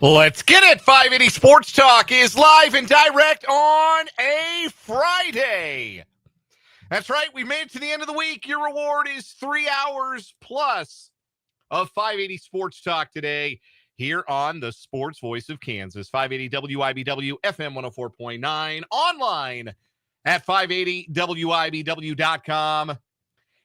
Let's get it. 580 Sports Talk is live and direct on a Friday. That's right. We made it to the end of the week. Your reward is 3 hours plus of 580 Sports Talk today here on the Sports Voice of Kansas. 580 WIBW FM 104.9, online at 580WIBW.com,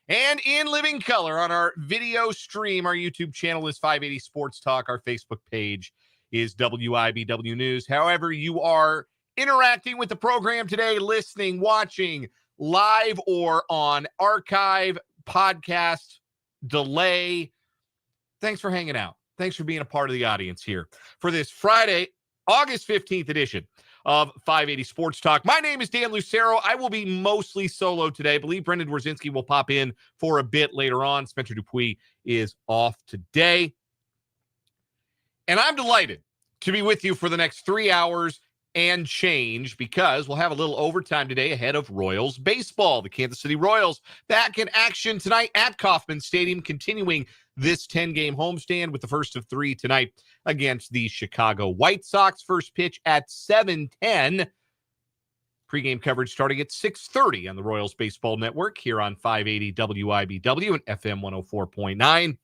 and in living color on our video stream. Our YouTube channel is 580 Sports Talk. Our Facebook page is WIBW News. However you are interacting with the program today, listening, watching, live or on archive, podcast, delay, thanks for hanging out. Thanks for being a part of the audience here for this Friday, August 15th edition of 580 Sports Talk. My name is Dan Lucero. I will be mostly solo today. I believe Brendan Dworzinski will pop in for a bit later on. Spencer Dupuis is off today. And I'm delighted to be with you for the next 3 hours and change, because we'll have a little overtime today ahead of Royals baseball. The Kansas City Royals back in action tonight at Kauffman Stadium, continuing this 10-game homestand with the first of three tonight against the Chicago White Sox. First pitch at 7:10. Pre-game coverage starting at 6:30 on the Royals Baseball Network here on 580 WIBW and FM 104.9.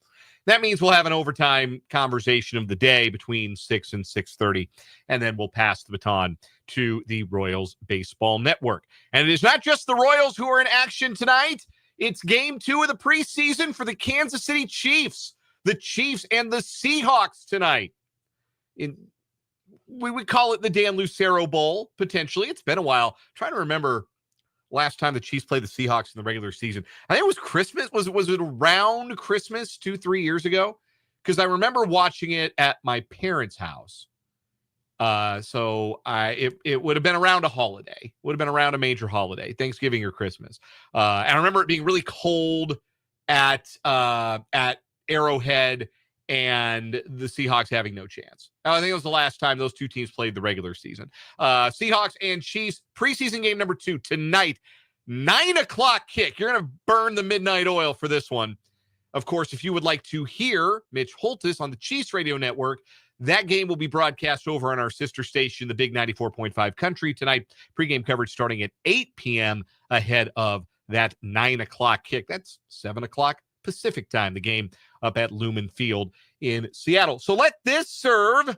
That means we'll have an overtime conversation of the day between 6 and 6:30, and then we'll pass the baton to the Royals Baseball Network. And it is not just the Royals who are in action tonight. It's game 2 of the preseason for the Kansas City Chiefs. The Chiefs and the Seahawks tonight. We would call it the Dan Lucero Bowl, potentially. It's been a while. I'm trying to remember last time the Chiefs played the Seahawks in the regular season. I think it was Christmas. Was it around Christmas 2-3 years ago? Because I remember watching it at my parents' house. So it would have been around a holiday. Would have been around a major holiday, Thanksgiving or Christmas. And I remember it being really cold at Arrowhead, and the Seahawks having no chance. I think it was the last time those two teams played the regular season. Seahawks and Chiefs, preseason game number 2 tonight, 9 o'clock kick. You're going to burn the midnight oil for this one. Of course, if you would like to hear Mitch Holthus on the Chiefs radio network, that game will be broadcast over on our sister station, the Big 94.5 Country tonight. Pre-game coverage starting at 8 p.m. ahead of that 9 o'clock kick. That's 7 o'clock Pacific time, the game up at Lumen Field in Seattle. So let this serve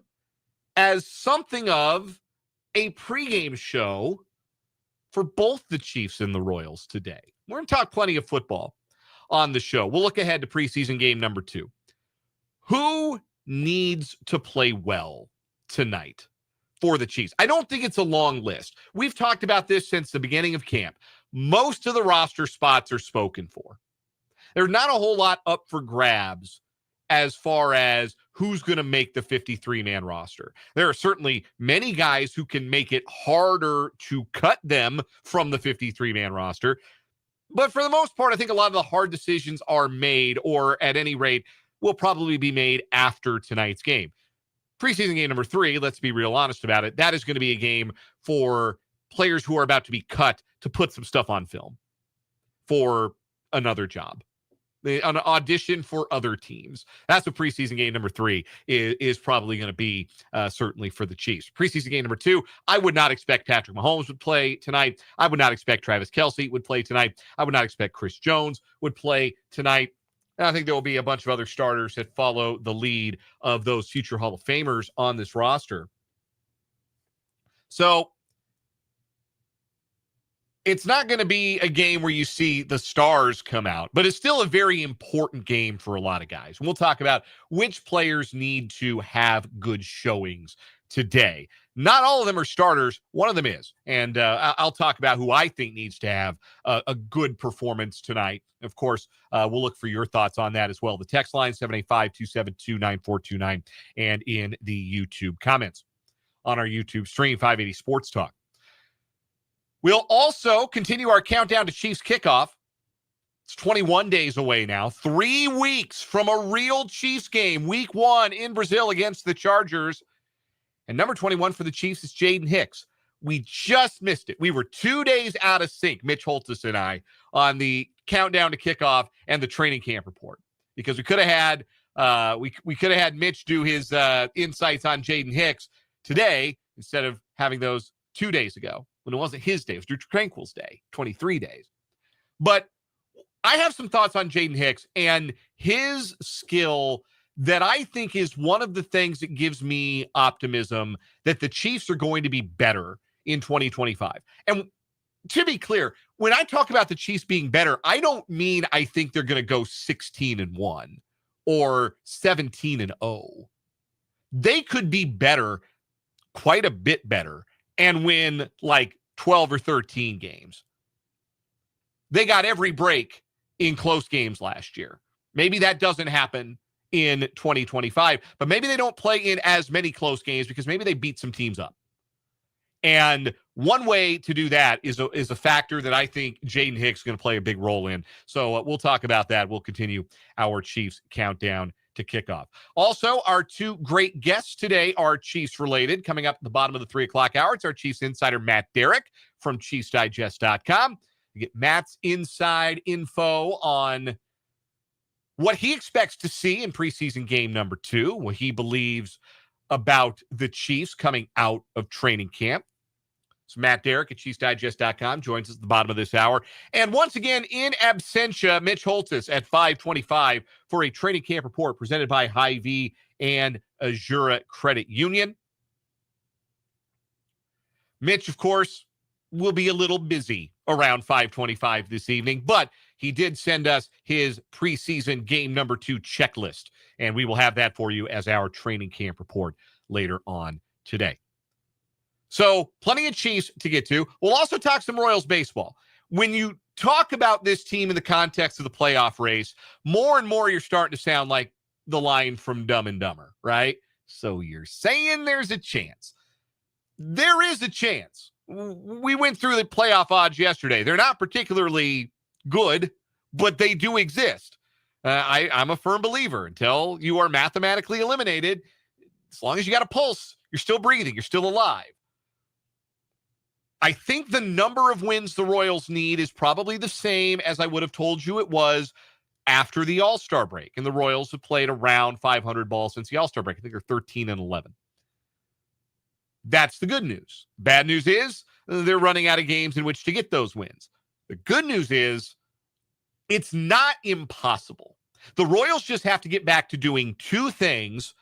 as something of a pregame show for both the Chiefs and the Royals today. We're going to talk plenty of football on the show. We'll look ahead to preseason game number 2. Who needs to play well tonight for the Chiefs? I don't think it's a long list. We've talked about this since the beginning of camp. Most of the roster spots are spoken for. There's not a whole lot up for grabs as far as who's going to make the 53-man roster. There are certainly many guys who can make it harder to cut them from the 53-man roster. But for the most part, I think a lot of the hard decisions are made, or at any rate, will probably be made after tonight's game. Preseason game number 3, let's be real honest about it, that is going to be a game for players who are about to be cut to put some stuff on film for another job. An audition for other teams. That's what preseason game number 3 is probably going to be, certainly for the Chiefs. Preseason game number 2, I would not expect Patrick Mahomes would play tonight. I would not expect Travis Kelce would play tonight. I would not expect Chris Jones would play tonight. And I think there will be a bunch of other starters that follow the lead of those future Hall of Famers on this roster. So it's not going to be a game where you see the stars come out, but it's still a very important game for a lot of guys. And we'll talk about which players need to have good showings today. Not all of them are starters. One of them is. And I'll talk about who I think needs to have a good performance tonight. Of course, we'll look for your thoughts on that as well. The text line, 785-272-9429, and in the YouTube comments on our YouTube stream, 580 Sports Talk. We'll also continue our countdown to Chiefs kickoff. It's 21 days away now. 3 weeks from a real Chiefs game. Week 1 in Brazil against the Chargers. And number 21 for the Chiefs is Jaden Hicks. We just missed it. We were 2 days out of sync, Mitch Holthus and I, on the countdown to kickoff and the training camp report. Because we could have had We could have had Mitch do his insights on Jaden Hicks today instead of having those 2 days ago when it wasn't his day. It was Drew Tranquil's day, 23 days. But I have some thoughts on Jaden Hicks and his skill that I think is one of the things that gives me optimism that the Chiefs are going to be better in 2025. And to be clear, when I talk about the Chiefs being better, I don't mean I think they're going to go 16-1 or 17-0. They could be better, quite a bit better, and win like 12 or 13 games. They got every break in close games last year. Maybe that doesn't happen in 2025, but maybe they don't play in as many close games because maybe they beat some teams up. And one way to do that is a factor that I think Jaden Hicks is going to play a big role in. So we'll talk about that. We'll continue our Chiefs countdown to kickoff. Also, our two great guests today are Chiefs related. Coming up at the bottom of the 3 o'clock hour, it's our Chiefs insider, Matt Derrick from ChiefsDigest.com. You get Matt's inside info on what he expects to see in preseason game number 2, what he believes about the Chiefs coming out of training camp. So Matt Derrick at ChiefsDigest.com joins us at the bottom of this hour. And once again, in absentia, Mitch Holthus at 5:25 for a training camp report presented by Hy-Vee and Azura Credit Union. Mitch, of course, will be a little busy around 5:25 this evening, but he did send us his preseason game number 2 checklist, and we will have that for you as our training camp report later on today. So plenty of Chiefs to get to. We'll also talk some Royals baseball. When you talk about this team in the context of the playoff race, more and more you're starting to sound like the line from Dumb and Dumber, right? So you're saying there's a chance. There is a chance. We went through the playoff odds yesterday. They're not particularly good, but they do exist. I'm a firm believer. Until you are mathematically eliminated, as long as you got a pulse, you're still breathing, you're still alive. I think the number of wins the Royals need is probably the same as I would have told you it was after the All-Star break. And the Royals have played around 500 balls since the All-Star break. I think they're 13-11. That's the good news. Bad news is they're running out of games in which to get those wins. The good news is it's not impossible. The Royals just have to get back to doing 2 things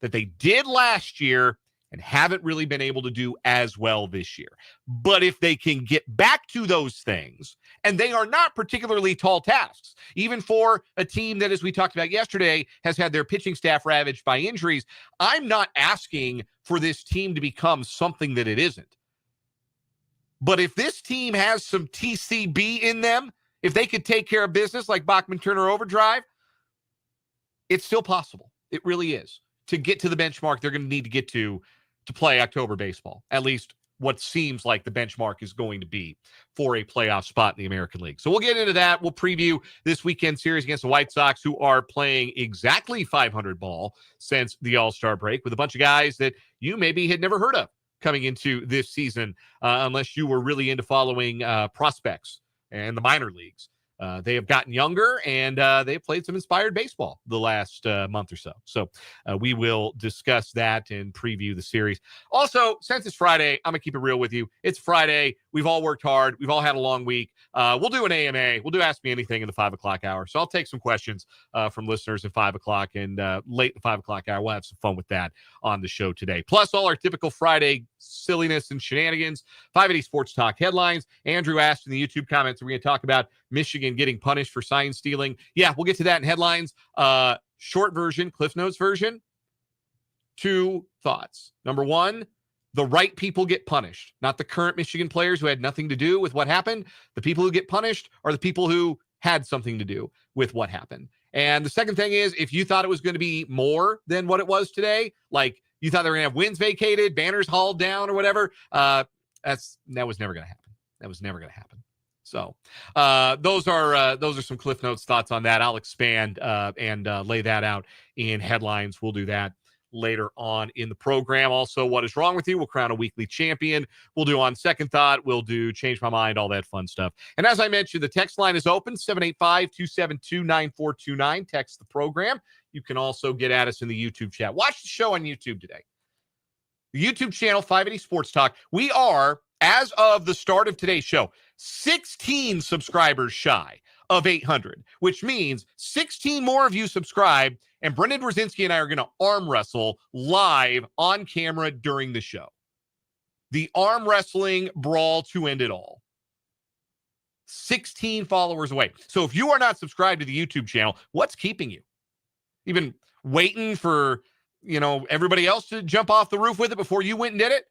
that they did last year and haven't really been able to do as well this year. But if they can get back to those things, and they are not particularly tall tasks, even for a team that, as we talked about yesterday, has had their pitching staff ravaged by injuries, I'm not asking for this team to become something that it isn't. But if this team has some TCB in them, if they could take care of business like Bachman-Turner Overdrive, it's still possible. It really is. To get to the benchmark they're going to need to get to play October baseball, at least what seems like the benchmark is going to be for a playoff spot in the American League. So we'll get into that. We'll preview this weekend series against the White Sox, who are playing exactly 500 ball since the All-Star break, with a bunch of guys that you maybe had never heard of coming into this season, unless you were really into following prospects and the minor leagues. They have gotten younger, and they've played some inspired baseball the last month or so. So we will discuss that and preview the series. Also, since it's Friday, I'm going to keep it real with you. It's Friday. We've all worked hard. We've all had a long week. We'll do an AMA. We'll do Ask Me Anything in the 5 o'clock hour. So I'll take some questions from listeners at 5 o'clock, and late in the 5 o'clock hour, we'll have some fun with that on the show today. Plus, all our typical Friday silliness and shenanigans, 580 Sports Talk headlines. Andrew asked in the YouTube comments, we're going to talk about Michigan getting punished for sign stealing. Yeah, we'll get to that in headlines. Short version, Cliff Notes version. 2 thoughts. Number 1, the right people get punished, not the current Michigan players who had nothing to do with what happened. The people who get punished are the people who had something to do with what happened. And the second thing is, if you thought it was going to be more than what it was today, like you thought they were going to have wins vacated, banners hauled down or whatever, that was never going to happen. That was never going to happen. So those are some Cliff Notes thoughts on that. I'll expand and lay that out in headlines. We'll do that later on in the program. Also, What is Wrong with You? We'll crown a weekly champion. We'll do On Second Thought. We'll do Change My Mind, all that fun stuff. And as I mentioned, the text line is open, 785-272-9429. Text the program. You can also get at us in the YouTube chat. Watch the show on YouTube today. The YouTube channel, 580 Sports Talk. We are, as of the start of today's show, 16 subscribers shy of 800, which means 16 more of you subscribe, and Brendan Brzezinski and I are going to arm wrestle live on camera during the show. The arm wrestling brawl to end it all. 16 followers away. So if you are not subscribed to the YouTube channel, what's keeping you? You've been waiting for, everybody else to jump off the roof with it before you went and did it?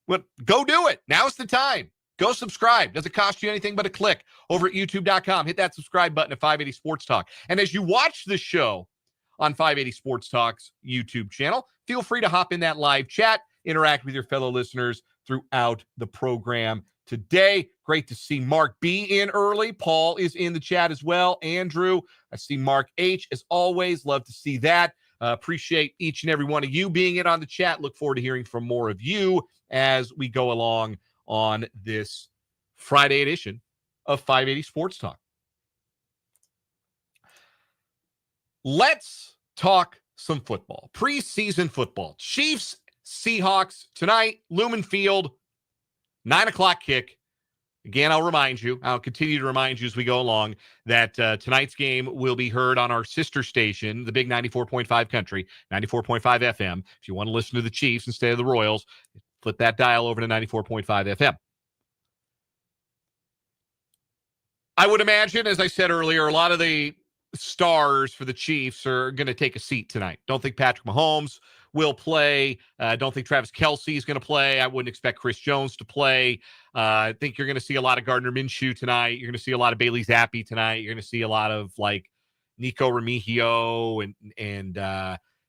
Well, go do it. Now's the time. Go subscribe. Doesn't cost you anything but a click over at youtube.com. Hit that subscribe button at 580 Sports Talk. And as you watch the show on 580 Sports Talk's YouTube channel, feel free to hop in that live chat, interact with your fellow listeners throughout the program today. Great to see Mark B in early. Paul is in the chat as well. Andrew, I see Mark H as always. Love to see that. Appreciate each and every one of you being in on the chat. Look forward to hearing from more of you as we go along on this Friday edition of 580 Sports Talk. Let's talk some football. Preseason football. Chiefs, Seahawks tonight, Lumen Field, 9 o'clock kick. Again, I'll continue to remind you as we go along that tonight's game will be heard on our sister station, the big 94.5 Country, 94.5 FM. If you want to listen to the Chiefs instead of the Royals, flip that dial over to 94.5 FM. I would imagine, as I said earlier, a lot of the stars for the Chiefs are going to take a seat tonight. Don't think Patrick Mahomes will play. Don't think Travis Kelce is going to play. I wouldn't expect Chris Jones to play. I think you're going to see a lot of Gardner Minshew tonight. You're going to see a lot of Bailey Zappi tonight. You're going to see a lot of Nico Remigio and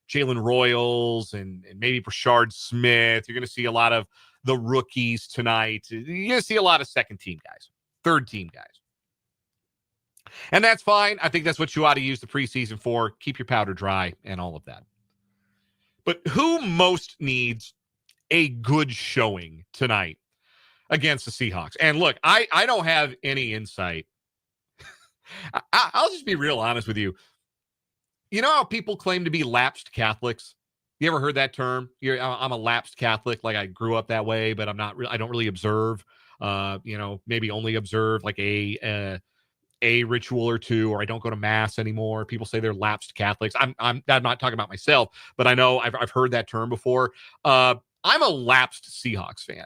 Jalen Royals and maybe Brashard Smith. You're going to see a lot of the rookies tonight. You're going to see a lot of second-team guys, third-team guys. And that's fine. I think that's what you ought to use the preseason for. Keep your powder dry and all of that. But who most needs a good showing tonight against the Seahawks? And look, I don't have any insight. I'll just be real honest with you. You know how people claim to be lapsed Catholics? You ever heard that term? I'm a lapsed Catholic. Like I grew up that way, but I don't really observe, maybe only observe like a ritual or two, or I don't go to mass anymore. People say they're lapsed Catholics. I'm not talking about myself, but I know I've heard that term before. I'm a lapsed Seahawks fan.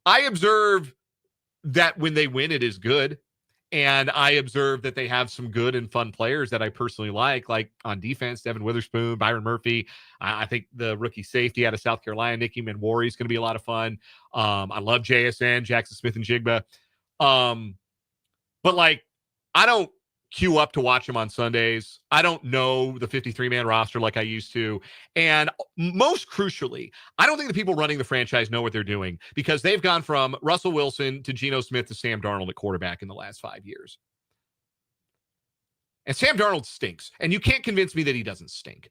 I observe that when they win, it is good. And I observe that they have some good and fun players that I personally like on defense, Devin Witherspoon, Byron Murphy. I think the rookie safety out of South Carolina, Nicky Manwari, is going to be a lot of fun. I love JSN, Jackson Smith and Jigba. But I don't queue up to watch them on Sundays. I don't know the 53-man roster like I used to. And most crucially, I don't think the people running the franchise know what they're doing, because they've gone from Russell Wilson to Geno Smith to Sam Darnold at quarterback in the last 5 years. And Sam Darnold stinks. And you can't convince me that he doesn't stink.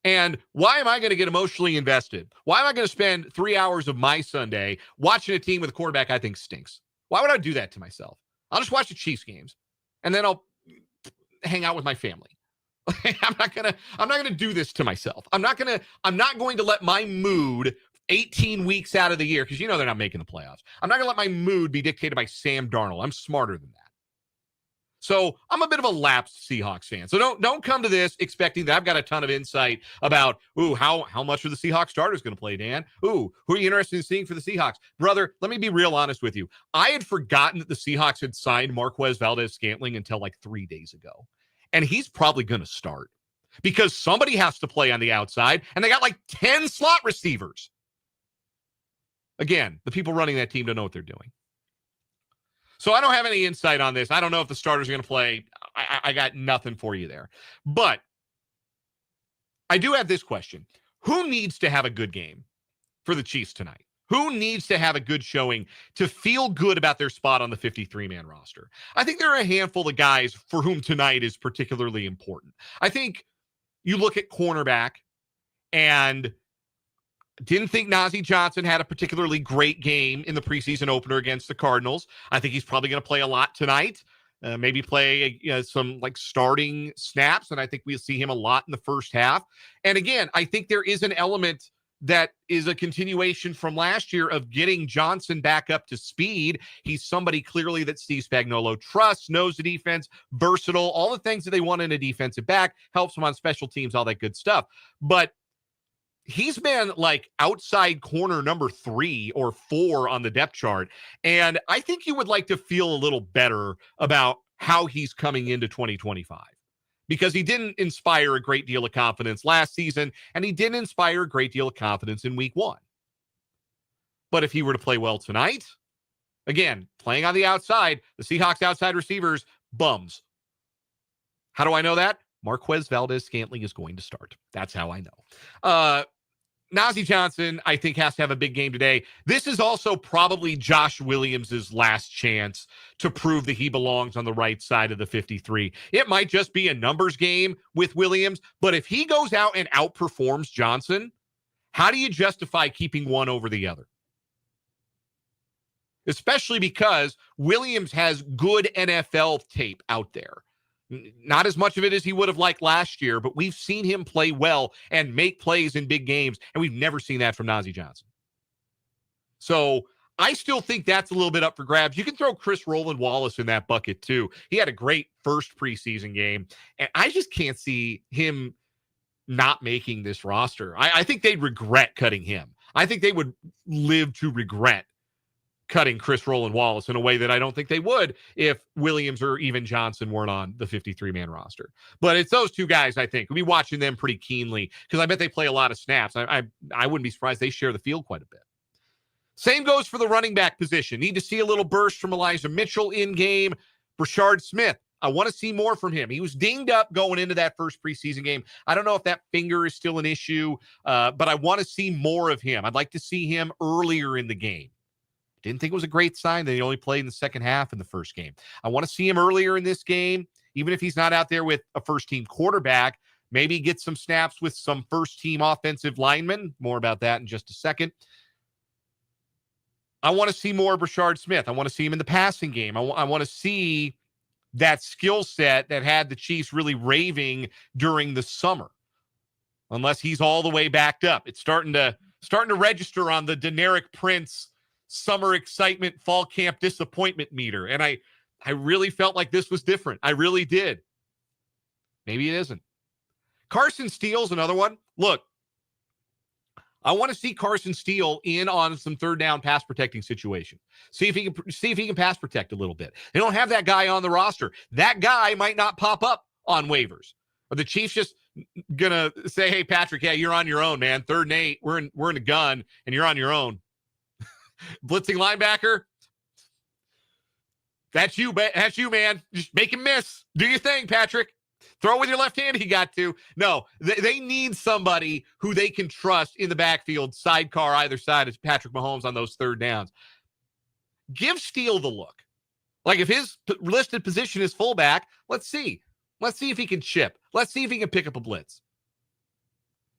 And why am I going to get emotionally invested? Why am I going to spend 3 hours of my Sunday watching a team with a quarterback I think stinks? Why would I do that to myself? I'll just watch the Chiefs games, and then I'll hang out with my family. I'm not gonna do this to myself. I'm not going to let my mood 18 weeks out of the year, because they're not making the playoffs. I'm not gonna let my mood be dictated by Sam Darnold. I'm smarter than that. So I'm a bit of a lapsed Seahawks fan. So don't come to this expecting that I've got a ton of insight about how much are the Seahawks starters going to play, Dan? Who are you interested in seeing for the Seahawks? Brother, let me be real honest with you. I had forgotten that the Seahawks had signed Marquez Valdez-Scantling until 3 days ago. And he's probably going to start because somebody has to play on the outside, and they got 10 slot receivers. Again, the people running that team don't know what they're doing. So I don't have any insight on this. I don't know if the starters are going to play. I got nothing for you there. But I do have this question. Who needs to have a good game for the Chiefs tonight? Who needs to have a good showing to feel good about their spot on the 53-man roster? I think there are a handful of guys for whom tonight is particularly important. I think you look at cornerback, And didn't think Najee Johnson had a particularly great game in the preseason opener against the Cardinals. I think he's probably going to play a lot tonight. Maybe play some like starting snaps, and I think we'll see him a lot in the first half. And again, I think there is an element that is a continuation from last year of getting Johnson back up to speed. He's somebody clearly that Steve Spagnuolo trusts, knows the defense, versatile, all the things that they want in a defensive back, helps him on special teams, all that good stuff. But he's been like outside corner number 3 or 4 on the depth chart. And I think you would like to feel a little better about how he's coming into 2025, because he didn't inspire a great deal of confidence last season, and he didn't inspire a great deal of confidence in week 1. But if he were to play well tonight, again, playing on the outside, the Seahawks outside receivers, bums. How do I know that? Marquez Valdez-Scantling is going to start. That's how I know. Najee Johnson, I think, has to have a big game today. This is also probably Josh Williams' last chance to prove that he belongs on the right side of the 53. It might just be a numbers game with Williams, but if he goes out and outperforms Johnson, how do you justify keeping one over the other? Especially because Williams has good NFL tape out there. Not as much of it as he would have liked last year, but we've seen him play well and make plays in big games, and we've never seen that from Najee Johnson. So I still think that's a little bit up for grabs. You can throw Chris Roland Wallace in that bucket too. He had a great first preseason game, and I just can't see him not making this roster. I think they'd regret cutting him. I think they would live to regret cutting Chris Roland Wallace in a way that I don't think they would if Williams or even Johnson weren't on the 53-man roster. But it's those two guys, I think. We'll be watching them pretty keenly because I bet they play a lot of snaps. I wouldn't be surprised they share the field quite a bit. Same goes for the running back position. Need to see a little burst from Elijah Mitchell in game. Brashard Smith, I want to see more from him. He was dinged up going into that first preseason game. I don't know if that finger is still an issue, but I want to see more of him. I'd like to see him earlier in the game. Didn't think it was a great sign that he only played in the second half in the first game. I want to see him earlier in this game, even if he's not out there with a first-team quarterback. Maybe get some snaps with some first-team offensive linemen. More about that in just a second. I want to see more of Brashard Smith. I want to see him in the passing game. I want to see that skill set that had the Chiefs really raving during the summer. Unless he's all the way backed up. It's starting to register on the Derrick Prince summer excitement, fall camp disappointment meter. And I really felt like this was different. I really did. Maybe it isn't. Carson Steele's another one. Look, I want to see Carson Steele in on some third down pass protecting situation. See if he can pass protect a little bit. They don't have that guy on the roster. That guy might not pop up on waivers. Are the Chiefs just gonna say, "Hey, Patrick, yeah, you're on your own, man. 3rd and 8. We're in a gun, and you're on your own." Blitzing linebacker. That's you, man. Just make him miss. Do your thing, Patrick. Throw with your left hand. He got to. No, they need somebody who they can trust in the backfield, sidecar either side of Patrick Mahomes on those third downs. Give Steele the look. Like if his listed position is fullback, let's see. Let's see if he can chip. Let's see if he can pick up a blitz.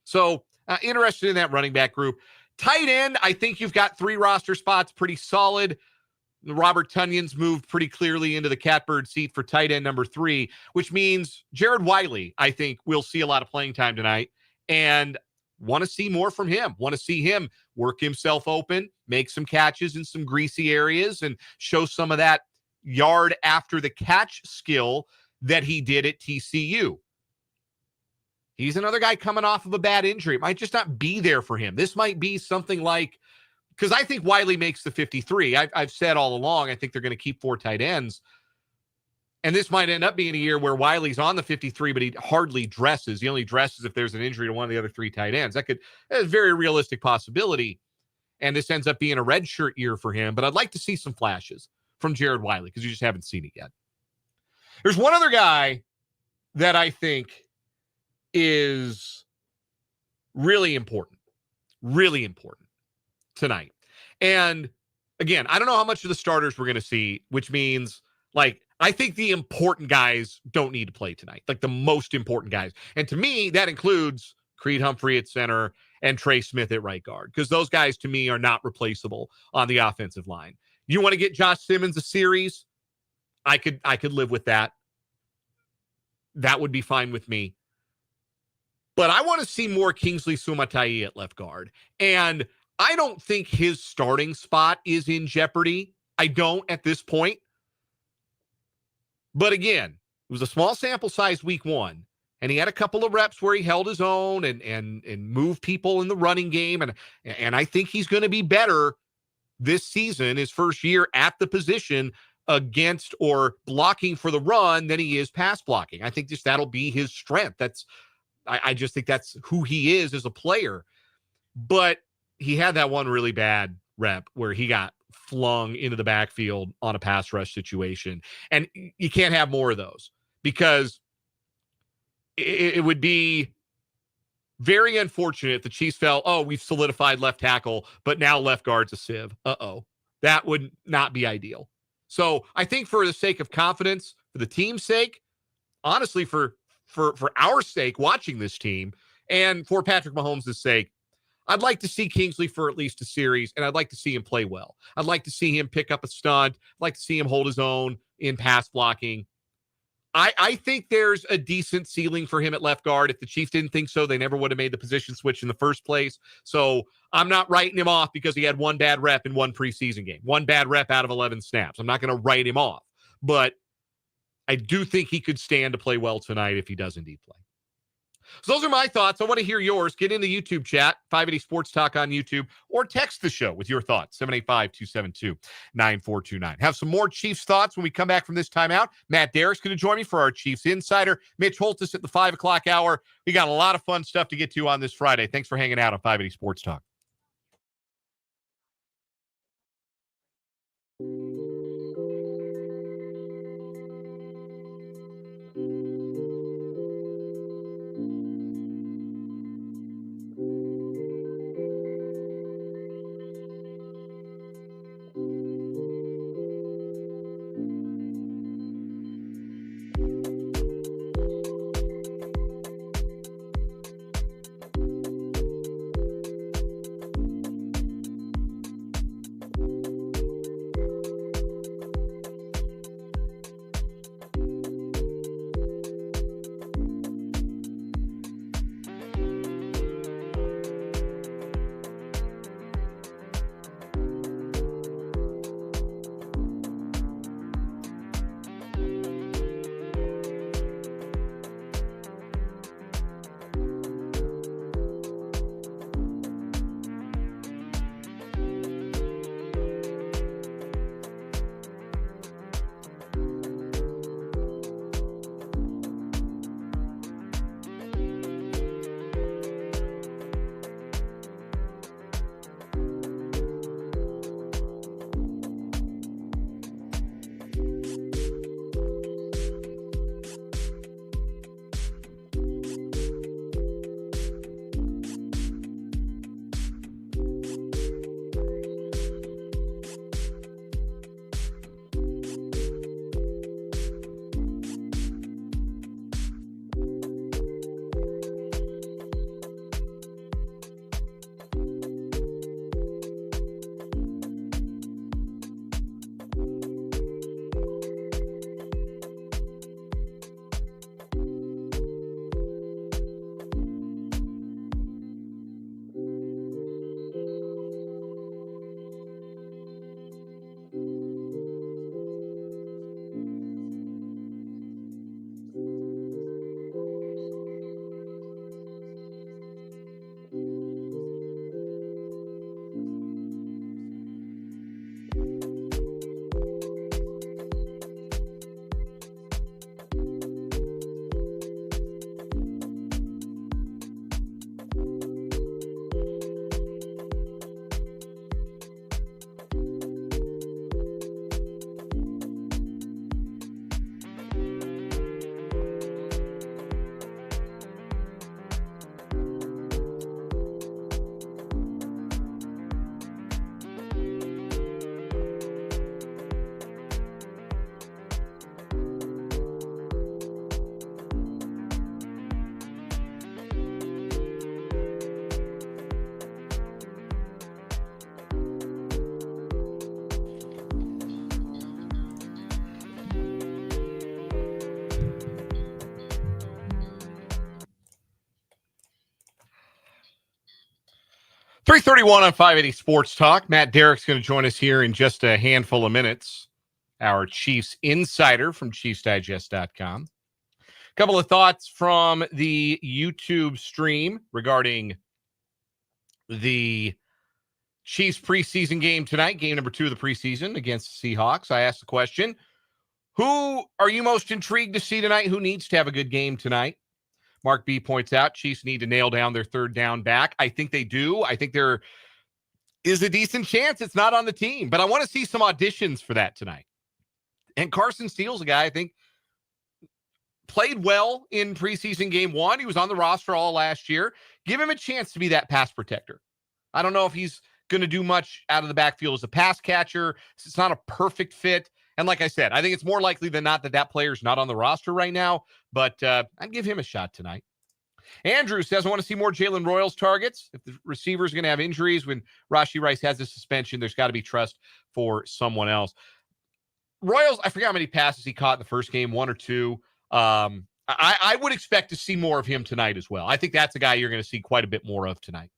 So interested in that running back group. Tight end, I think you've got 3 roster spots pretty solid. Robert Tunyon's moved pretty clearly into the catbird seat for tight end number 3, which means Jared Wiley, I think, will see a lot of playing time tonight. And want to see more from him. Want to see him work himself open, make some catches in some greasy areas, and show some of that yard after the catch skill that he did at TCU. He's another guy coming off of a bad injury. It might just not be there for him. This might be something like, because I think Wiley makes the 53. I've said all along, I think they're going to keep 4 tight ends. And this might end up being a year where Wiley's on the 53, but he hardly dresses. He only dresses if there's an injury to one of the other 3 tight ends. That's a very realistic possibility. And this ends up being a redshirt year for him. But I'd like to see some flashes from Jared Wiley because you just haven't seen it yet. There's one other guy that I think is really important tonight. And again, I don't know how much of the starters we're going to see, which means like, I think the important guys don't need to play tonight, like the most important guys. And to me, that includes Creed Humphrey at center, and Trey Smith at right guard, because those guys to me are not replaceable on the offensive line. You want to get Josh Simmons a series? I could live with that. That would be fine with me. But I want to see more Kingsley Sumatai at left guard. And I don't think his starting spot is in jeopardy. I don't at this point. But again, it was a small sample size week 1. And he had a couple of reps where he held his own and moved people in the running game. And I think he's going to be better this season, his first year at the position, against or blocking for the run than he is pass blocking. I think just that'll be his strength. I just think that's who he is as a player. But he had that one really bad rep where he got flung into the backfield on a pass rush situation. And you can't have more of those, because it would be very unfortunate if the Chiefs felt, oh, we've solidified left tackle, but now left guard's a sieve. That would not be ideal. So I think for the sake of confidence, for the team's sake, honestly, for our sake watching this team, and for Patrick Mahomes' sake, I'd like to see Kingsley for at least a series, and I'd like to see him play well. I'd like to see him pick up a stunt. I'd like to see him hold his own in pass blocking. I think there's a decent ceiling for him at left guard. If the Chiefs didn't think so, they never would have made the position switch in the first place. So I'm not writing him off because he had one bad rep in one preseason game, one bad rep out of 11 snaps. I'm not going to write him off. But I do think he could stand to play well tonight if he does indeed play. So those are my thoughts. I want to hear yours. Get in the YouTube chat, 580 Sports Talk on YouTube, or text the show with your thoughts, 785-272-9429. Have some more Chiefs thoughts when we come back from this timeout. Matt Derrick's going to join me for our Chiefs Insider. Mitch Holthus at the 5 o'clock hour. We got a lot of fun stuff to get to on this Friday. Thanks for hanging out on 580 Sports Talk. 3:31 on 580 Sports Talk. Matt Derrick's going to join us here in just a handful of minutes. Our Chiefs insider from ChiefsDigest.com. A couple of thoughts from the YouTube stream regarding the Chiefs preseason game tonight, game number 2 of the preseason against the Seahawks. I asked the question, who are you most intrigued to see tonight? Who needs to have a good game tonight? Mark B points out Chiefs need to nail down their third down back. I think they do. I think there is a decent chance it's not on the team, but I want to see some auditions for that tonight. And Carson Steele's a guy I think played well in preseason game 1. He was on the roster all last year. Give him a chance to be that pass protector. I don't know if he's going to do much out of the backfield as a pass catcher. It's not a perfect fit. And like I said, I think it's more likely than not that player's not on the roster right now, but I'd give him a shot tonight. Andrew says, I want to see more Jalen Royals targets. If the receiver's going to have injuries when Rashee Rice has a suspension, there's got to be trust for someone else. Royals, I forgot how many passes he caught in the first game, 1 or 2. I would expect to see more of him tonight as well. I think that's a guy you're going to see quite a bit more of tonight.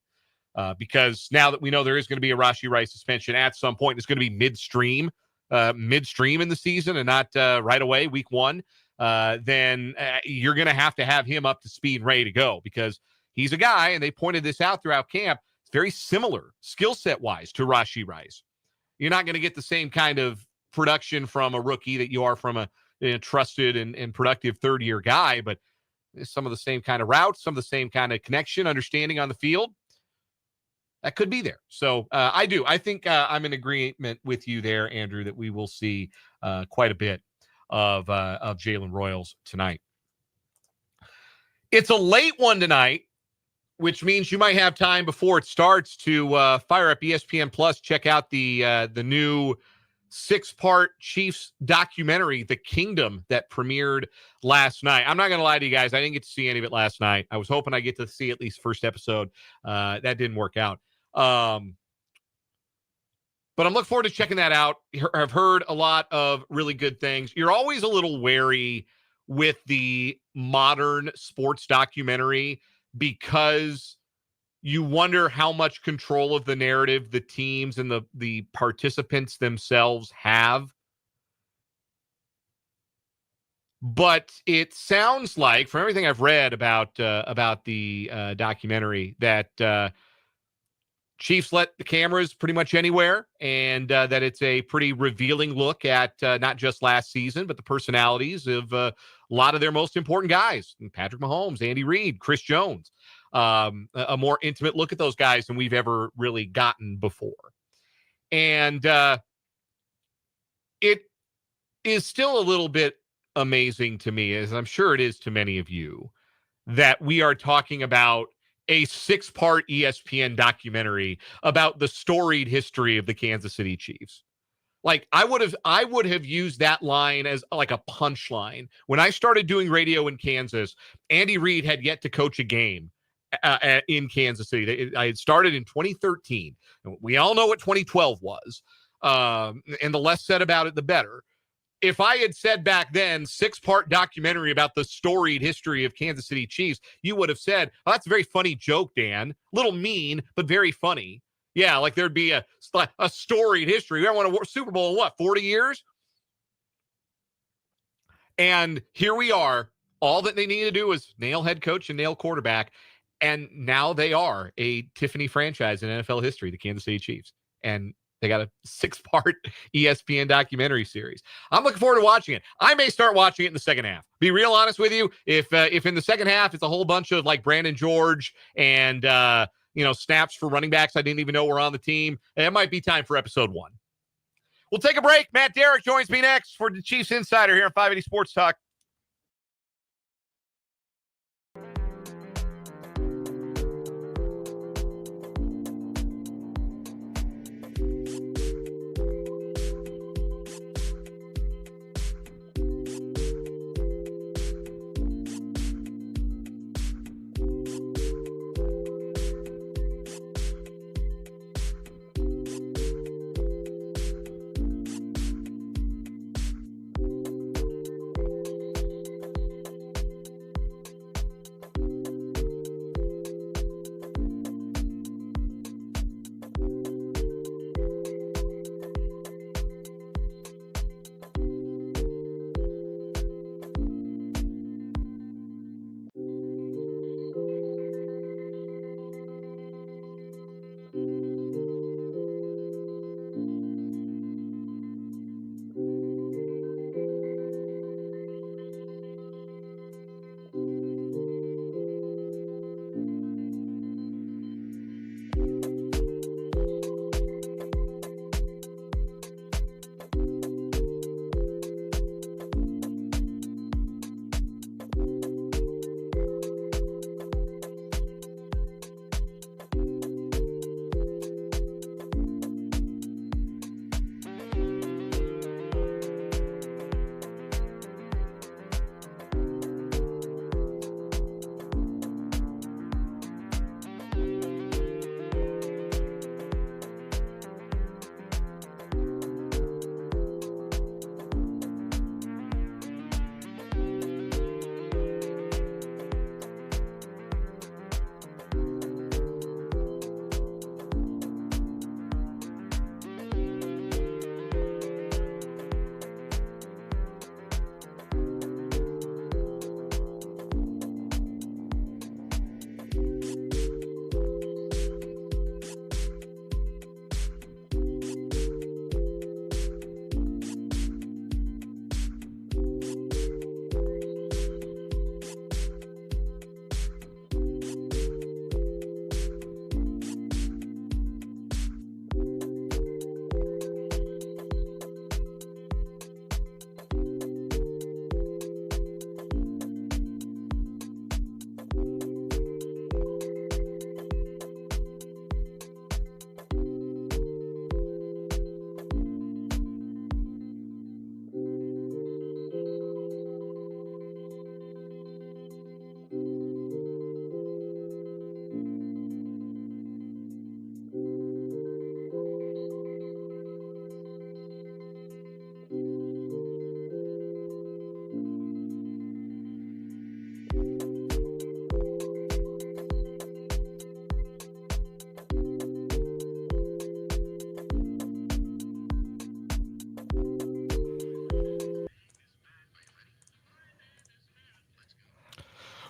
Because now that we know there is going to be a Rashee Rice suspension at some point, it's going to be midstream in the season and not right away, week 1, then you're going to have him up to speed and ready to go because he's a guy, and they pointed this out throughout camp, it's very similar skill set wise to Rashee Rice. You're not going to get the same kind of production from a rookie that you are from a trusted and productive third-year guy, but some of the same kind of routes, some of the same kind of connection, understanding on the field. That could be there. So I do. I think I'm in agreement with you there, Andrew, that we will see quite a bit of Jalen Royals tonight. It's a late one tonight, which means you might have time before it starts to fire up ESPN Plus. Check out the new 6-part Chiefs documentary, The Kingdom, that premiered last night. I'm not going to lie to you guys. I didn't get to see any of it last night. I was hoping I get to see at least first episode. That didn't work out. But I'm looking forward to checking that out. I've heard a lot of really good things. You're always a little wary with the modern sports documentary because you wonder how much control of the narrative the teams and the participants themselves have. But it sounds like, from everything I've read about the documentary, that Chiefs let the cameras pretty much anywhere, and that it's a pretty revealing look at not just last season, but the personalities of a lot of their most important guys. Patrick Mahomes, Andy Reid, Chris Jones. A more intimate look at those guys than we've ever really gotten before. And it is still a little bit amazing to me, as I'm sure it is to many of you, that we are talking about a 6-part ESPN documentary about the storied history of the Kansas City Chiefs. Like, I would have used that line as like a punchline. When I started doing radio in Kansas, Andy Reid had yet to coach a game in Kansas City. I had started in 2013. We all know what 2012 was. And the less said about it, the better. If I had said back then, 6-part documentary about the storied history of Kansas City Chiefs, you would have said, oh, that's a very funny joke, Dan. Little mean, but very funny. Yeah, like there'd be a storied history. We haven't won a Super Bowl in, 40 years? And here we are. All that they need to do is nail head coach and nail quarterback. And now they are a Tiffany franchise in NFL history, the Kansas City Chiefs. And they got a 6-part ESPN documentary series. I'm looking forward to watching it. I may start watching it in the second half. Be real honest with you. If in the second half it's a whole bunch of like Brandon George and snaps for running backs I didn't even know were on the team, it might be time for episode 1. We'll take a break. Matt Derrick joins me next for the Chiefs Insider here on 580 Sports Talk.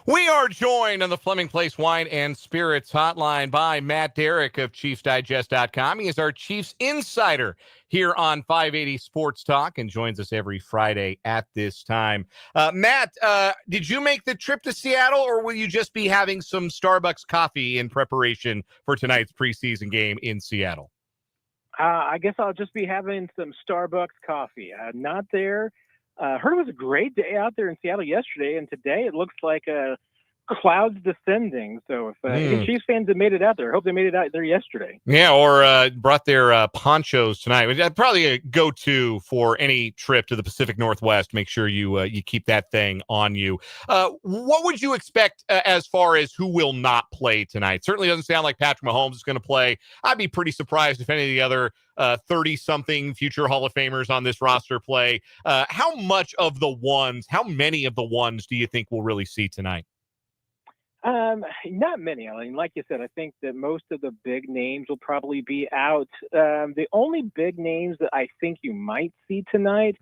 We are joined on the Fleming Place Wine and Spirits hotline by Matt Derrick of ChiefsDigest.com. He is our Chiefs insider here on 580 Sports Talk and joins us every Friday at this time. Matt, did you make the trip to Seattle, or will you just be having some Starbucks coffee in preparation for tonight's preseason game in Seattle? I guess I'll just be having some Starbucks coffee. Not there. Heard it was a great day out there in Seattle yesterday, and today it looks like clouds descending. So if any Chiefs fans have made it out there, I hope they made it out there yesterday. Yeah, or brought their ponchos tonight. That's probably a go-to for any trip to the Pacific Northwest. Make sure you keep that thing on you. What would you expect as far as who will not play tonight? Certainly doesn't sound like Patrick Mahomes is going to play. I'd be pretty surprised if any of the other 30-something future Hall of Famers on this roster play. How many of the ones do you think we'll really see tonight? Not many. I mean, like you said, I think that most of the big names will probably be out. The only big names that I think you might see tonight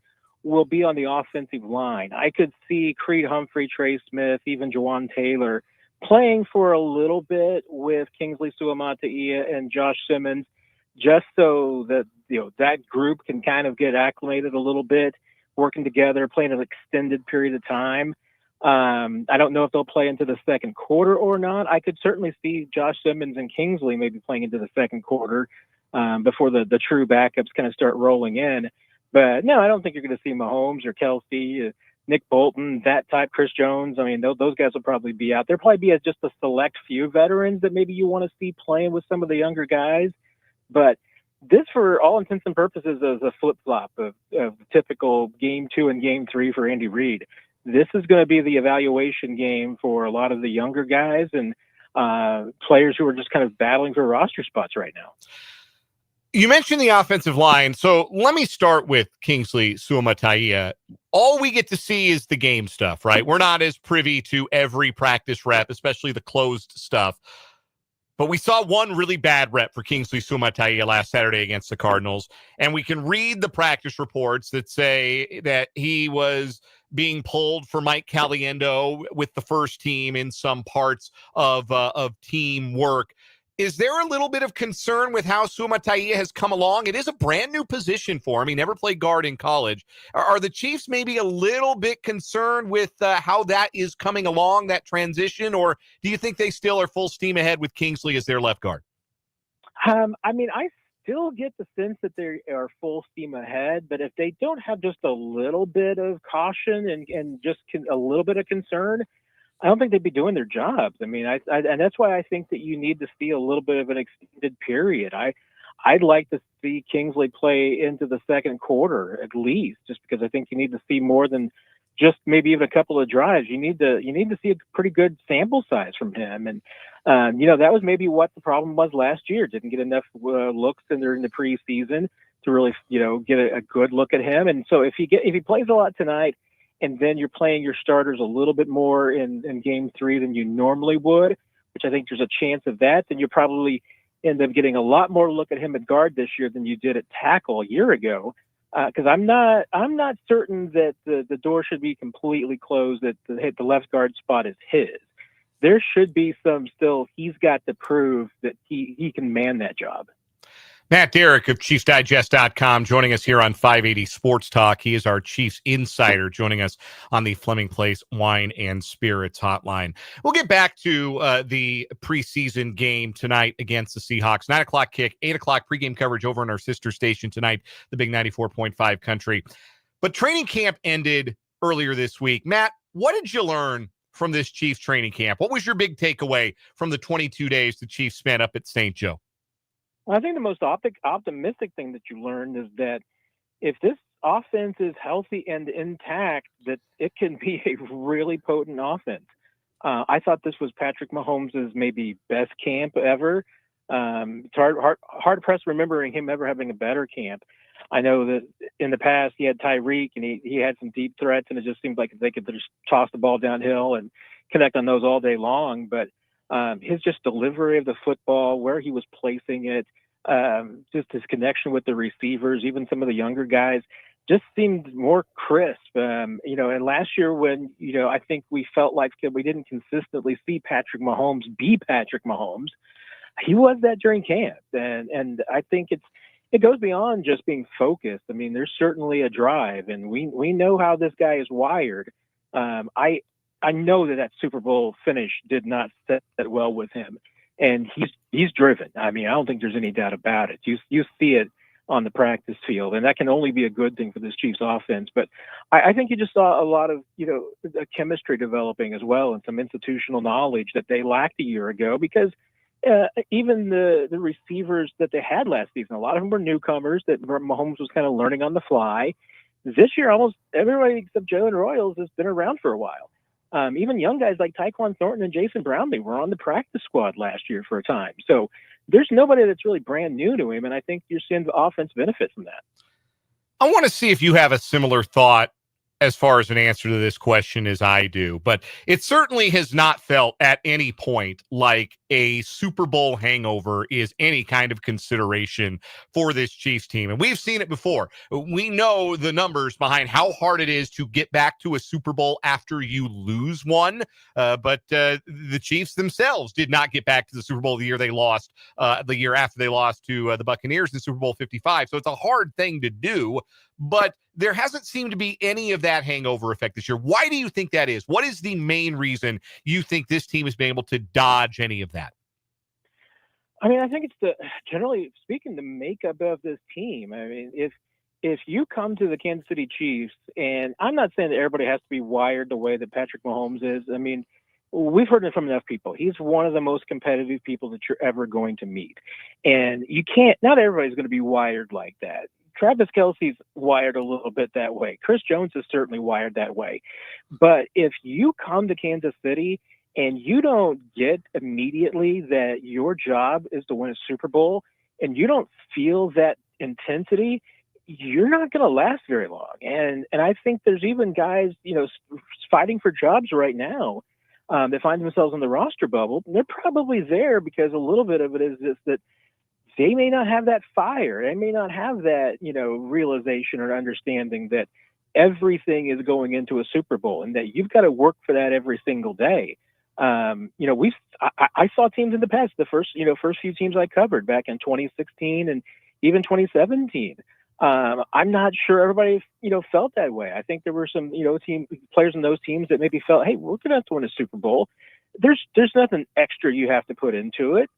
will be on the offensive line. I could see Creed Humphrey, Trey Smith, even Jawan Taylor playing for a little bit with Kingsley Suamataia and Josh Simmons, just so that that group can kind of get acclimated a little bit, working together, playing an extended period of time. I don't know if they'll play into the second quarter or not. I could certainly see Josh Simmons and Kingsley maybe playing into the second quarter before the true backups kind of start rolling in. But no, I don't think you're going to see Mahomes or Kelsey, Nick Bolton, that type, Chris Jones. I mean, those guys will probably be out. There'll probably be just a select few veterans that maybe you want to see playing with some of the younger guys. But this, for all intents and purposes, is a flip-flop of typical Game 2 and Game 3 for Andy Reid. This is going to be the evaluation game for a lot of the younger guys and players who are just kind of battling for roster spots right now. You mentioned the offensive line, so let me start with Kingsley Suamataia. All we get to see is the game stuff, right? We're not as privy to every practice rep, especially the closed stuff. But we saw one really bad rep for Kingsley Suamataia last Saturday against the Cardinals, and we can read the practice reports that say that he was being pulled for Mike Caliendo with the first team in some parts of team work. Is there a little bit of concern with how Suamataia has come along? It is a brand new position for him. He never played guard in college. Are the Chiefs maybe a little bit concerned with how that is coming along, that transition, or do you think they still are full steam ahead with Kingsley as their left guard? I mean, I still get the sense that they are full steam ahead, but if they don't have just a little bit of caution and just a little bit of concern, I don't think they'd be doing their jobs. I mean, and that's why I think that you need to see a little bit of an extended period. I'd like to see Kingsley play into the second quarter at least, just because I think you need to see more than just maybe even a couple of drives. You need to see a pretty good sample size from him. And, that was maybe what the problem was last year. Didn't get enough looks in the preseason to really, get a good look at him. And so if he plays a lot tonight, and then you're playing your starters a little bit more in Game 3 than you normally would, which I think there's a chance of that, then you probably end up getting a lot more look at him at guard this year than you did at tackle a year ago. Because I'm not certain that the door should be completely closed, that the left guard spot is his. There should be some still. He's got to prove that he can man that job. Matt Derrick of ChiefsDigest.com joining us here on 580 Sports Talk. He is our Chiefs insider joining us on the Fleming Place Wine and Spirits hotline. We'll get back to the preseason game tonight against the Seahawks. 9 o'clock kick, 8 o'clock pregame coverage over on our sister station tonight, the Big 94.5 Country. But training camp ended earlier this week. Matt, what did you learn from this Chiefs training camp? What was your big takeaway from the 22 days the Chiefs spent up at St. Joe? I think the most optimistic thing that you learned is that if this offense is healthy and intact, that it can be a really potent offense. I thought this was Patrick Mahomes' maybe best camp ever. It's hard pressed remembering him ever having a better camp. I know that in the past he had Tyreek and he had some deep threats, and it just seemed like they could just toss the ball downhill and connect on those all day long. But his just delivery of the football, where he was placing it, just his connection with the receivers, even some of the younger guys, just seemed more crisp. And last year when, I think we felt like we didn't consistently see Patrick Mahomes be Patrick Mahomes, he was that during camp. And I think it goes beyond just being focused. I mean, there's certainly a drive, and we know how this guy is wired. I know that Super Bowl finish did not set that well with him, and he's driven. I mean, I don't think there's any doubt about it. You see it on the practice field, and that can only be a good thing for this Chiefs offense. But I think you just saw a lot of, the chemistry developing as well, and some institutional knowledge that they lacked a year ago, because even the receivers that they had last season, a lot of them were newcomers that Mahomes was kind of learning on the fly. This year, almost everybody except Jalen Royals has been around for a while. Even young guys like Tyquan Thornton and Jason Brownlee were on the practice squad last year for a time. So there's nobody that's really brand new to him, and I think you're seeing the offense benefit from that. I want to see if you have a similar thought as far as an answer to this question as I do, but it certainly has not felt at any point like a Super Bowl hangover is any kind of consideration for this Chiefs team. And we've seen it before. We know the numbers behind how hard it is to get back to a Super Bowl after you lose one. But the Chiefs themselves did not get back to the Super Bowl the year they lost, the year after they lost to the Buccaneers in Super Bowl 55. So it's a hard thing to do, but there hasn't seemed to be any of that hangover effect this year. Why do you think that is? What is the main reason you think this team has been able to dodge any of that? I mean, I think it's generally speaking, the makeup of this team. I mean, if you come to the Kansas City Chiefs, and I'm not saying that everybody has to be wired the way that Patrick Mahomes is. I mean, we've heard it from enough people. He's one of the most competitive people that you're ever going to meet. And not everybody's going to be wired like that. Travis Kelce's wired a little bit that way. Chris Jones is certainly wired that way. But if you come to Kansas City and you don't get immediately that your job is to win a Super Bowl, and you don't feel that intensity, you're not going to last very long. And I think there's even guys, fighting for jobs right now that find themselves in the roster bubble. They're probably there because a little bit of it is just that they may not have that fire. They may not have that, realization or understanding that everything is going into a Super Bowl and that you've got to work for that every single day. I saw teams in the past, the first few teams I covered back in 2016 and even 2017. I'm not sure everybody, felt that way. I think there were some, team players in those teams that maybe felt, hey, we're going to have to win a Super Bowl. There's nothing extra you have to put into it.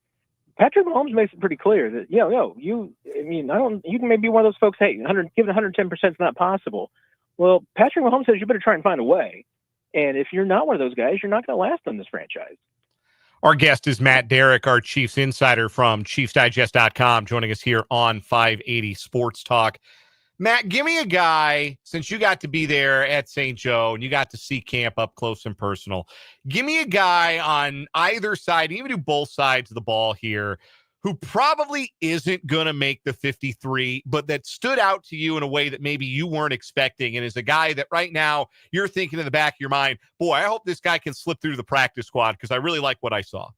Patrick Mahomes makes it pretty clear that, you can maybe be one of those folks, hey, giving 110% is not possible. Well, Patrick Mahomes says you better try and find a way. And if you're not one of those guys, you're not going to last on this franchise. Our guest is Matt Derrick, our Chiefs insider from ChiefsDigest.com, joining us here on 580 Sports Talk. Matt, give me a guy, since you got to be there at St. Joe and you got to see camp up close and personal, give me a guy on either side, even do both sides of the ball here, who probably isn't going to make the 53, but that stood out to you in a way that maybe you weren't expecting, and is a guy that right now you're thinking in the back of your mind, boy, I hope this guy can slip through the practice squad because I really like what I saw.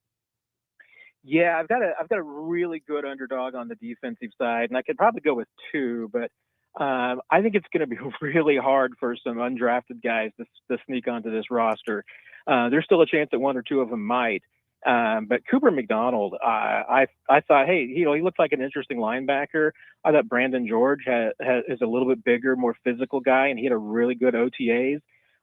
Yeah, I've got a really good underdog on the defensive side, and I could probably go with two, but I think it's going to be really hard for some undrafted guys to sneak onto this roster. There's still a chance that one or two of them might. But Cooper McDonald, I thought, hey, he looks like an interesting linebacker. I thought Brandon George is a little bit bigger, more physical guy, and he had a really good OTAs.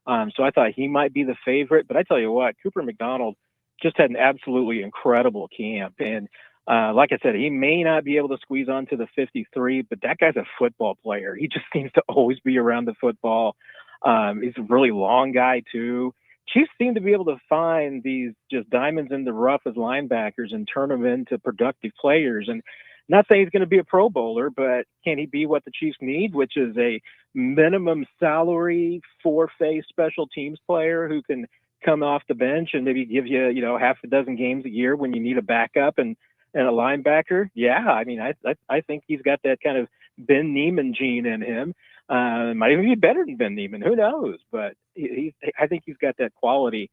So I thought he might be the favorite. But I tell you what, Cooper McDonald just had an absolutely incredible camp. And like I said, he may not be able to squeeze onto the 53, but that guy's a football player. He just seems to always be around the football. He's a really long guy, too. Chiefs seem to be able to find these just diamonds in the rough as linebackers and turn them into productive players. And not saying he's going to be a Pro Bowler, but can he be what the Chiefs need, which is a minimum salary, four-phase special teams player who can come off the bench and maybe give you, half a dozen games a year when you need a backup and a linebacker? Yeah, I mean, I think he's got that kind of Ben Neiman gene in him. Might even be better than Ben Neiman. Who knows? But I think he's got that quality.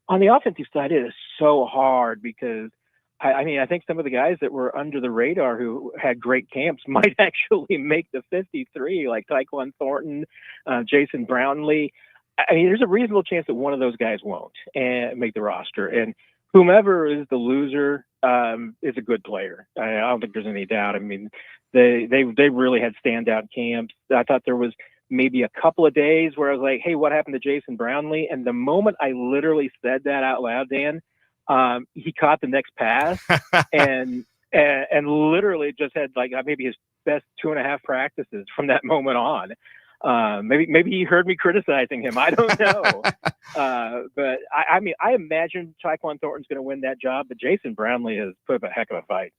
On the offensive side, it is so hard because I mean, I think some of the guys that were under the radar who had great camps might actually make the 53, like Tyquan Thornton, Jason Brownlee. I mean, there's a reasonable chance that one of those guys won't and make the roster. And whomever is the loser is a good player. I don't think there's any doubt. I mean, they really had standout camps. I thought there was maybe a couple of days where I was like, hey, what happened to Jason Brownlee? And the moment I literally said that out loud, Dan, he caught the next pass and literally just had like maybe his best 2.5 practices from that moment on. Maybe he heard me criticizing him. I don't know. But I mean, I imagine Tyquan Thornton's going to win that job, but Jason Brownlee has put up a heck of a fight.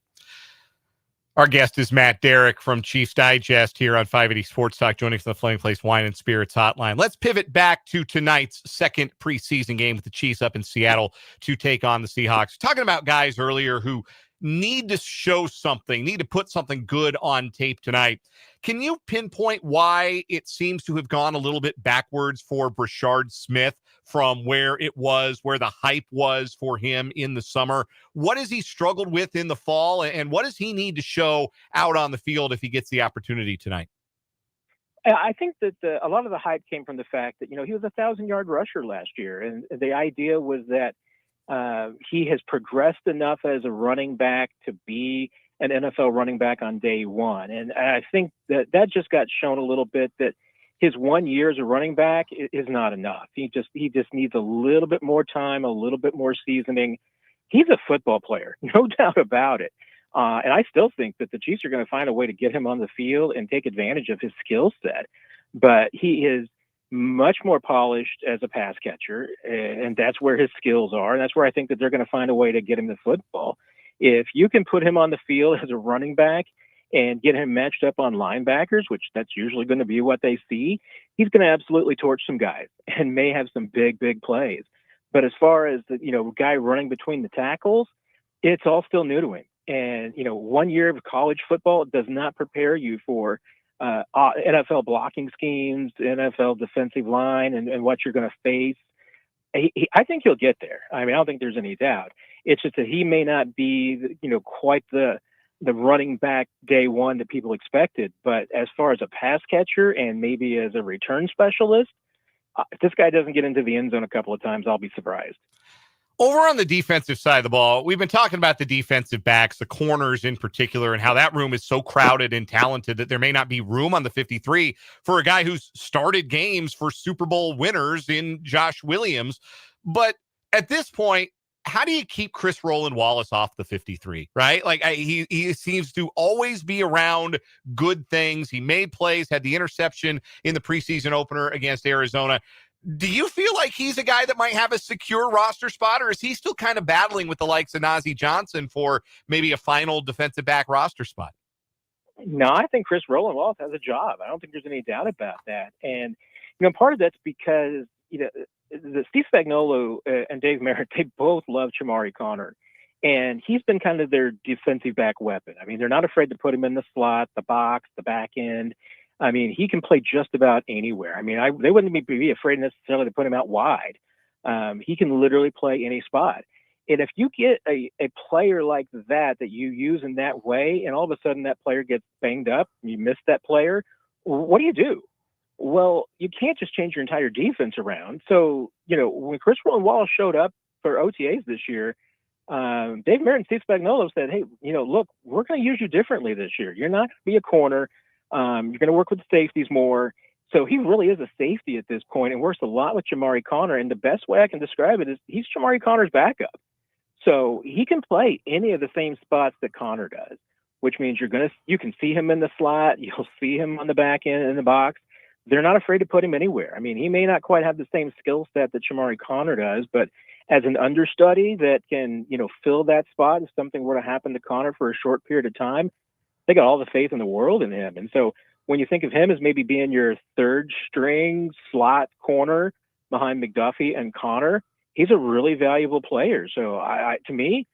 Our guest is Matt Derrick from Chiefs Digest here on 580 Sports Talk, joining us on the Flaming Place Wine and Spirits Hotline. Let's pivot back to tonight's second preseason game with the Chiefs up in Seattle to take on the Seahawks. Talking about guys earlier who need to show something, need to put something good on tape tonight. Can you pinpoint why it seems to have gone a little bit backwards for Brashard Smith from where it was, where the hype was for him in the summer? What has he struggled with in the fall, and what does he need to show out on the field if he gets the opportunity tonight? I think that a lot of the hype came from the fact that, he was a 1,000-yard rusher last year. And the idea was that he has progressed enough as a running back to be an NFL running back on day one. And I think that just got shown a little bit that his 1 year as a running back is not enough. He just needs a little bit more time, a little bit more seasoning. He's a football player, no doubt about it. And I still think that the Chiefs are going to find a way to get him on the field and take advantage of his skill set. But he is much more polished as a pass catcher, and that's where his skills are. And that's where I think that they're going to find a way to get him the football. If you can put him on the field as a running back and get him matched up on linebackers, which that's usually going to be what they see, he's going to absolutely torch some guys and may have some big, big plays. But as far as the, guy running between the tackles, it's all still new to him. And, 1 year of college football does not prepare you for NFL blocking schemes, NFL defensive line, and what you're going to face. I think he'll get there. I mean, I don't think there's any doubt. It's just that he may not be, quite the running back day one that people expected. But as far as a pass catcher and maybe as a return specialist, if this guy doesn't get into the end zone a couple of times, I'll be surprised. Over on the defensive side of the ball, we've been talking about the defensive backs, the corners in particular, and how that room is so crowded and talented that there may not be room on the 53 for a guy who's started games for Super Bowl winners in Josh Williams. But at this point, how do you keep Chris Roland Wallace off the 53, right? Like he seems to always be around good things. He made plays, had the interception in the preseason opener against Arizona. Do you feel like he's a guy that might have a secure roster spot, or is he still kind of battling with the likes of Najee Johnson for maybe a final defensive back roster spot? No, I think Chris Roland Wallace has a job. I don't think there's any doubt about that. And, part of that's because, the Steve Spagnuolo and Dave Merritt, they both love Chamari Connor. And he's been kind of their defensive back weapon. I mean, they're not afraid to put him in the slot, the box, the back end. I mean, he can play just about anywhere. I mean, they wouldn't be afraid necessarily to put him out wide. He can literally play any spot. And if you get a player like that you use in that way, and all of a sudden that player gets banged up, you miss that player, what do? Well, you can't just change your entire defense around. So, when Chris Roland Wallace showed up for OTAs this year, Dave Merritt and Steve Spagnuolo said, hey, look, we're going to use you differently this year. You're not going to be a corner. You're going to work with the safeties more. So he really is a safety at this point and works a lot with Chamari Connor. And the best way I can describe it is he's Chamari Connor's backup. So he can play any of the same spots that Connor does, which means you can see him in the slot. You'll see him on the back end in the box. They're not afraid to put him anywhere. I mean, he may not quite have the same skill set that Chamari Connor does, but as an understudy that can, fill that spot if something were to happen to Connor for a short period of time, they got all the faith in the world in him. And so when you think of him as maybe being your third string slot corner behind McDuffie and Connor, he's a really valuable player. So to me,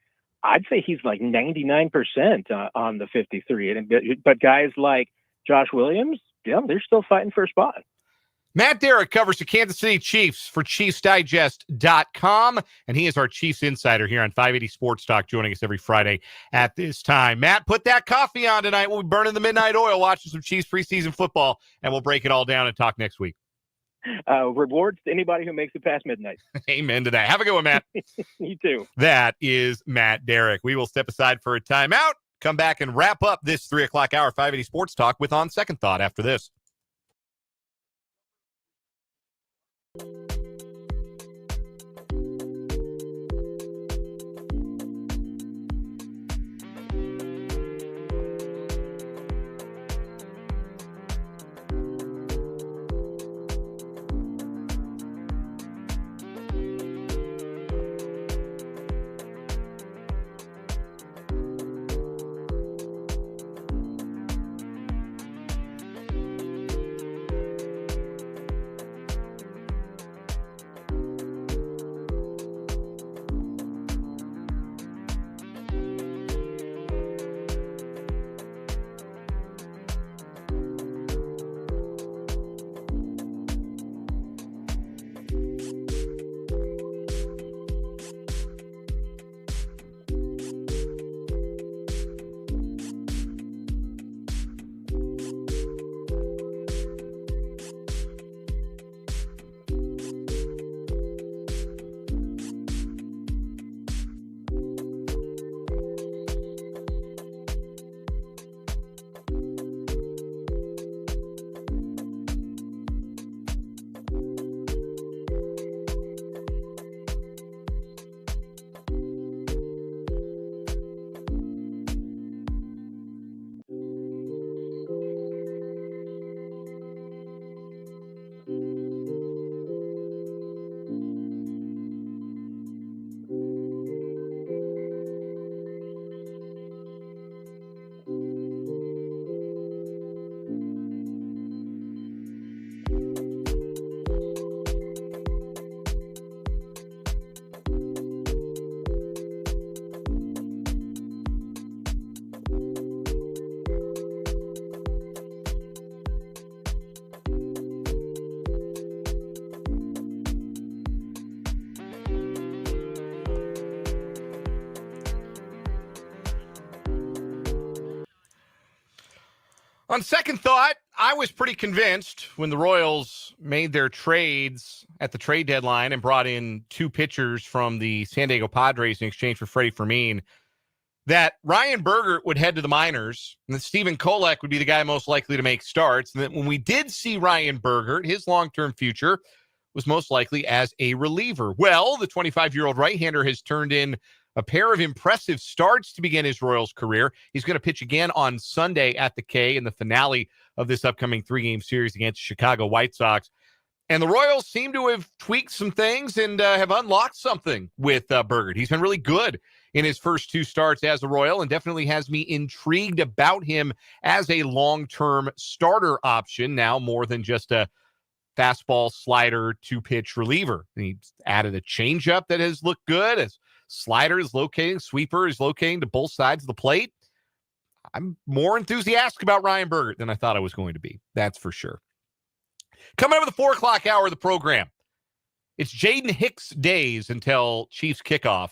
I'd say he's like 99% on the 53. But guys like Josh Williams, they're still fighting for a spot. Matt Derrick covers the Kansas City Chiefs for ChiefsDigest.com, and he is our Chiefs insider here on 580 Sports Talk, joining us every Friday at this time. Matt, put that coffee on tonight. We'll be burning the midnight oil, watching some Chiefs preseason football, and we'll break it all down and talk next week. Rewards to anybody who makes it past midnight. Amen to that. Have a good one, Matt. You too. That is Matt Derrick. We will step aside for a timeout, come back and wrap up this 3 o'clock hour 580 Sports Talk with On Second Thought after this. On second thought, I was pretty convinced when the Royals made their trades at the trade deadline and brought in 2 pitchers from the San Diego Padres in exchange for Freddie Fermin that Ryan Bergert would head to the minors and that Stephen Kolek would be the guy most likely to make starts. And that when we did see Ryan Bergert, his long-term future was most likely as a reliever. Well, the 25-year-old right-hander has turned in a pair of impressive starts to begin his Royals career. He's going to pitch again on Sunday at the K in the finale of this upcoming 3-game series against Chicago White Sox. And the Royals seem to have tweaked some things and have unlocked something with Bergert. He's been really good in his first 2 starts as a Royal and definitely has me intrigued about him as a long-term starter option now more than just a fastball, slider, 2-pitch reliever. And he's added a changeup that has looked good. His slider is locating, sweeper is locating to both sides of the plate. I'm more enthusiastic about Ryan Bergert than I thought I was going to be. That's for sure. Coming up at the 4 o'clock hour of the program, it's Jaden Hicks days until Chiefs kickoff.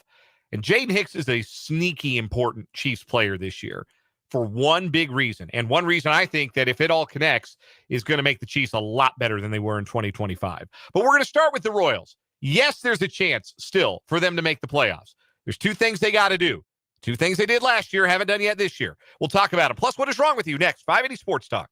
And Jaden Hicks is a sneaky important Chiefs player this year for one big reason. And one reason I think that if it all connects is going to make the Chiefs a lot better than they were in 2025. But we're going to start with the Royals. Yes, there's a chance still for them to make the playoffs. There's 2 things they got to do. 2 things they did last year, haven't done yet this year. We'll talk about them. Plus, what is wrong with you next? 580 Sports Talk.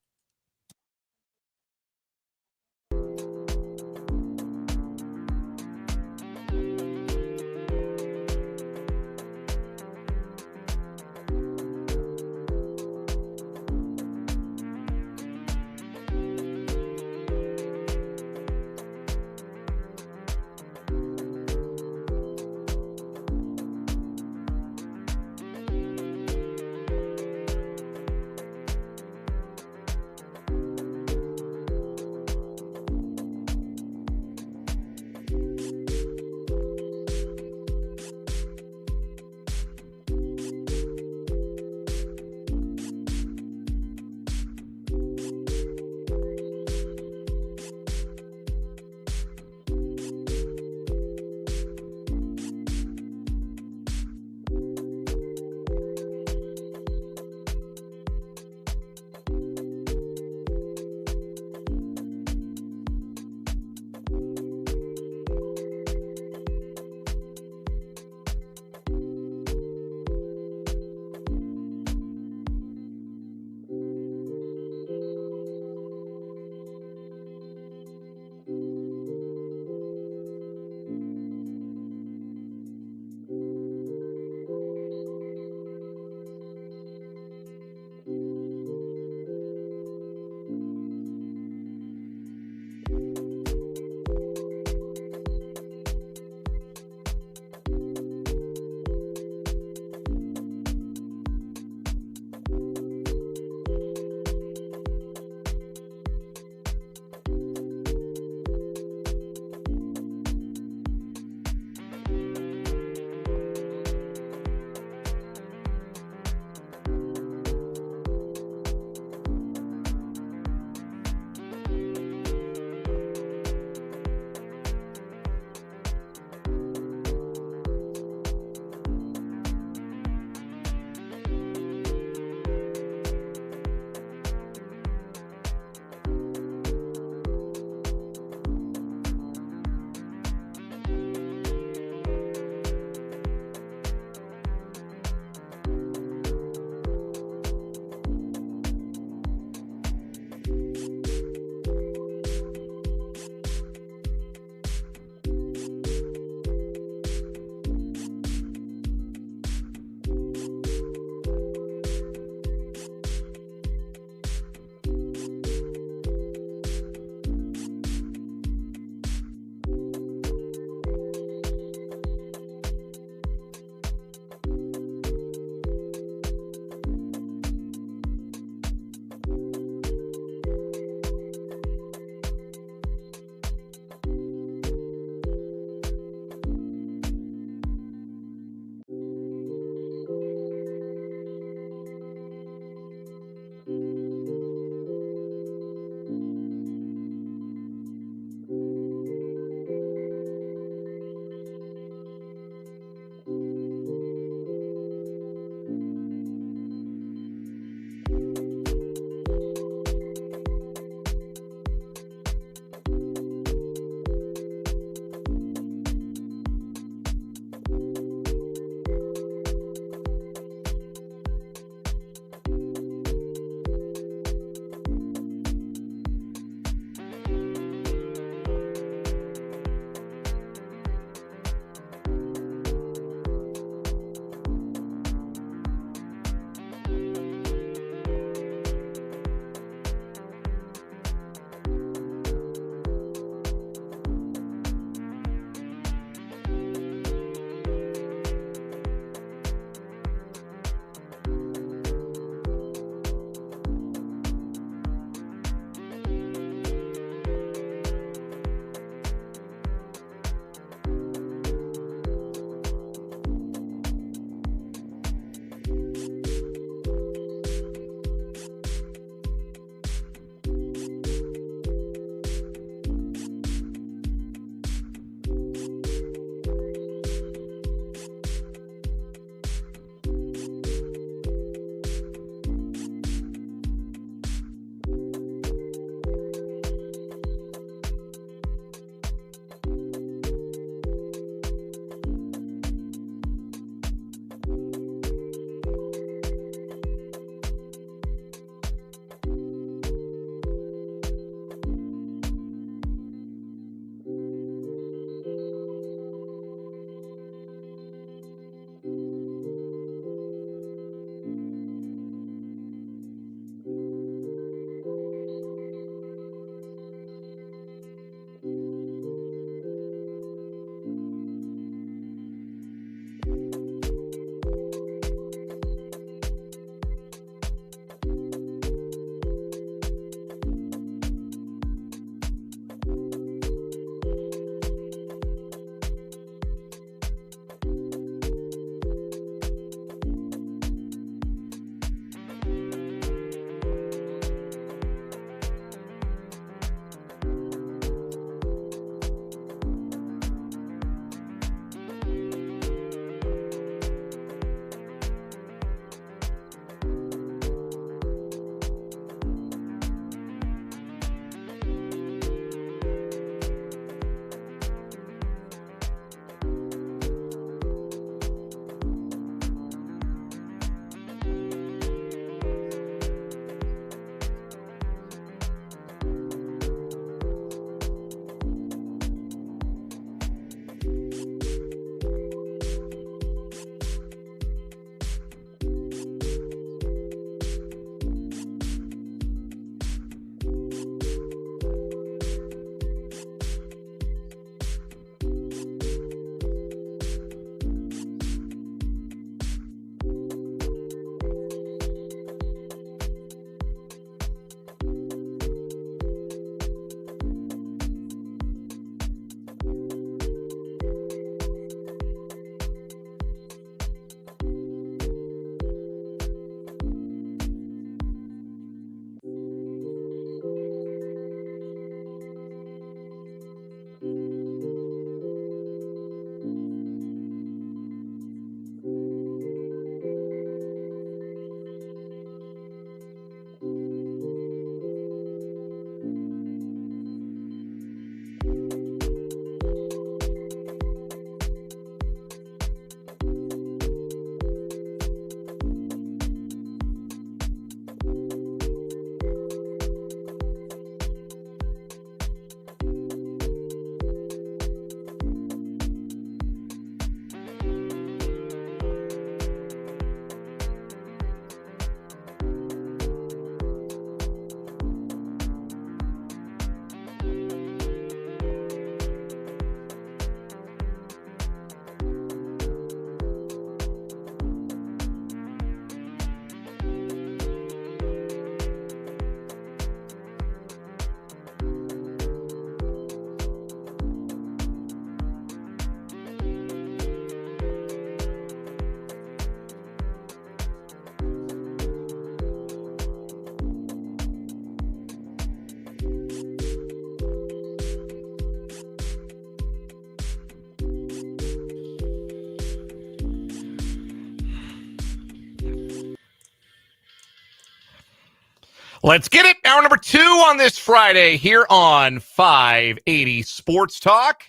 Let's get it. Hour number 2 on this Friday here on 580 Sports Talk.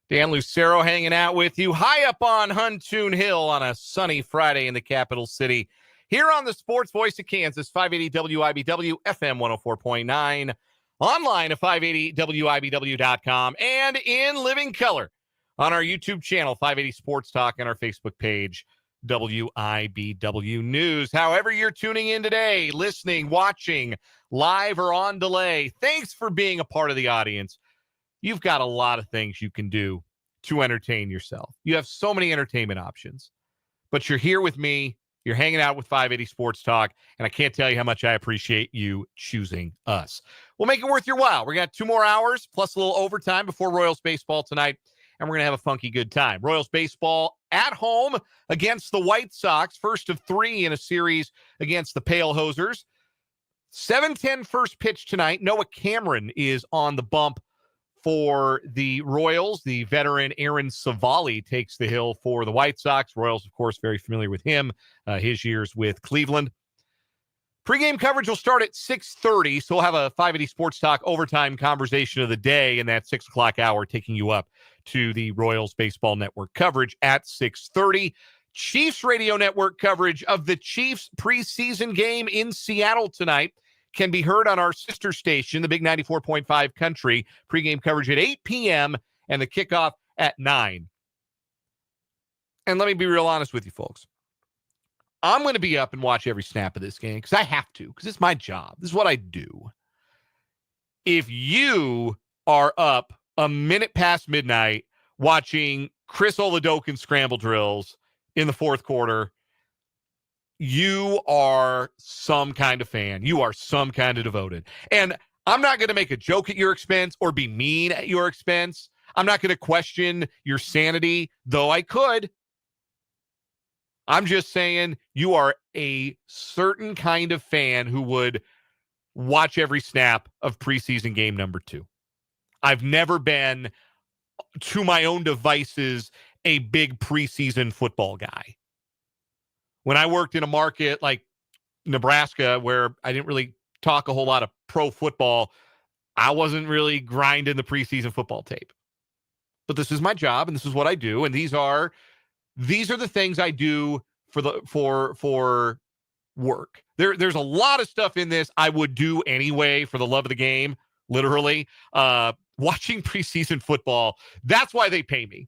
Dan Lucero hanging out with you high up on Huntoon Hill on a sunny Friday in the capital city. Here on the Sports Voice of Kansas, 580 WIBW, FM 104.9, online at 580WIBW.com, and in living color on our YouTube channel, 580 Sports Talk, and our Facebook page, WIBW News. However you're tuning in today, listening, watching, live or on delay, thanks for being a part of the audience. You've got a lot of things you can do to entertain yourself. You have so many entertainment options, but you're here with me. You're hanging out with 580 Sports Talk, and I can't tell you how much I appreciate you choosing us. We'll make it worth your while. We got 2 more hours plus a little overtime before Royals baseball tonight, and we're going to have a funky good time. Royals baseball at home against the White Sox, first of 3 in a series against the Pale Hosers. 7:10 first pitch tonight. Noah Cameron is on the bump for the Royals. The veteran Aaron Savali takes the hill for the White Sox. Royals, of course, very familiar with him, his years with Cleveland. Pre-game coverage will start at 6:30, so we'll have a 580 Sports Talk overtime conversation of the day in that 6 o'clock hour, taking you up to the Royals Baseball Network coverage at 6:30. Chiefs Radio Network coverage of the Chiefs preseason game in Seattle tonight can be heard on our sister station, the Big 94.5 Country. Pre-game coverage at 8 p.m. and the kickoff at 9. And let me be real honest with you, folks. I'm going to be up and watch every snap of this game because I have to, because it's my job. This is what I do. If you are up a minute past midnight watching Chris Oladokun scramble drills in the fourth quarter, you are some kind of fan. You are some kind of devoted. And I'm not going to make a joke at your expense or be mean at your expense. I'm not going to question your sanity, though I could. I'm just saying you are a certain kind of fan who would watch every snap of preseason game number 2. I've never been, to my own devices, a big preseason football guy. When I worked in a market like Nebraska, where I didn't really talk a whole lot of pro football, I wasn't really grinding the preseason football tape. But this is my job, and this is what I do, and these are the things I do for work. There's a lot of stuff in this I would do anyway for the love of the game, literally. Watching preseason football, that's why they pay me.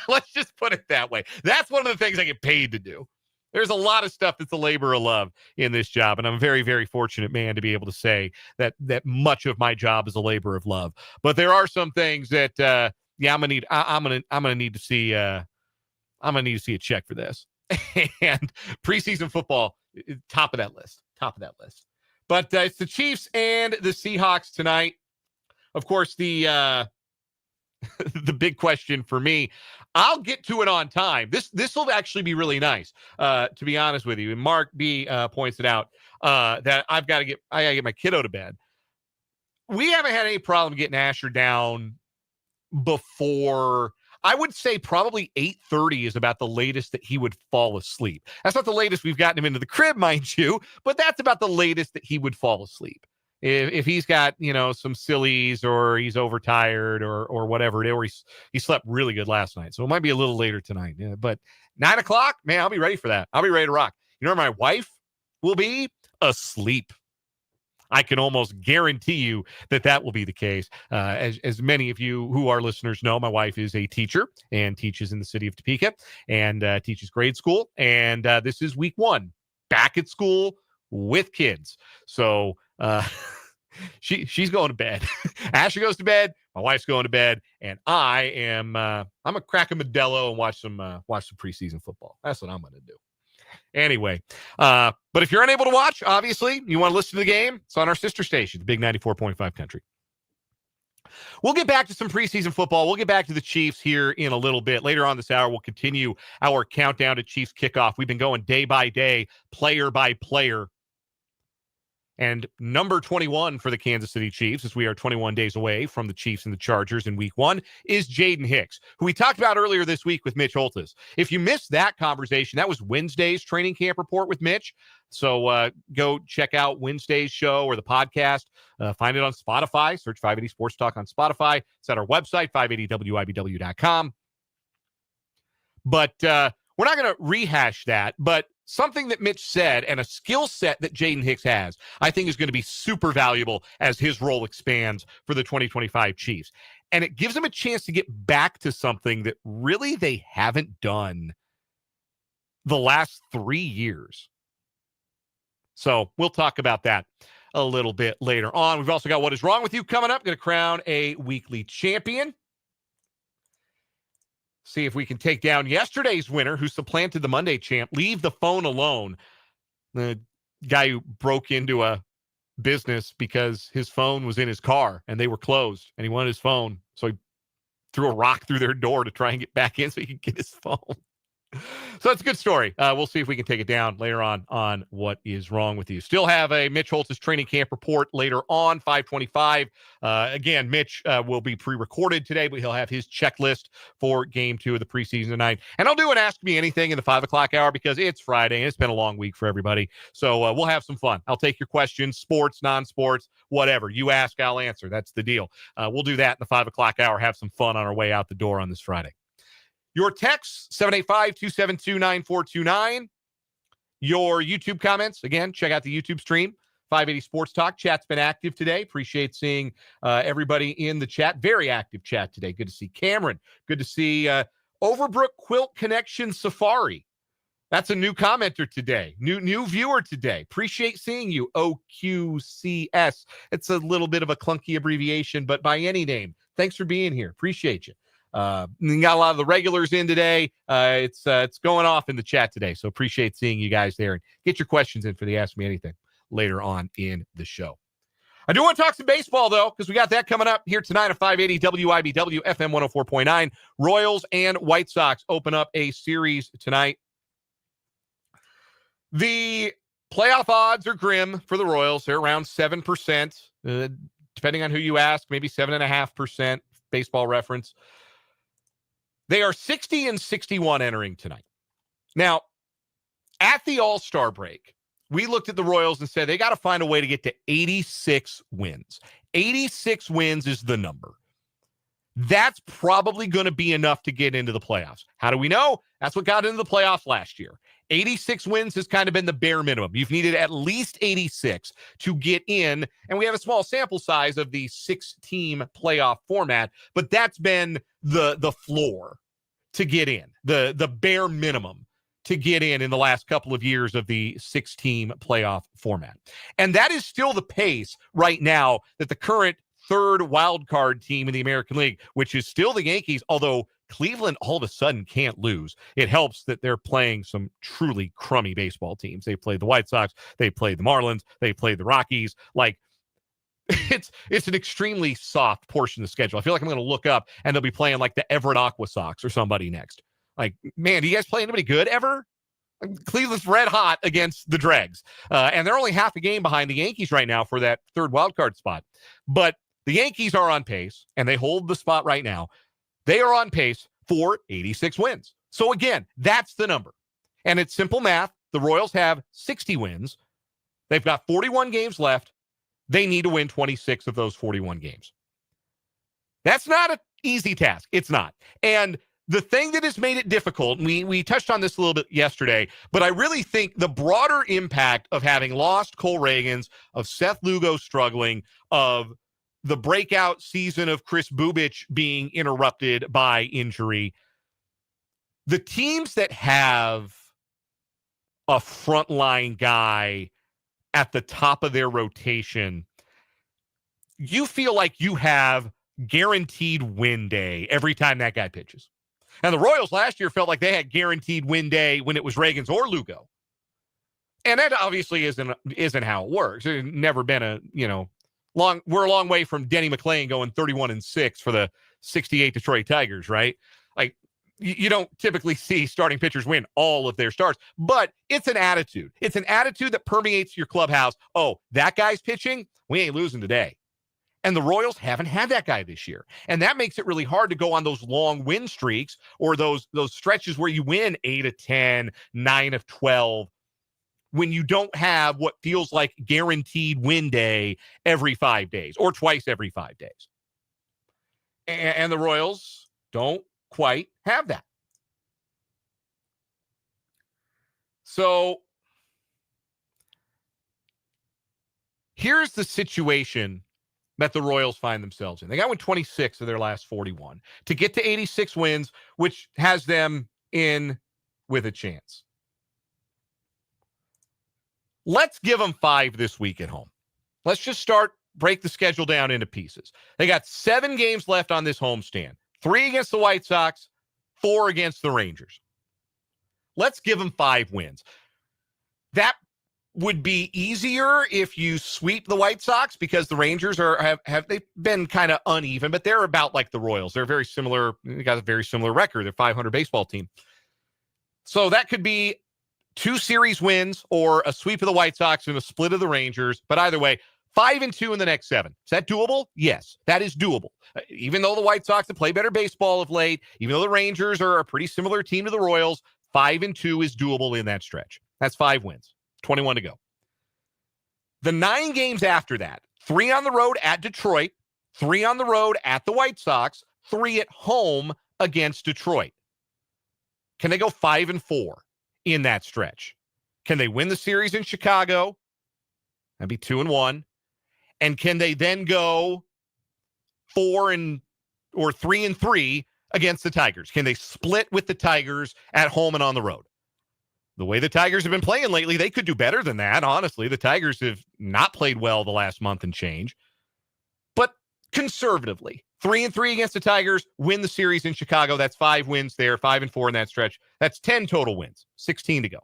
Let's just put it that way. That's one of the things I get paid to do. There's a lot of stuff that's a labor of love in this job, and I'm a very, very fortunate man to be able to say that much of my job is a labor of love. But there are some things that I'm gonna need to see a check for this. And preseason football, top of that list. But it's the Chiefs and the Seahawks tonight. Of course, the big question for me, I'll get to it on time. This will actually be really nice, to be honest with you. And Mark B points it out that I gotta get my kiddo to bed. We haven't had any problem getting Asher down before. I would say probably 8:30 is about the latest that he would fall asleep. That's not the latest we've gotten him into the crib, mind you, but that's about the latest that he would fall asleep. If he's got, some sillies or he's overtired or whatever it is, or he slept really good last night. So it might be a little later tonight. Yeah, but 9 o'clock, man, I'll be ready for that. I'll be ready to rock. You know where my wife will be? Asleep. I can almost guarantee you that will be the case. As many of you who are listeners know, my wife is a teacher and teaches in the city of Topeka and teaches grade school. And this is week 1, back at school with kids. So she's going to bed. Ashley goes to bed. My wife's going to bed, and I'm a crack a Modelo and watch some preseason football. That's what I'm going to do. Anyway, but if you're unable to watch, obviously, you want to listen to the game, it's on our sister station, the Big 94.5 Country. We'll get back to some preseason football. We'll get back to the Chiefs here in a little bit. Later on this hour, we'll continue our countdown to Chiefs kickoff. We've been going day by day, player by player. And number 21 for the Kansas City Chiefs, as we are 21 days away from the Chiefs and the Chargers in week 1, is Jaden Hicks, who we talked about earlier this week with Mitch Holthus. If you missed that conversation, that was Wednesday's training camp report with Mitch. So go check out Wednesday's show or the podcast. Find it on Spotify. Search 580 Sports Talk on Spotify. It's at our website, 580wibw.com. But we're not going to rehash that, but something that Mitch said and a skill set that Jaden Hicks has, I think is going to be super valuable as his role expands for the 2025 Chiefs. And it gives him a chance to get back to something that really they haven't done the last 3 years. So we'll talk about that a little bit later on. We've also got What Is Wrong With You coming up. Going to crown a weekly champion. See if we can take down yesterday's winner who supplanted the Monday champ. Leave the phone alone. The guy who broke into a business because his phone was in his car and they were closed and he wanted his phone. So he threw a rock through their door to try and get back in so he could get his phone. So it's a good story. We'll see if we can take it down later on What Is Wrong With You. Still have a Mitch Holthus training camp report later on, 5:25. Again, Mitch will be pre-recorded today, but he'll have his checklist for game 2 of the preseason tonight. And I'll do an Ask Me Anything in the 5 o'clock hour because it's Friday and it's been a long week for everybody. So we'll have some fun. I'll take your questions, sports, non-sports, whatever. You ask, I'll answer. That's the deal. We'll do that in the 5 o'clock hour, have some fun on our way out the door on this Friday. Your texts, 785-272-9429. Your YouTube comments, again, check out the YouTube stream, 580 Sports Talk. Chat's been active today. Appreciate seeing everybody in the chat. Very active chat today. Good to see Cameron. Good to see Overbrook Quilt Connection Safari. That's a new commenter today. New viewer today. Appreciate seeing you, OQCS. It's a little bit of a clunky abbreviation, but by any name, thanks for being here. Appreciate you. We got a lot of the regulars in today. It's going off in the chat today, so appreciate seeing you guys there. And get your questions in for the Ask Me Anything later on in the show. I do want to talk some baseball, though, because we got that coming up here tonight at 580 WIBW FM 104.9. Royals and White Sox open up a series tonight. The playoff odds are grim for the Royals. They're around 7%, depending on who you ask, maybe 7.5%, Baseball Reference. They are 60-61 entering tonight. Now, at the All-Star break, we looked at the Royals and said they got to find a way to get to 86 wins. 86 wins is the number. That's probably going to be enough to get into the playoffs. How do we know? That's what got into the playoffs last year. 86 wins has kind of been the bare minimum. You've needed at least 86 to get in, and we have a small sample size of the 6-team playoff format, but that's been the floor to get in, the bare minimum to get in the last couple of years of the 6-team playoff format. And that is still the pace right now that the current third wild card team in the American League, which is still the Yankees, although Cleveland all of a sudden can't lose. It helps that they're playing some truly crummy baseball teams. They played the White Sox, they played the Marlins, they played the Rockies. Like, it's an extremely soft portion of the schedule. I feel like I'm going to look up and they'll be playing like the Everett Aqua Sox or somebody next. Like, man, do you guys play anybody good ever? Cleveland's red hot against the Dregs. And they're only half a game behind the Yankees right now for that third wild card spot. But the Yankees are on pace, and they hold the spot right now. They are on pace for 86 wins. So again, that's the number. And it's simple math. The Royals have 60 wins. They've got 41 games left. They need to win 26 of those 41 games. That's not an easy task. It's not. And the thing that has made it difficult, and we touched on this a little bit yesterday, but I really think the broader impact of having lost Cole Reagans, of Seth Lugo struggling, of the breakout season of Chris Bubich being interrupted by injury, the teams that have a frontline guy at the top of their rotation, you feel like you have guaranteed win day every time that guy pitches. And the Royals last year felt like they had guaranteed win day when it was Reagans or Lugo. And that obviously isn't how it works. It's never been we're a long way from Denny McClain going 31-6 for the 68 Detroit Tigers, right? Like, you don't typically see starting pitchers win all of their starts, but it's an attitude. It's an attitude that permeates your clubhouse. Oh, that guy's pitching? We ain't losing today. And the Royals haven't had that guy this year. And that makes it really hard to go on those long win streaks or those stretches where you win 8 of 10, 9 of 12, when you don't have what feels like guaranteed win day every 5 days or twice every 5 days. And the Royals don't quite have that. So here's the situation that the Royals find themselves in. They got to win 26 of their last 41 to get to 86 wins, which has them in with a chance. Let's give them 5 this week at home. Let's just break the schedule down into pieces. They got 7 games left on this homestand. 3 against the White Sox, 4 against the Rangers. Let's give them 5 wins. That would be easier if you sweep the White Sox because the Rangers they've been kind of uneven, but they're about like the Royals. They're very similar. They got a very similar record. They're 500 baseball team. So that could be 2 series wins or a sweep of the White Sox and a split of the Rangers. But either way, 5-2 in the next 7. Is that doable? Yes, that is doable. Even though the White Sox have played better baseball of late, even though the Rangers are a pretty similar team to the Royals, 5-2 is doable in that stretch. That's 5 wins. 21 to go. The 9 games after that, 3 on the road at Detroit, 3 on the road at the White Sox, 3 at home against Detroit. Can they go 5-4 in that stretch? Can they win the series in Chicago? That'd be 2-1. And can they then go 3-3 against the Tigers? Can they split with the Tigers at home and on the road? The way the Tigers have been playing lately, they could do better than that, honestly. The Tigers have not played well the last month and change. But conservatively, 3-3 against the Tigers, win the series in Chicago. That's 5 wins there, 5-4 in that stretch. That's 10 total wins, 16 to go.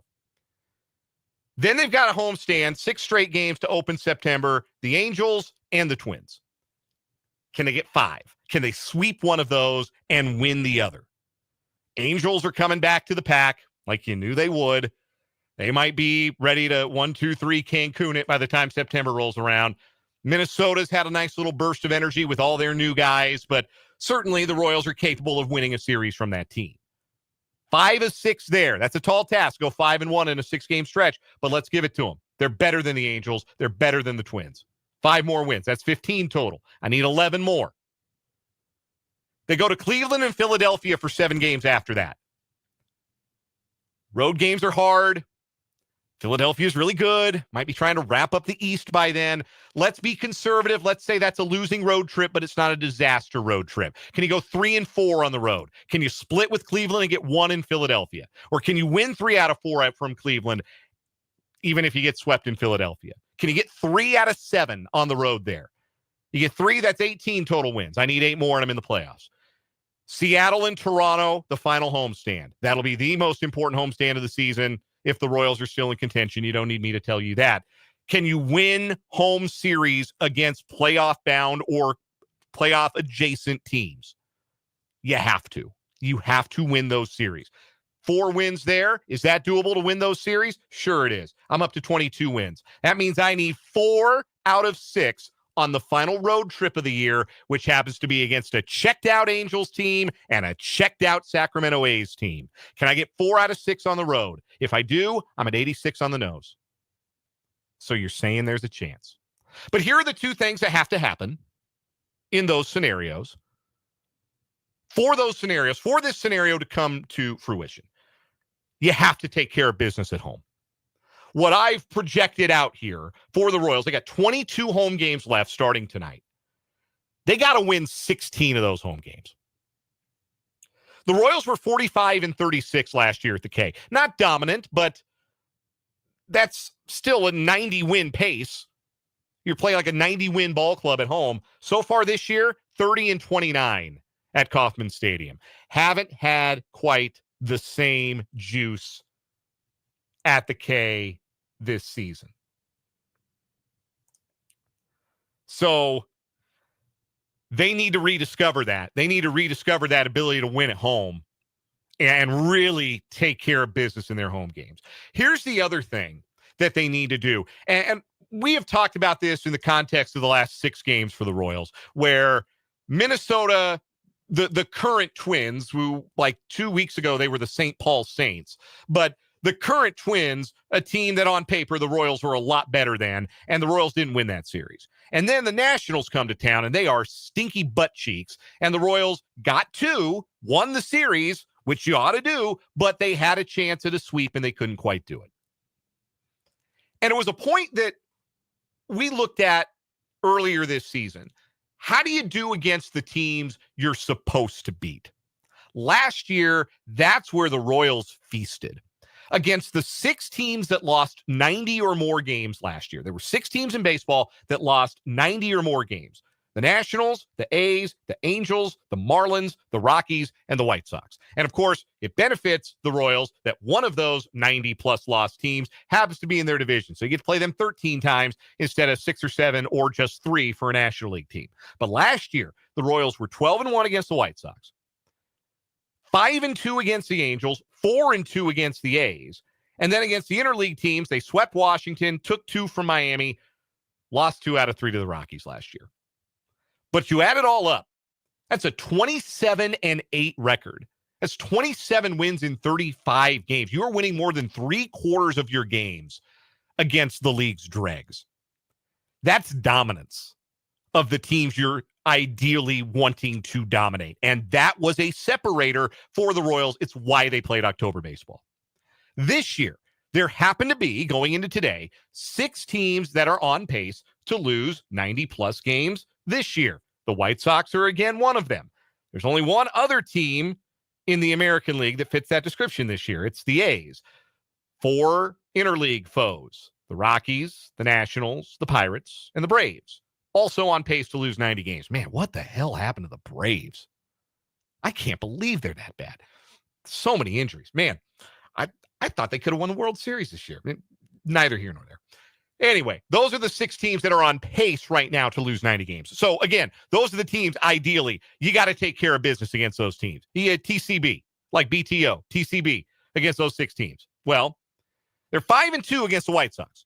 Then they've got a homestand, 6 straight games to open September, the Angels and the Twins. Can they get 5? Can they sweep one of those and win the other? Angels are coming back to the pack like you knew they would. They might be ready to 1, 2, 3 Cancun it by the time September rolls around. Minnesota's had a nice little burst of energy with all their new guys, but certainly the Royals are capable of winning a series from that team. 5 of 6 there. That's a tall task. Go 5-1 in a 6-game stretch, but let's give it to them. They're better than the Angels. They're better than the Twins. 5 more wins. That's 15 total. I need 11 more. They go to Cleveland and Philadelphia for 7 games after that. Road games are hard. Philadelphia is really good. Might be trying to wrap up the East by then. Let's be conservative. Let's say that's a losing road trip, but it's not a disaster road trip. Can you go 3-4 on the road? Can you split with Cleveland and get 1 in Philadelphia? Or can you win 3 out of 4 from Cleveland, even if you get swept in Philadelphia? Can you get 3 out of 7 on the road there? You get 3, that's 18 total wins. I need 8 more, and I'm in the playoffs. Seattle and Toronto, the final homestand. That'll be the most important homestand of the season. If the Royals are still in contention, you don't need me to tell you that. Can you win home series against playoff-bound or playoff-adjacent teams? You have to. You have to win those series. 4 wins there. Is that doable to win those series? Sure it is. I'm up to 22 wins. That means I need 4 out of 6 on the final road trip of the year, which happens to be against a checked-out Angels team and a checked-out Sacramento A's team. Can I get 4 out of 6 on the road? If I do, I'm at 86 on the nose. So you're saying there's a chance. But here are the 2 things that have to happen in those scenarios. For those scenarios, for this scenario to come to fruition, you have to take care of business at home. What I've projected out here for the Royals, they got 22 home games left starting tonight. They got to win 16 of those home games. The Royals were 45-36 last year at the K. Not dominant, but that's still a 90-win pace. You're playing like a 90-win ball club at home. So far this year, 30-29 at Kauffman Stadium. Haven't had quite the same juice at the K this season. So they need to rediscover that. They need to rediscover that ability to win at home. and really take care of business in their home games. Here's the other thing that they need to do. And we have talked about this in the context of the last 6 games for the Royals, where Minnesota, the current Twins, who like 2 weeks ago, they were the St. Paul Saints, but the current Twins, a team that on paper the Royals were a lot better than, and the Royals didn't win that series. And then the Nationals come to town, and they are stinky butt cheeks, and the Royals got 2, won the series, which you ought to do, but they had a chance at a sweep, and they couldn't quite do it. And it was a point that we looked at earlier this season. How do you do against the teams you're supposed to beat? Last year, that's where the Royals feasted. Against the 6 teams that lost 90 or more games last year. There were 6 teams in baseball that lost 90 or more games. The Nationals, the A's, the Angels, the Marlins, the Rockies, and the White Sox. And of course, it benefits the Royals that one of those 90-plus lost teams happens to be in their division. So you get to play them 13 times instead of 6 or 7 or just 3 for a National League team. But last year, the Royals were 12-1 against the White Sox, 5-2 against the Angels, 4-2 against the A's. And then against the interleague teams, they swept Washington, took 2 from Miami, lost 2 out of 3 to the Rockies last year. But you add it all up, that's a 27-8 record. That's 27 wins in 35 games. You are winning more than 3/4 of your games against the league's dregs. That's dominance of the teams you're ideally wanting to dominate. And that was a separator for the Royals. It's why they played October baseball. This year, there happen to be, going into today, 6 teams that are on pace to lose 90-plus games this year. The White Sox are again one of them. There's only one other team in the American League that fits that description this year. It's the A's. 4 interleague foes: the Rockies, the Nationals, the Pirates, and the Braves. Also on pace to lose 90 games. Man, what the hell happened to the Braves? I can't believe they're that bad. So many injuries. Man, I thought they could have won the World Series this year. I mean, neither here nor there. Anyway, those are the 6 teams that are on pace right now to lose 90 games. So, again, those are the teams, ideally, you got to take care of business against those teams. You had TCB, like BTO, TCB, against those 6 teams. Well, they're 5-2 against the White Sox.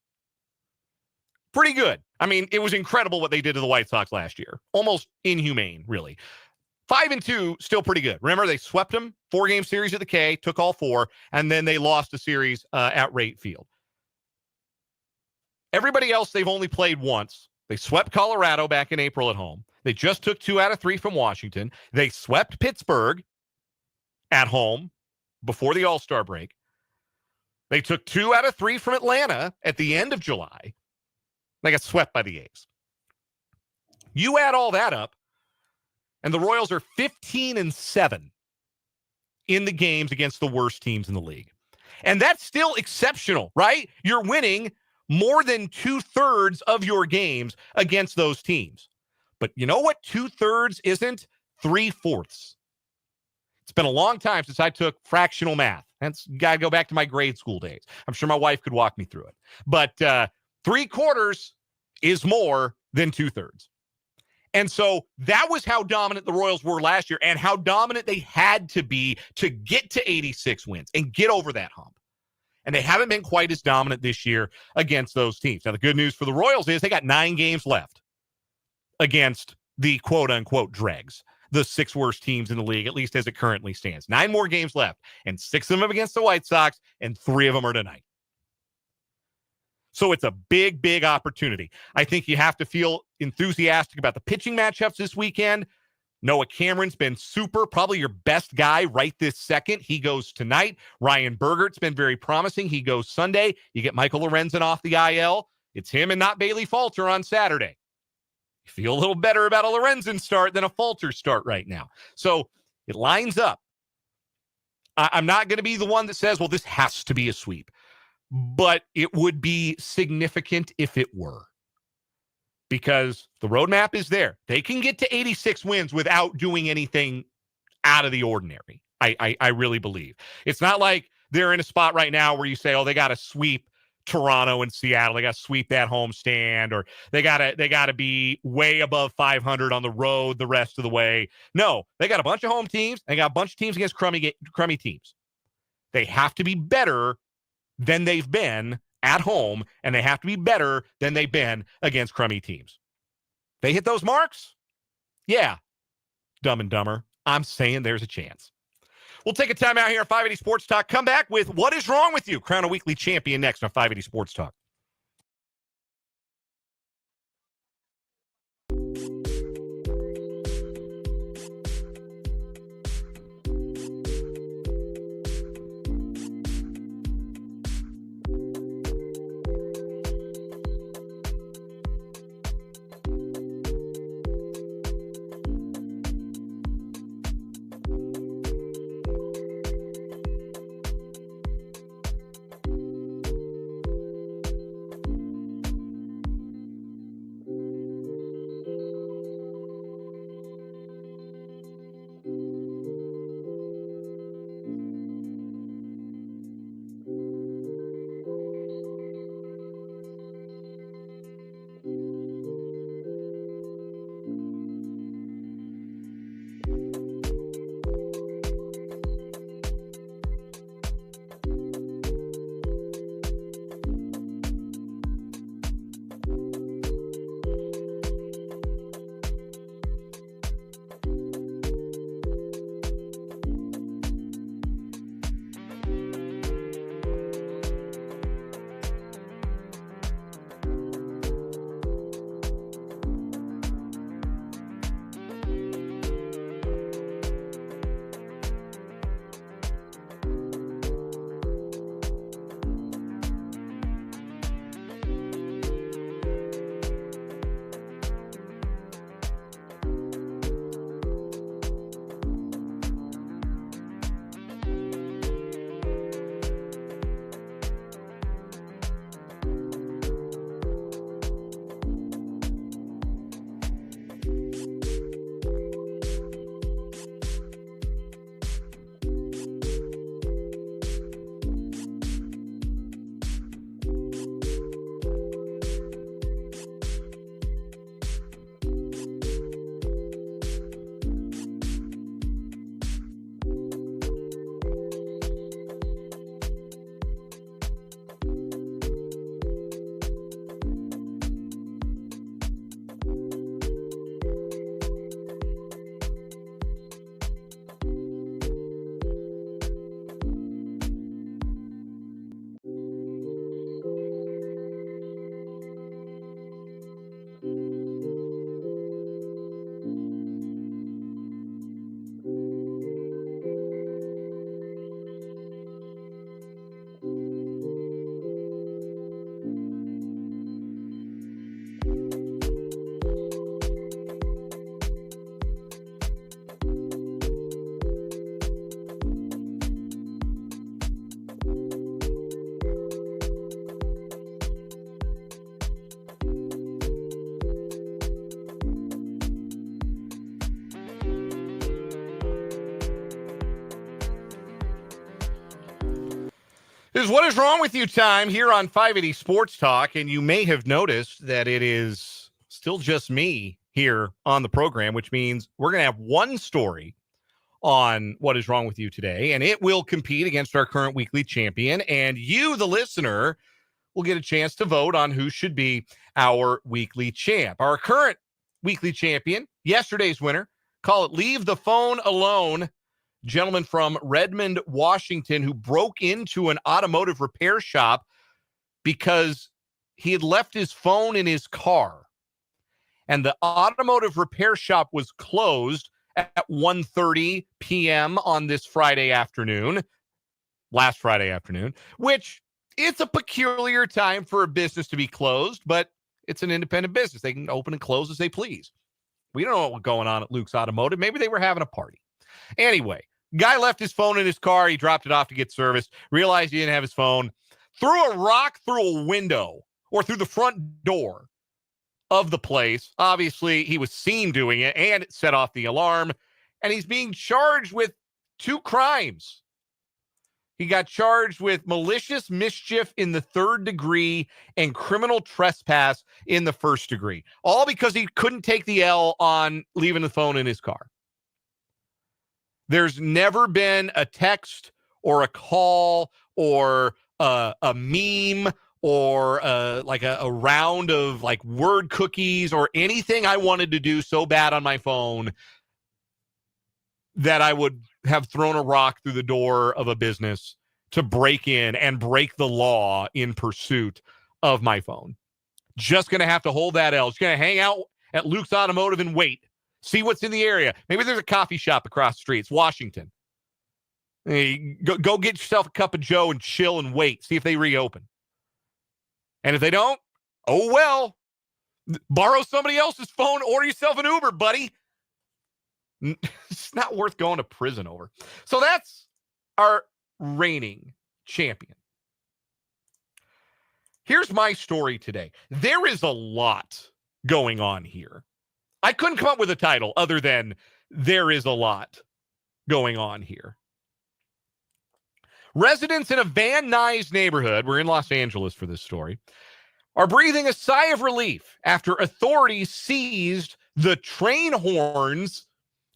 Pretty good. I mean, it was incredible what they did to the White Sox last year. Almost inhumane, really. 5-2, still pretty good. Remember, they swept them, 4-game series at the K, took all 4, and then they lost a series at Rate Field. Everybody else, they've only played once. They swept Colorado back in April at home. They just took 2 out of 3 from Washington. They swept Pittsburgh at home before the All-Star break. They took 2 out of 3 from Atlanta at the end of July. They got swept by the A's. You add all that up, and the Royals are 15-7 in the games against the worst teams in the league. And that's still exceptional, right? You're winning more than 2/3 of your games against those teams. But you know what 2/3 isn't? 3/4. It's been a long time since I took fractional math. That's got to go back to my grade school days. I'm sure my wife could walk me through it. But 3/4 is more than 2/3. And so that was how dominant the Royals were last year and how dominant they had to be to get to 86 wins and get over that hump. And they haven't been quite as dominant this year against those teams. Now, the good news for the Royals is they got 9 games left against the quote-unquote dregs, the 6 worst teams in the league, at least as it currently stands. 9 more games left, and 6 of them against the White Sox, and 3 of them are tonight. So it's a big, big opportunity. I think you have to feel enthusiastic about the pitching matchups this weekend. Noah Cameron's been super, probably your best guy right this second. He goes tonight. Ryan Bergert's been very promising. He goes Sunday. You get Michael Lorenzen off the IL. It's him and not Bailey Falter on Saturday. You feel a little better about a Lorenzen start than a Falter start right now. So it lines up. I'm not going to be the one that says, well, this has to be a sweep. But it would be significant if it were. Because the roadmap is there. They can get to 86 wins without doing anything out of the ordinary. I really believe. It's not like they're in a spot right now where you say, oh, they got to sweep Toronto and Seattle. They got to sweep that homestand, or they got to be way above 500 on the road the rest of the way. No, they got a bunch of home teams. They got a bunch of teams against crummy teams. They have to be better than they've been at home, and they have to be better than they've been against crummy teams. They hit those marks? Yeah. Dumb and Dumber. I'm saying there's a chance. We'll take a time out here on 580 Sports Talk. Come back with What is Wrong with You? Crown a weekly champion next on 580 Sports Talk. This is What is Wrong with You time here on 580 Sports Talk, and you may have noticed that it is still just me here on the program, which means we're going to have one story on What is Wrong with You today, and it will compete against our current weekly champion, and you, the listener, will get a chance to vote on who should be our weekly champ. Our current weekly champion, yesterday's winner, call it Leave the Phone Alone, gentleman from Redmond, Washington, who broke into an automotive repair shop because he had left his phone in his car. And the automotive repair shop was closed at 1:30 p.m. on this Friday afternoon, last Friday afternoon, which it's a peculiar time for a business to be closed, but it's an independent business. They can open and close as they please. We don't know what was going on at Luke's Automotive. Maybe they were having a party. Anyway, guy left his phone in his car. He dropped it off to get serviced, realized he didn't have his phone, threw a rock through a window or through the front door of the place. Obviously, he was seen doing it, and it set off the alarm, and he's being charged with 2 crimes. He got charged with malicious mischief in the 3rd degree and criminal trespass in the 1st degree, all because he couldn't take the L on leaving the phone in his car. There's never been a text or a call or a meme or a round of like word cookies or anything I wanted to do so bad on my phone that I would have thrown a rock through the door of a business to break in and break the law in pursuit of my phone. Just going to have to hold that L. Just going to hang out at Luke's Automotive and wait. See what's in the area. Maybe there's a coffee shop across the street. It's Washington. Hey, go get yourself a cup of Joe and chill and wait. See if they reopen. And if they don't, oh well. Borrow somebody else's phone. Order yourself an Uber, buddy. It's not worth going to prison over. So that's our reigning champion. Here's my story today. There is a lot going on here. I couldn't come up with a title other than there is a lot going on here. Residents in a Van Nuys neighborhood, we're in Los Angeles for this story, are breathing a sigh of relief after authorities seized the train horns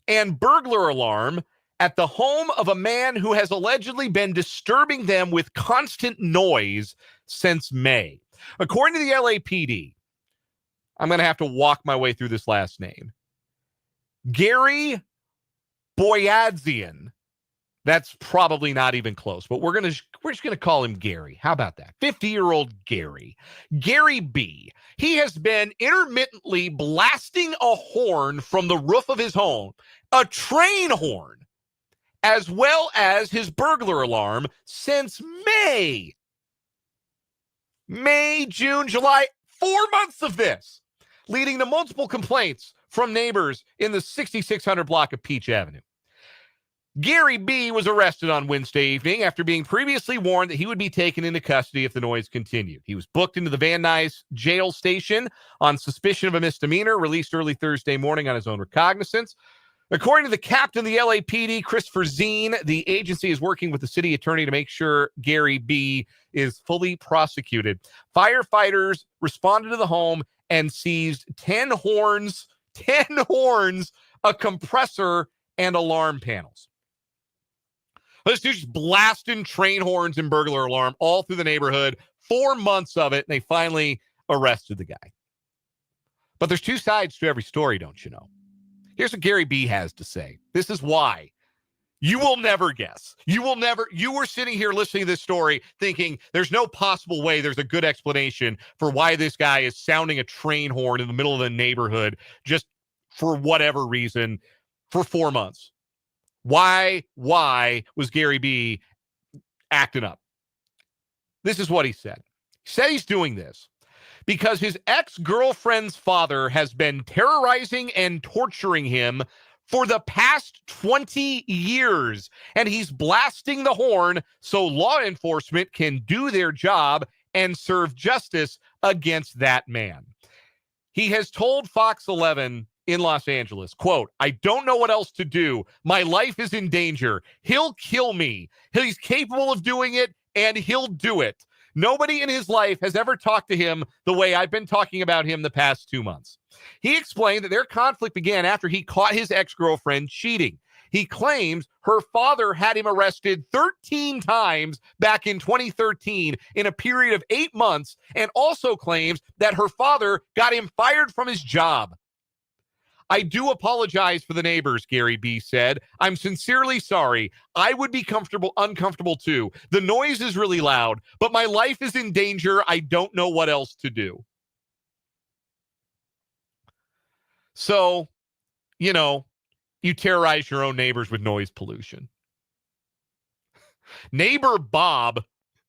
and burglar alarm at the home of a man who has allegedly been disturbing them with constant noise since May. According to the LAPD, I'm going to have to walk my way through this last name. Gary Boyadzian. That's probably not even close, but we're just going to call him Gary. How about that? 50-year-old Gary. Gary B. He has been intermittently blasting a horn from the roof of his home, a train horn, as well as his burglar alarm since May. May, June, July, 4 months of this, leading to multiple complaints from neighbors in the 6600 block of Peach Avenue. Gary B. was arrested on Wednesday evening after being previously warned that he would be taken into custody if the noise continued. He was booked into the Van Nuys jail station on suspicion of a misdemeanor, released early Thursday morning on his own recognizance. According to the captain of the LAPD, Christopher Zine, the agency is working with the city attorney to make sure Gary B. is fully prosecuted. Firefighters responded to the home and seized 10 horns, a compressor, and alarm panels. This dude's blasting train horns and burglar alarm all through the neighborhood. 4 months of it, and they finally arrested the guy. But there's two sides to every story, don't you know? Here's what Gary B. has to say. This is why. You will never guess. You were sitting here listening to this story thinking there's no possible way there's a good explanation for why this guy is sounding a train horn in the middle of the neighborhood just for whatever reason for 4 months. Why was Gary B. acting up? This is what he said. He said he's doing this because his ex-girlfriend's father has been terrorizing and torturing him for the past 20 years, and he's blasting the horn so law enforcement can do their job and serve justice against that man. He has told Fox 11 in Los Angeles, quote, "I don't know what else to do. My life is in danger. He'll kill me. He's capable of doing it, and he'll do it. Nobody in his life has ever talked to him the way I've been talking about him the past 2 months." He explained that their conflict began after he caught his ex-girlfriend cheating. He claims her father had him arrested 13 times back in 2013 in a period of 8 months, and also claims that her father got him fired from his job. "I do apologize for the neighbors," Gary B. said. "I'm sincerely sorry. I would be uncomfortable too. The noise is really loud, but my life is in danger. I don't know what else to do." So, you terrorize your own neighbors with noise pollution. Neighbor Bob,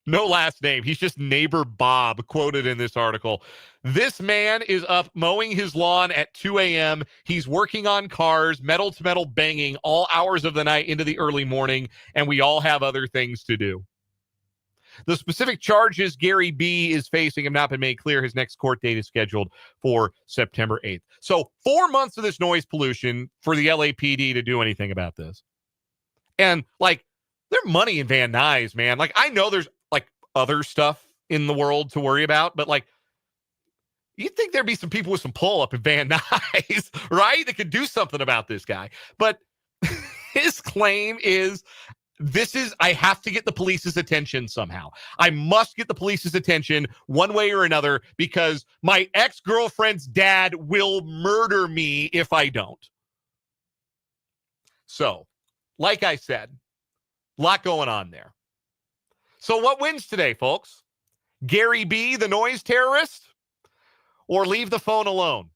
no last name, he's just Neighbor Bob, quoted in this article. "This man is up mowing his lawn at 2 a.m. He's working on cars, metal to metal banging all hours of the night into the early morning, and we all have other things to do." The specific charges Gary B. is facing have not been made clear. His next court date is scheduled for September 8th. So 4 months of this noise pollution for the LAPD to do anything about this. And They're money in Van Nuys, man. Like, I know there's like other stuff in the world to worry about, but like, you'd think there'd be some people with some pull up in Van Nuys, right? That could do something about this guy. But his claim is, I have to get the police's attention somehow. I must get the police's attention one way or another because my ex-girlfriend's dad will murder me if I don't. So, like I said, a lot going on there. So what wins today, folks? Gary B, the noise terrorist, or leave the phone alone?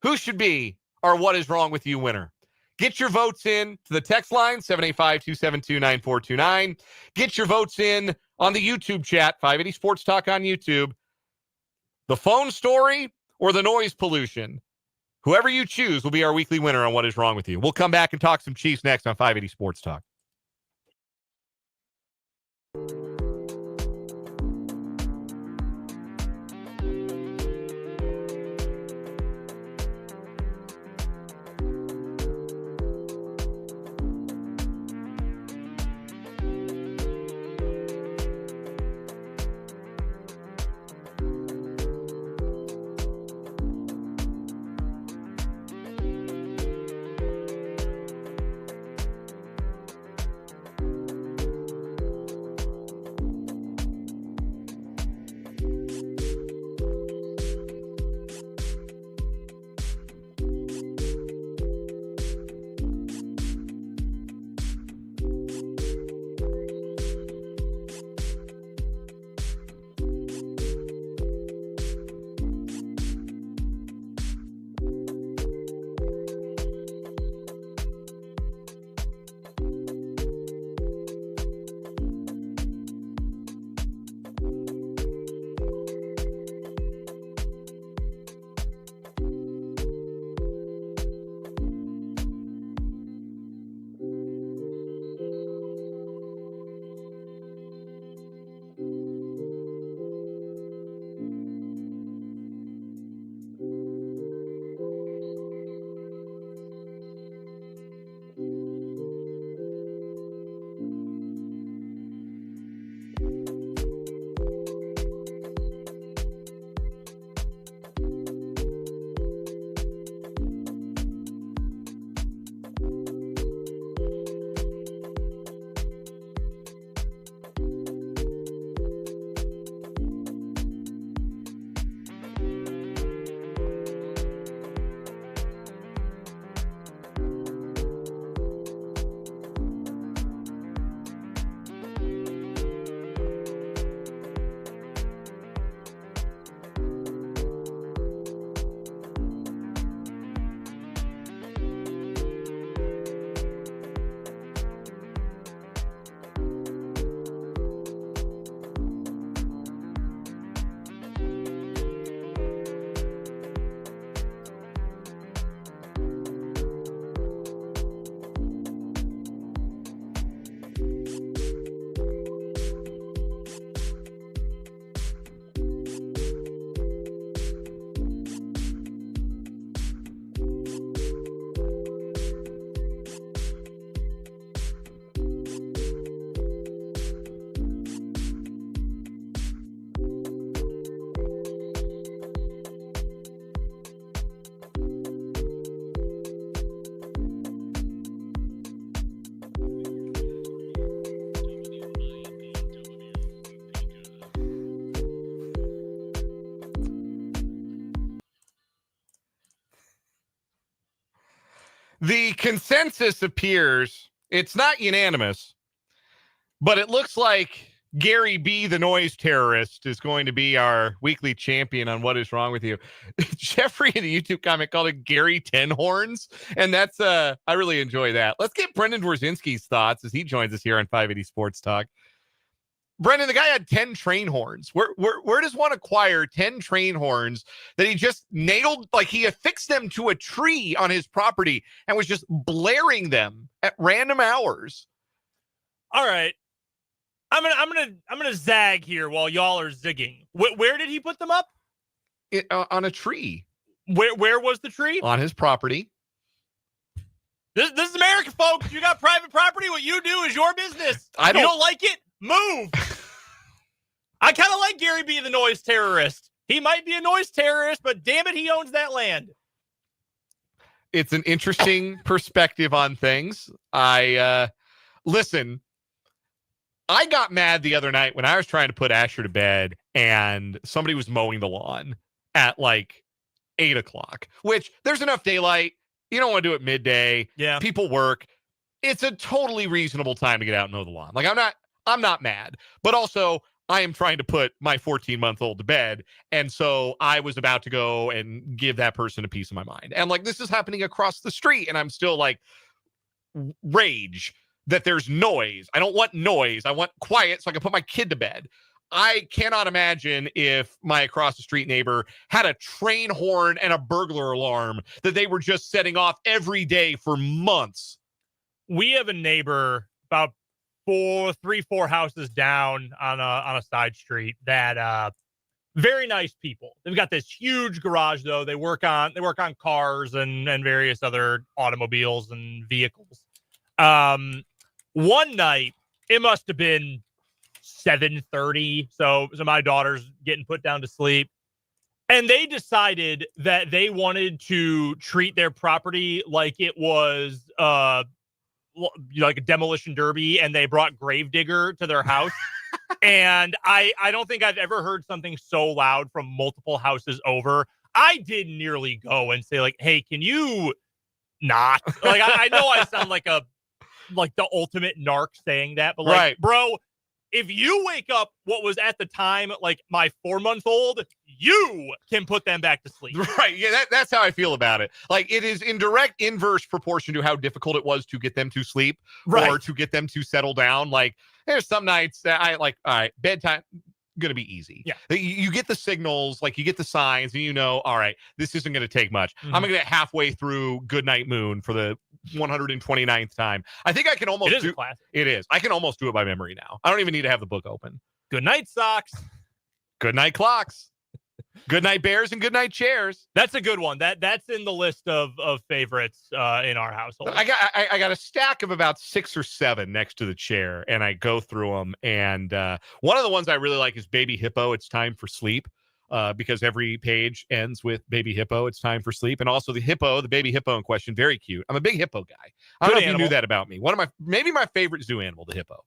Who should be our What Is Wrong With You winner? Get your votes in to the text line, 785-272-9429. Get your votes in on the YouTube chat, 580 Sports Talk on YouTube. The phone story or the noise pollution? Whoever you choose will be our weekly winner on What Is Wrong With You. We'll come back and talk some Chiefs next on 580 Sports Talk. The consensus appears, it's not unanimous, but it looks like Gary B, the noise terrorist, is going to be our weekly champion on What Is Wrong With You. Jeffrey in the YouTube comment called it Gary Ten Horns, and that's I really enjoy that. Let's get Brendan Dworzinski's thoughts as he joins us here on 580 Sports Talk. Brendan, the guy had 10 train horns. Where does one acquire 10 train horns that he just nailed, like he affixed them to a tree on his property and was just blaring them at random hours? All right. I'm gonna zag here while y'all are zigging. Where did he put them up? On a tree. Where was the tree? On his property. This is America, folks. You got private property. What you do is your business. You don't like it? Move. I kind of like Gary B, the noise terrorist. He might be a noise terrorist, but damn it, he owns that land. It's an interesting perspective on things. Listen, I got mad the other night when I was trying to put Asher to bed and somebody was mowing the lawn at like 8 o'clock, which there's enough daylight. You don't want to do it midday. Yeah. People work. It's a totally reasonable time to get out and mow the lawn. Like I'm not mad, but also I am trying to put my 14-month-old to bed. And so I was about to go and give that person a piece of my mind. And like, this is happening across the street. And I'm still like rage that there's noise. I don't want noise. I want quiet so I can put my kid to bed. I cannot imagine if my across the street neighbor had a train horn and a burglar alarm that they were just setting off every day for months. We have a neighbor about 4 houses down on a side street that very nice people. They've got this huge garage though. They work on cars and various other automobiles and vehicles. One night it must have been 7:30. So my daughter's getting put down to sleep. And they decided that they wanted to treat their property like it was like a demolition derby, and they brought Gravedigger to their house. And I don't think I've ever heard something so loud from multiple houses over. I did nearly go and say, like, hey, can you not? Like, I know I sound like the ultimate narc saying that, but like, right, bro, if you wake up what was at the time like my 4-month-old, you can put them back to sleep. Right. Yeah, that's how I feel about it. Like, it is in direct inverse proportion to how difficult it was to get them to sleep, right, or to get them to settle down. Like, there's some nights that I like, all right, bedtime going to be easy. Yeah. You get the signals, like you get the signs, and you know, all right, this isn't going to take much. I'm going to get halfway through Goodnight Moon for the 129th time. I think I can almost do it. It is. I can almost do it by memory now. I don't even need to have the book open. Good night, socks. Good night, clocks. Good night, bears, and good night, chairs. That's a good one. That's in the list of favorites in our household. I got a stack of about 6 or 7 next to the chair, and I go through them. And one of the ones I really like is Baby Hippo. It's time for sleep, because every page ends with Baby Hippo. It's time for sleep, and also the baby hippo in question, very cute. I'm a big hippo guy. I don't know if you knew that about me. Maybe my favorite zoo animal, the hippo.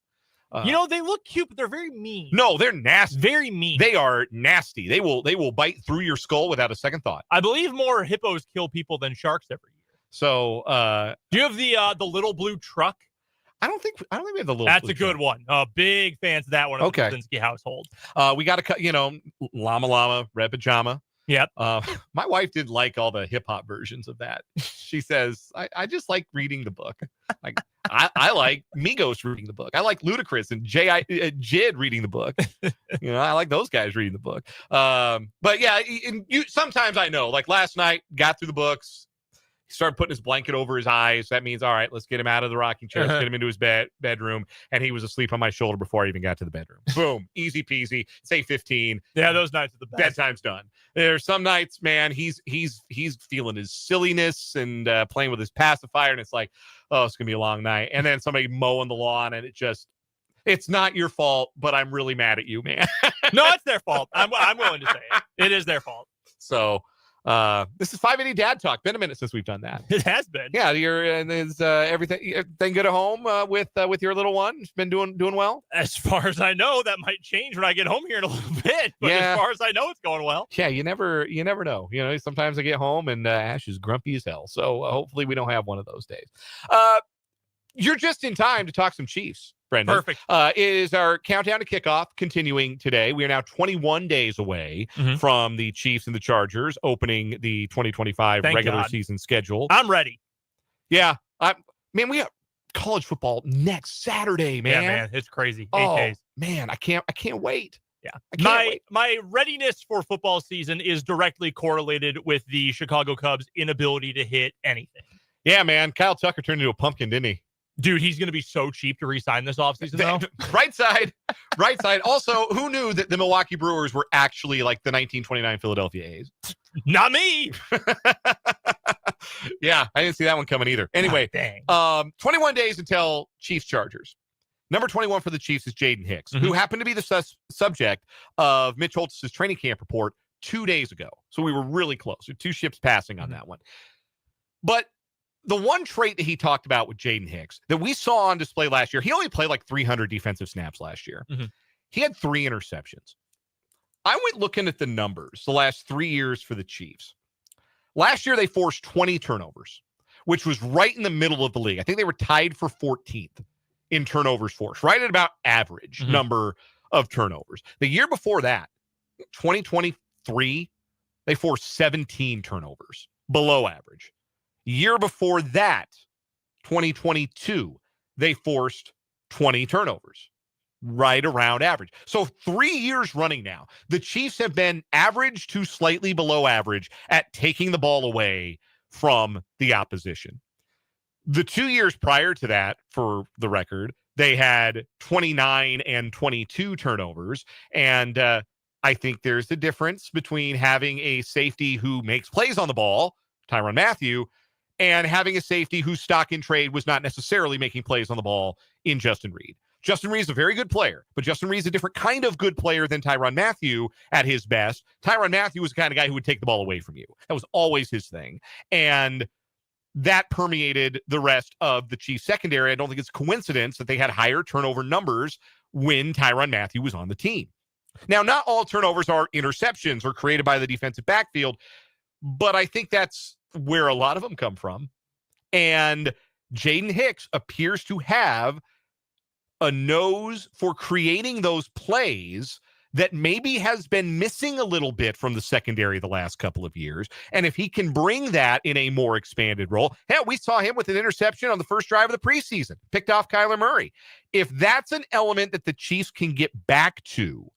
They look cute, but they're very mean. No, they're nasty. Very mean. They are nasty. They will bite through your skull without a second thought. I believe more hippos kill people than sharks every year. So, do you have the little blue truck? I don't think we have the little. That's a good one. Big fans of that one. Of the Krasinski household. We got llama, red pajama. Yep. My wife didn't like all the hip hop versions of that. She says, I just like reading the book. Like, I like Migos reading the book. I like Ludacris and Jid reading the book. I like those guys reading the book. But yeah, sometimes I know, like last night, got through the books. He started putting his blanket over his eyes. That means, all right, let's get him out of the rocking chair. Let's get him into his bedroom. And he was asleep on my shoulder before I even got to the bedroom. Boom. Easy peasy. Say 15. Yeah, those nights are the best. Bedtime's done. There's some nights, man, he's feeling his silliness and playing with his pacifier. And it's like, oh, it's going to be a long night. And then somebody mowing the lawn, and it's not your fault, but I'm really mad at you, man. No, it's their fault. I'm willing to say it. It is their fault. So, this is 580 Dad Talk. Been a minute since we've done that. It has been. Yeah, is everything good at home with your little one? It's been doing well. As far as I know, that might change when I get home here in a little bit. But yeah. As far as I know, it's going well. Yeah, you never know. Sometimes I get home and Ash is grumpy as hell. So hopefully we don't have one of those days. You're just in time to talk some Chiefs, Brendan. Perfect. It is our countdown to kickoff continuing today. We are now 21 days away from the Chiefs and the Chargers opening the 2025 regular season schedule. I'm ready. Yeah. Man, we have college football next Saturday, man. Yeah, man. It's crazy. 8 days. Man, I can't wait. Yeah. My readiness for football season is directly correlated with the Chicago Cubs' inability to hit anything. Yeah, man. Kyle Tucker turned into a pumpkin, didn't he? Dude, he's going to be so cheap to re-sign this offseason, though. Right side. Also, who knew that the Milwaukee Brewers were actually like the 1929 Philadelphia A's? Not me. Yeah, I didn't see that one coming either. Anyway, God, 21 days until Chiefs-Chargers. Number 21 for the Chiefs is Jaden Hicks, who happened to be the subject of Mitch Holthus' training camp report 2 days ago. So we were really close. 2 ships passing on that one. But the one trait that he talked about with Jaden Hicks that we saw on display last year, he only played like 300 defensive snaps last year. He had 3 interceptions. I went looking at the numbers the last 3 years for the Chiefs. Last year, they forced 20 turnovers, which was right in the middle of the league. I think they were tied for 14th in turnovers forced, right at about average number of turnovers. The year before that, 2023, they forced 17 turnovers, below average. Year before that, 2022, they forced 20 turnovers, right around average. So 3 years running now, the Chiefs have been average to slightly below average at taking the ball away from the opposition. The 2 years prior to that, for the record, they had 29 and 22 turnovers. And I think there's a difference between having a safety who makes plays on the ball, Tyrann Mathieu, and having a safety whose stock in trade was not necessarily making plays on the ball in Justin Reid. Justin Reid is a very good player, but Justin Reid is a different kind of good player than Tyrann Mathieu at his best. Tyrann Mathieu was the kind of guy who would take the ball away from you. That was always his thing. And that permeated the rest of the Chiefs secondary. I don't think it's a coincidence that they had higher turnover numbers when Tyrann Mathieu was on the team. Now, not all turnovers are interceptions or created by the defensive backfield, but I think that's where a lot of them come from. And Jaden Hicks appears to have a nose for creating those plays that maybe has been missing a little bit from the secondary the last couple of years. And if he can bring that in a more expanded role, hell, we saw him with an interception on the first drive of the preseason, picked off Kyler Murray. If that's an element that the Chiefs can get back to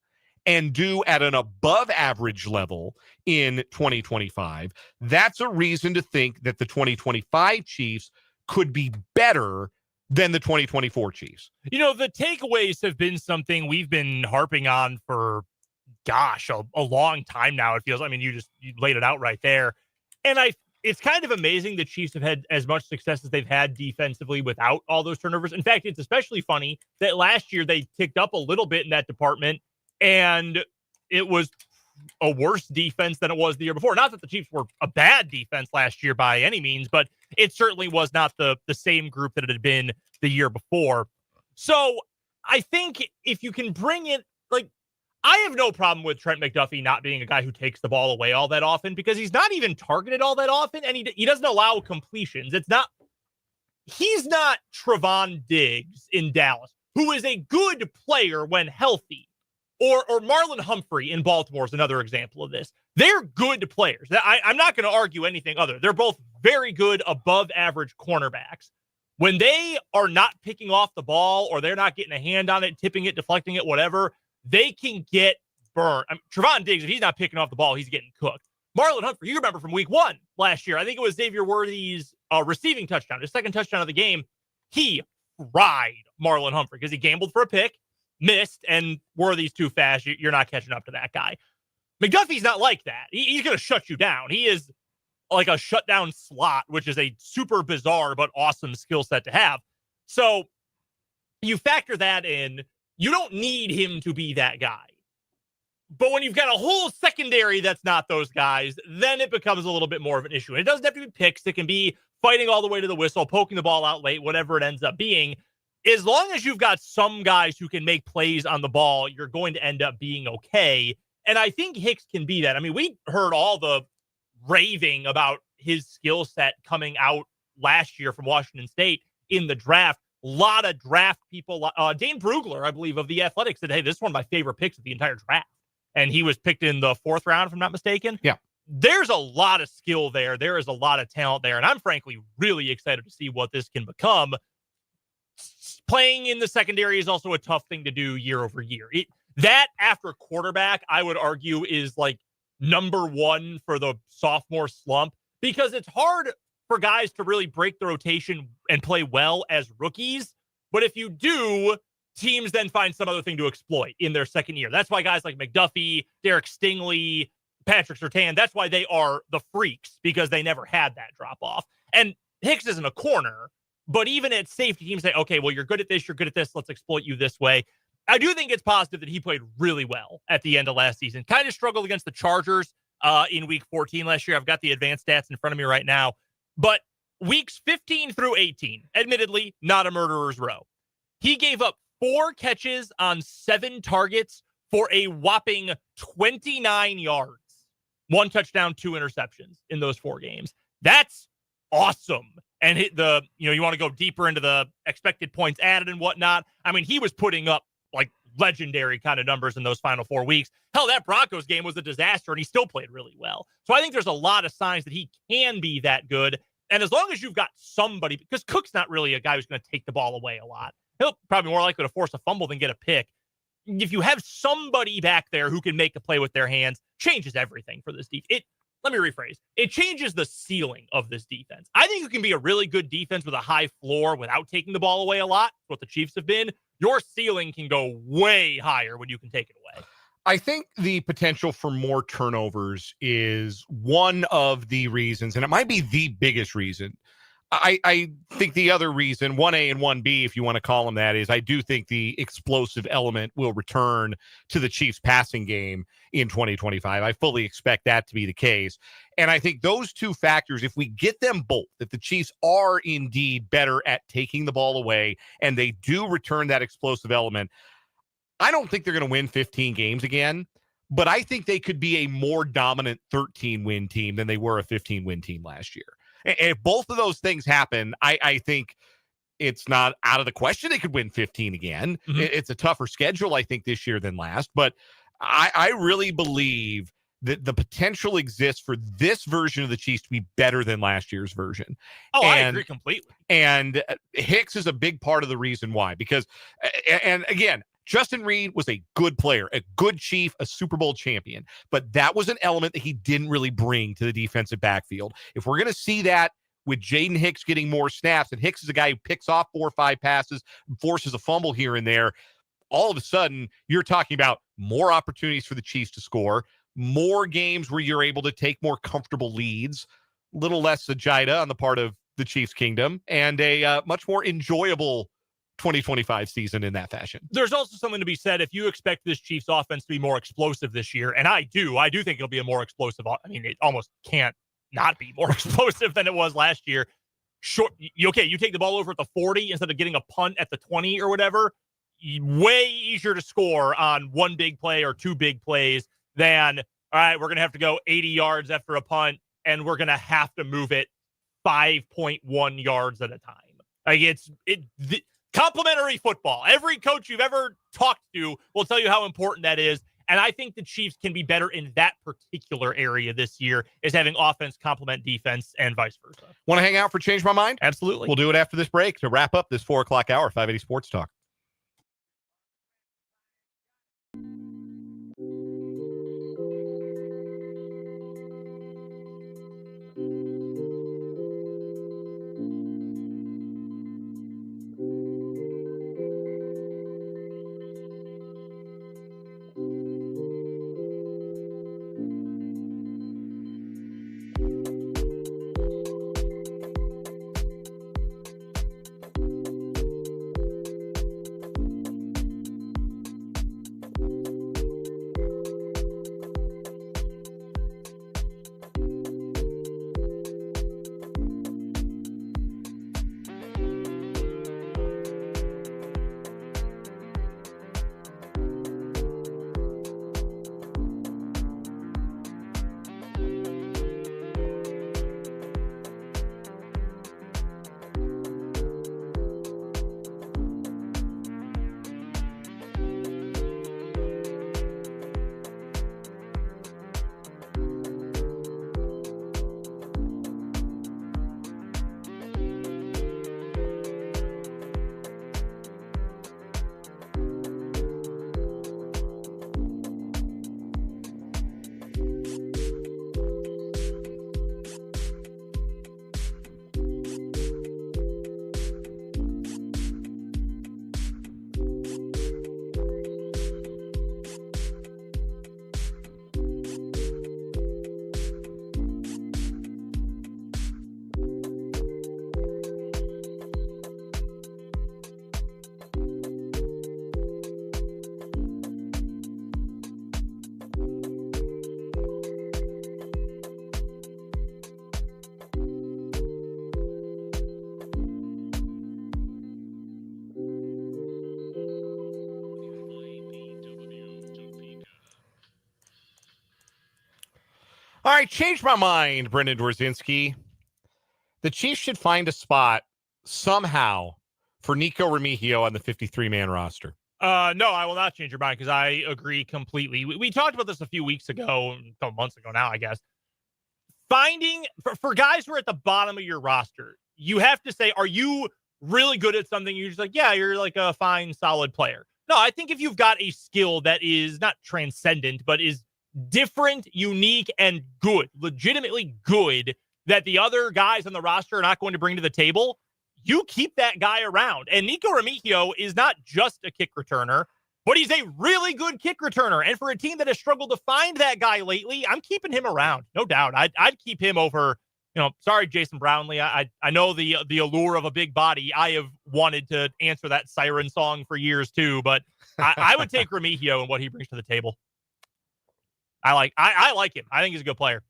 and do at an above average level in 2025, that's a reason to think that the 2025 Chiefs could be better than the 2024 Chiefs. You know, the takeaways have been something we've been harping on for, a long time now. It feels, you laid it out right there. And it's kind of amazing the Chiefs have had as much success as they've had defensively without all those turnovers. In fact, it's especially funny that last year they ticked up a little bit in that department, and it was a worse defense than it was the year before. Not that the Chiefs were a bad defense last year by any means, but it certainly was not the same group that it had been the year before. So I think if you can bring it, I have no problem with Trent McDuffie not being a guy who takes the ball away all that often, because he's not even targeted all that often, and he doesn't allow completions. He's not Trevon Diggs in Dallas, who is a good player when healthy. Or Marlon Humphrey in Baltimore is another example of this. They're good players. I'm not going to argue anything other. They're both very good, above average cornerbacks. When they are not picking off the ball, or they're not getting a hand on it, tipping it, deflecting it, whatever, they can get burned. Trevon Diggs, if he's not picking off the ball, he's getting cooked. Marlon Humphrey, you remember from week 1 last year, I think it was Xavier Worthy's receiving touchdown, his second touchdown of the game. He fried Marlon Humphrey because he gambled for a pick, missed, and Worthy's too fast. You're not catching up to that guy. McDuffie's not like that. He's going to shut you down. He is like a shutdown slot, which is a super bizarre but awesome skill set to have. So you factor that in. You don't need him to be that guy. But when you've got a whole secondary that's not those guys, then it becomes a little bit more of an issue. And it doesn't have to be picks. It can be fighting all the way to the whistle, poking the ball out late, whatever it ends up being. As long as you've got some guys who can make plays on the ball, you're going to end up being okay. And I think Hicks can be that. We heard all the raving about his skill set coming out last year from Washington State in the draft. A lot of draft people, Dane Brugler, I believe, of The Athletic, said, hey, this is one of my favorite picks of the entire draft. And he was picked in the 4th round, if I'm not mistaken. Yeah. There's a lot of skill there. There is a lot of talent there. And I'm frankly really excited to see what this can become. Playing in the secondary is also a tough thing to do year over year. That after quarterback, I would argue, is like number 1 for the sophomore slump, because it's hard for guys to really break the rotation and play well as rookies. But if you do, teams then find some other thing to exploit in their second year. That's why guys like McDuffie, Derrick Stingley, Patrick Surtain. That's why they are the freaks, because they never had that drop off. And Hicks isn't a corner, but even at safety, teams say, okay, well, you're good at this, let's exploit you this way. I do think it's positive that he played really well at the end of last season. Kind of struggled against the Chargers in week 14 last year. I've got the advanced stats in front of me right now. But weeks 15 through 18, admittedly, not a murderer's row. He gave up 4 catches on 7 targets for a whopping 29 yards. 1 touchdown, 2 interceptions in those 4 games. That's awesome. And hit the, you want to go deeper into the expected points added and whatnot. I mean, he was putting up like legendary kind of numbers in those final 4 weeks. Hell, that Broncos game was a disaster and he still played really well. So I think there's a lot of signs that he can be that good. And as long as you've got somebody, because Cook's not really a guy who's going to take the ball away a lot. He'll probably more likely to force a fumble than get a pick. If you have somebody back there who can make a play with their hands, changes everything for this defense. Let me rephrase. It changes the ceiling of this defense. I think you can be a really good defense with a high floor without taking the ball away a lot. That's what the Chiefs have been. Your ceiling can go way higher when you can take it away. I think the potential for more turnovers is one of the reasons, and it might be the biggest reason. I think the other reason, 1A and 1B, if you want to call them that, is I do think the explosive element will return to the Chiefs passing game in 2025. I fully expect that to be the case. And I think those two factors, if we get them both, if the Chiefs are indeed better at taking the ball away and they do return that explosive element, I don't think they're going to win 15 games again, but I think they could be a more dominant 13-win team than they were a 15-win team last year. And if both of those things happen, I think it's not out of the question they could win 15 again. Mm-hmm. It's a tougher schedule, I think, this year than last. But I really believe that the potential exists for this version of the Chiefs to be better than last year's version. Oh, I agree completely. And Hicks is a big part of the reason why. Because, and again, Justin Reed was a good player, a good Chief, a Super Bowl champion, but that was an element that he didn't really bring to the defensive backfield. If we're going to see that with Jaden Hicks getting more snaps, and Hicks is a guy who picks off 4 or 5 passes, forces a fumble here and there, all of a sudden you're talking about more opportunities for the Chiefs to score, more games where you're able to take more comfortable leads, a little less Sajida on the part of the Chiefs kingdom, and a much more enjoyable 2025 season in that fashion. There's also something to be said if you expect this Chiefs offense to be more explosive this year, and I do think it'll be a more explosive. I mean, it almost can't not be more explosive than it was last year. You take the ball over at the 40 instead of getting a punt at the 20 or whatever. Way easier to score on 1 big play or 2 big plays than, all right, we're going to have to go 80 yards after a punt, and we're going to have to move it 5.1 yards at a time. Like complimentary football. Every coach you've ever talked to will tell you how important that is. And I think the Chiefs can be better in that particular area this year, is having offense complement defense and vice versa. Want to hang out for Change My Mind? Absolutely. We'll do it after this break to wrap up this 4 o'clock hour, 580 Sports Talk. All right, changed my mind, Brendan Dworzinski. The Chiefs should find a spot somehow for Nico Remigio on the 53-man roster. No, I will not change your mind because I agree completely. We talked about this a few weeks ago, a couple months ago now, I guess. Finding, for guys who are at the bottom of your roster, you have to say, are you really good at something? You're just like, yeah, you're like a fine, solid player. No, I think if you've got a skill that is not transcendent, but is different, unique, and good, legitimately good, that the other guys on the roster are not going to bring to the table, you keep that guy around. And Nico Remigio is not just a kick returner, but he's a really good kick returner. And for a team that has struggled to find that guy lately, I'm keeping him around. No doubt. I'd keep him over, sorry, Jason Brownlee. I know the allure of a big body. I have wanted to answer that siren song for years too, but I would take Remigio and what he brings to the table. I like him. I think he's a good player.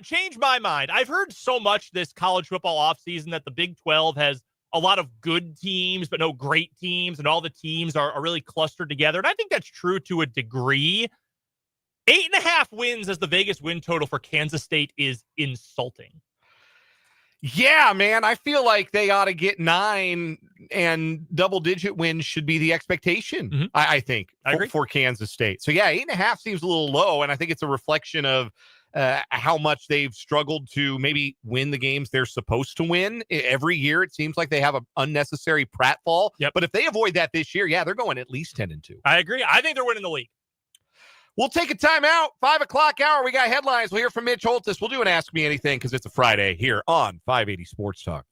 Change my mind. I've heard so much this college football offseason that the Big 12 has a lot of good teams, but no great teams, and all the teams are really clustered together. And I think that's true to a degree. 8.5 wins as the Vegas win total for Kansas State is insulting. Yeah, man. I feel like they ought to get 9, and double-digit wins should be the expectation, Mm-hmm. I think, agree. For Kansas State. So, yeah, 8.5 seems a little low, and I think it's a reflection of how much they've struggled to maybe win the games they're supposed to win. Every year, it seems like they have an unnecessary pratfall. Yep. But if they avoid that this year, yeah, they're going at least 10-2. I agree. I think they're winning the league. We'll take a timeout. 5 o'clock hour. We got headlines. We'll hear from Mitch Holthus. We'll do an Ask Me Anything because it's a Friday here on 580 Sports Talk.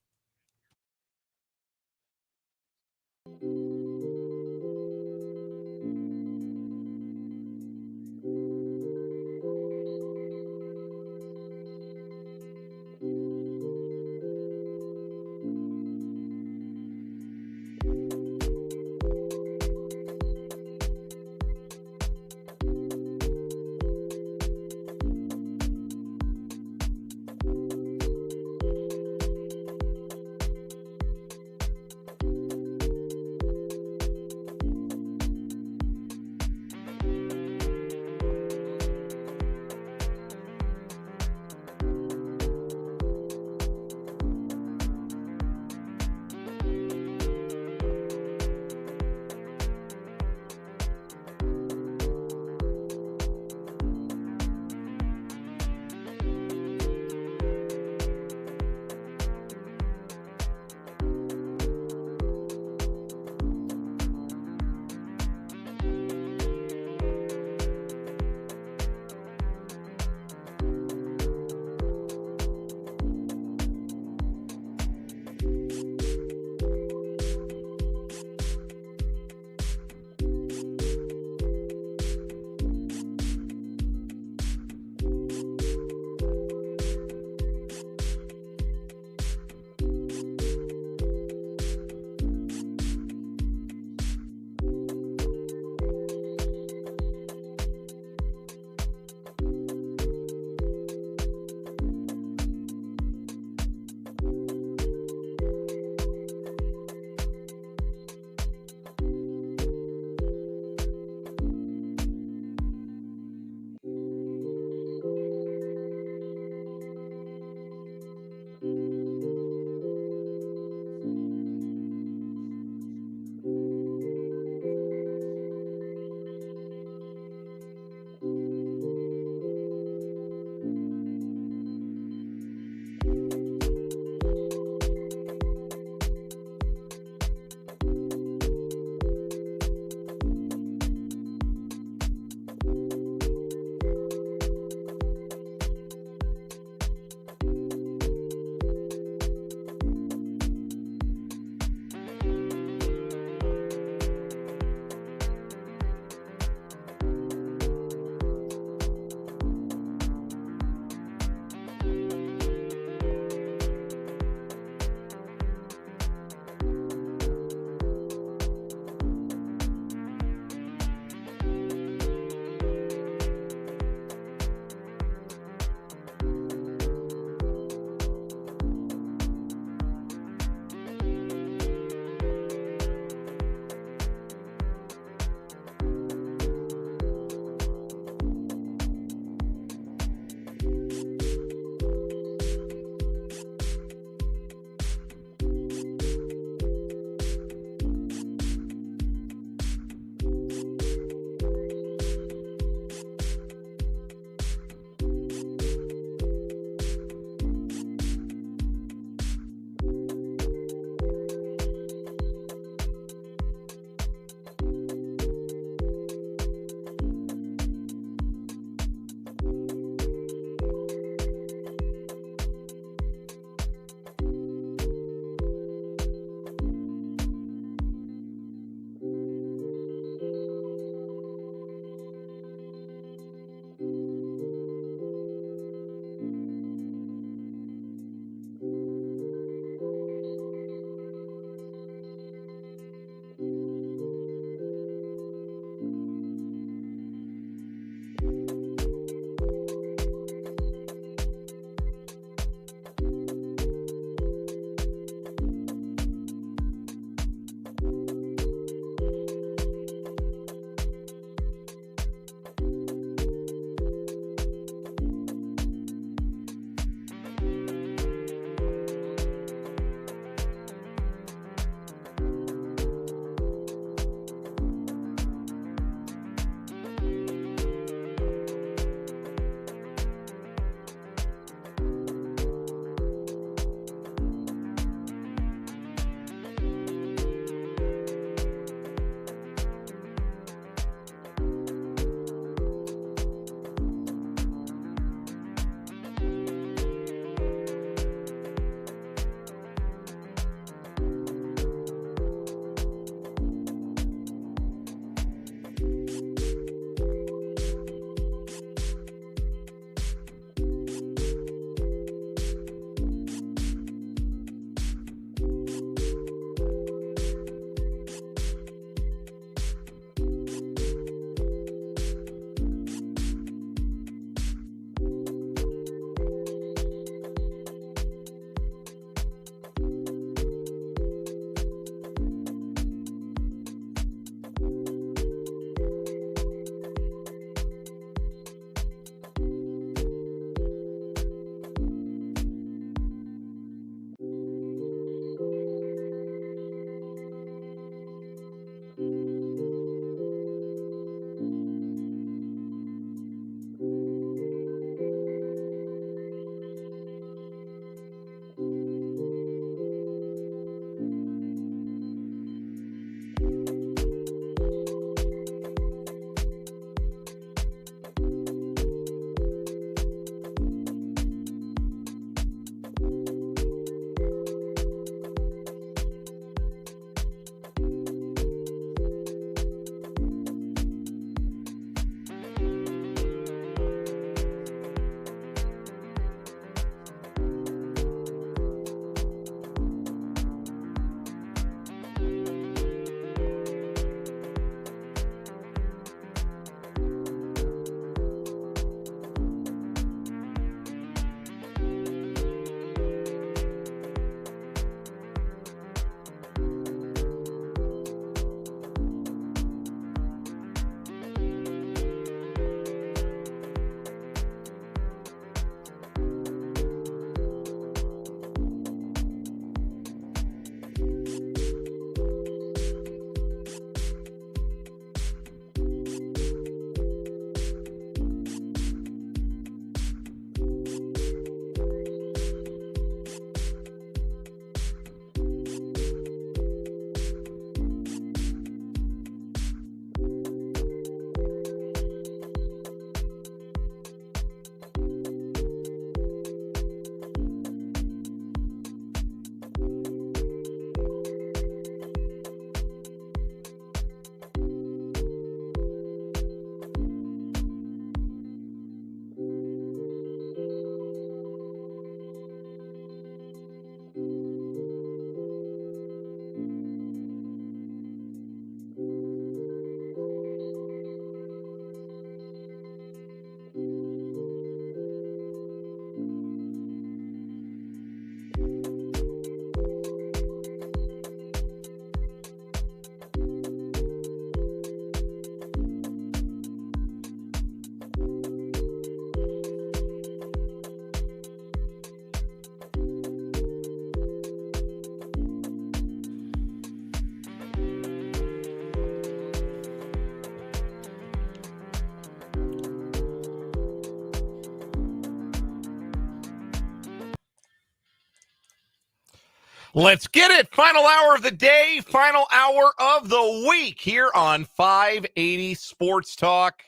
Let's get it. Final hour of the day, final hour of the week here on 580 Sports Talk.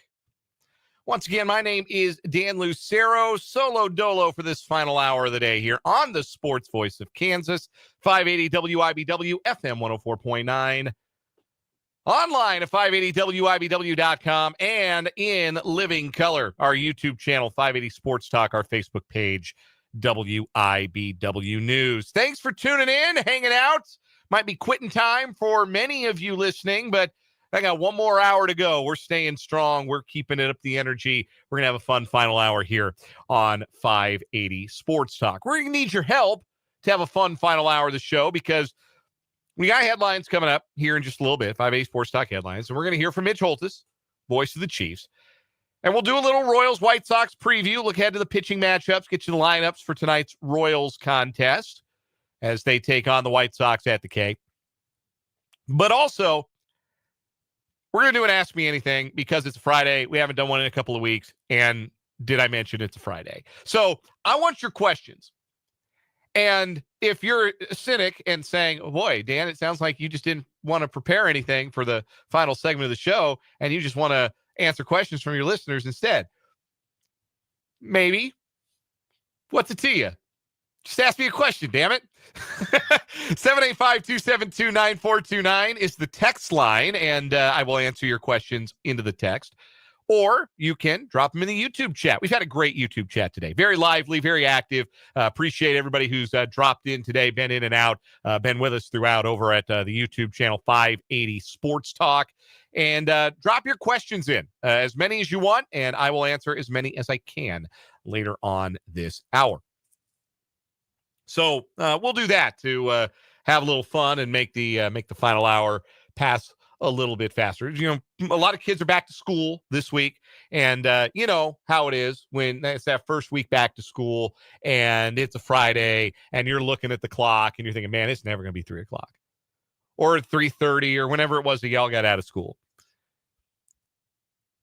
Once again, my name is Dan Lucero, solo dolo for this final hour of the day here on the Sports Voice of Kansas, 580 WIBW, FM 104.9, online at 580WIBW.com, and in living color, our YouTube channel, 580 Sports Talk, our Facebook page, WIBW News. Thanks for tuning in, hanging out. Might be quitting time for many of you listening, but I got one more hour to go. We're staying strong. We're keeping it up the energy. We're going to have a fun final hour here on 580 Sports Talk. We're going to need your help to have a fun final hour of the show because we got headlines coming up here in just a little bit, 580 Sports Talk headlines. And we're going to hear from Mitch Holthus, voice of the Chiefs. And we'll do a little Royals White Sox preview, look ahead to the pitching matchups, get you the lineups for tonight's Royals contest as they take on the White Sox at the K. But also, we're going to do an Ask Me Anything because it's a Friday. We haven't done one in a couple of weeks. And did I mention it's a Friday? So I want your questions. And if you're a cynic and saying, oh boy, Dan, it sounds like you just didn't want to prepare anything for the final segment of the show and you just want to answer questions from your listeners instead. Maybe. What's it to you? Just ask me a question, damn it. 785-272-9429 is the text line, and I will answer your questions into the text. Or you can drop them in the YouTube chat. We've had a great YouTube chat today. Very lively, very active. Appreciate everybody who's dropped in today, been in and out, been with us throughout over at the YouTube channel 580 Sports Talk. And drop your questions in, as many as you want, and I will answer as many as I can later on this hour. So we'll do that to have a little fun and make the final hour pass a little bit faster. You know, a lot of kids are back to school this week, and you know how it is when it's that first week back to school, and it's a Friday, and you're looking at the clock, and you're thinking, man, it's never going to be 3 o'clock or 3:30 or whenever it was that y'all got out of school.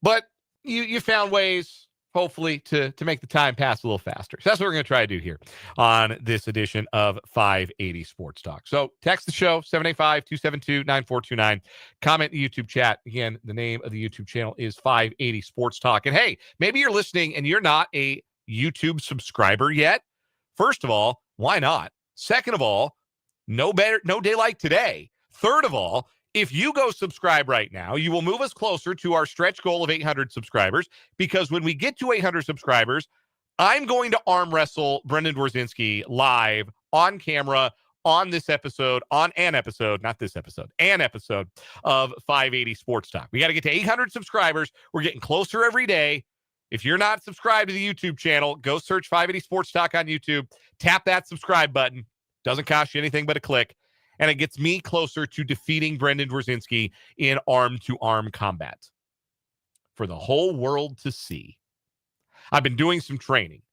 But you found ways, hopefully, to make the time pass a little faster. So that's what we're going to try to do here on this edition of 580 Sports Talk. So text the show, 785-272-9429. Comment in the YouTube chat. Again, the name of the YouTube channel is 580 Sports Talk. And hey, maybe you're listening and you're not a YouTube subscriber yet. First of all, why not? Second of all, no day like today. Third of all, if you go subscribe right now, you will move us closer to our stretch goal of 800 subscribers, because when we get to 800 subscribers, I'm going to arm wrestle Brendan Dworzynski live on camera on this episode, an episode of 580 Sports Talk. We got to get to 800 subscribers. We're getting closer every day. If you're not subscribed to the YouTube channel, go search 580 Sports Talk on YouTube. Tap that subscribe button. Doesn't cost you anything but a click. And it gets me closer to defeating Brendan Dworzynski in arm-to-arm combat for the whole world to see. I've been doing some training.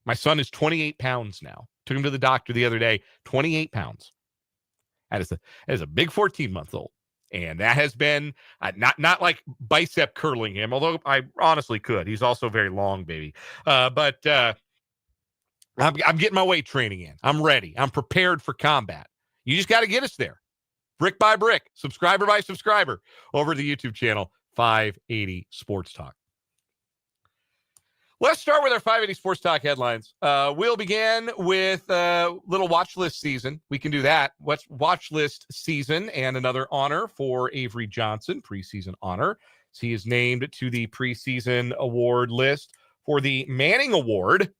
My son is 28 pounds now. Took him to the doctor the other day, 28 pounds. That is a big 14-month-old. And that has been not like bicep curling him, although I honestly could. He's also very long, baby. But I'm getting my weight training in. I'm ready. I'm prepared for combat. You just got to get us there, brick by brick, subscriber by subscriber, over the YouTube channel, 580 Sports Talk. Let's start with our 580 Sports Talk headlines. We'll begin with little watch list season. We can do that. What's watch list season, and another honor for Avery Johnson, preseason honor. So he is named to the preseason award list for the Manning Award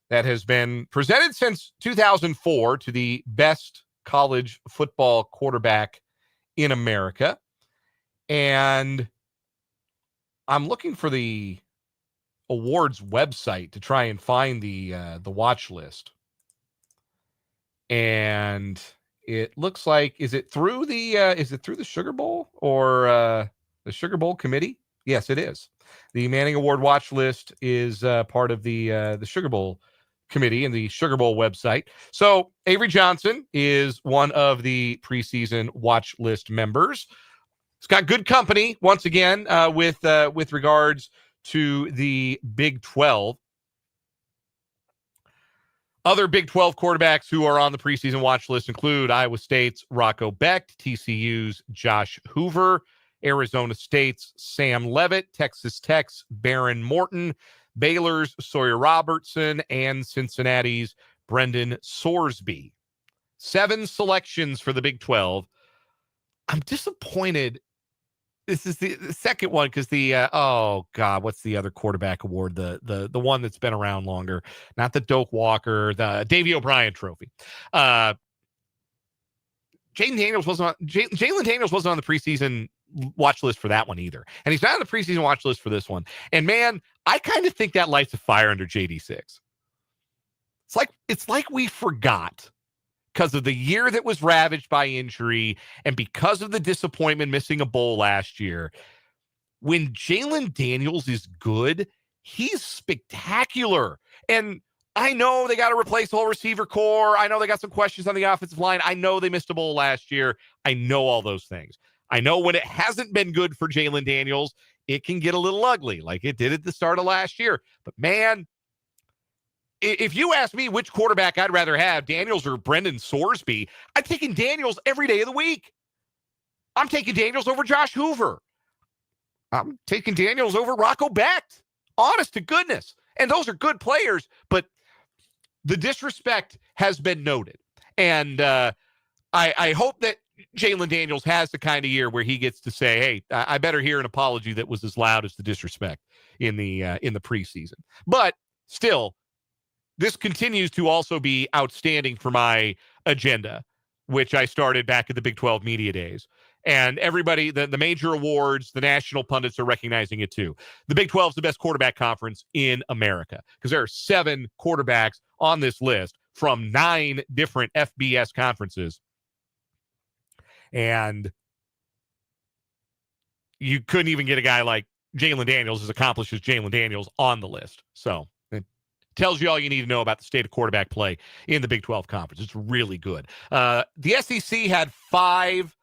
that has been presented since 2004 to the best college football quarterback in America. And I'm looking for the awards website to try and find the watch list. And it looks like, is it through the Sugar Bowl or the Sugar Bowl committee? Yes, it is. The Manning Award watch list is part of the Sugar Bowl committee and the Sugar Bowl website. So Avery Johnson is one of the preseason watch list members. It's got good company once again with regards to the Big 12. Other Big 12 quarterbacks who are on the preseason watch list include Iowa State's Rocco Becht, TCU's Josh Hoover, Arizona State's Sam Levitt, Texas Tech's Baron Morton, Baylor's Sawyer Robertson, and Cincinnati's Brendan Sorsby. 7 selections for the Big 12. I'm disappointed. This is the second one because what's the other quarterback award? The one that's been around longer, not the Doak Walker, the Davey O'Brien Trophy. Jalen Daniels wasn't on the preseason watch list for that one either, and he's not on the preseason watch list for this one. And man, I kind of think that lights a fire under JD6. It's like we forgot. Because of the year that was ravaged by injury and because of the disappointment missing a bowl last year, when Jalen Daniels is good, he's spectacular. And I know they got to replace the whole receiver core. I know they got some questions on the offensive line. I know they missed a bowl last year. I know all those things. I know when it hasn't been good for Jalen Daniels, it can get a little ugly like it did at the start of last year. But man, if you ask me which quarterback I'd rather have, Daniels or Brendan Sorsby, I'm taking Daniels every day of the week. I'm taking Daniels over Josh Hoover. I'm taking Daniels over Rocco Becht. Honest to goodness. And those are good players, but the disrespect has been noted. And I hope that Jalen Daniels has the kind of year where he gets to say, hey, I better hear an apology that was as loud as the disrespect in the preseason. But still, this continues to also be outstanding for my agenda, which I started back at the Big 12 Media Days. And everybody, the major awards, the national pundits are recognizing it too. The Big 12 is the best quarterback conference in America because there are 7 quarterbacks on this list from 9 different FBS conferences. And you couldn't even get a guy like Jalen Daniels, as accomplished as Jalen Daniels, on the list. So tells you all you need to know about the state of quarterback play in the Big 12 Conference. It's really good. The SEC had 5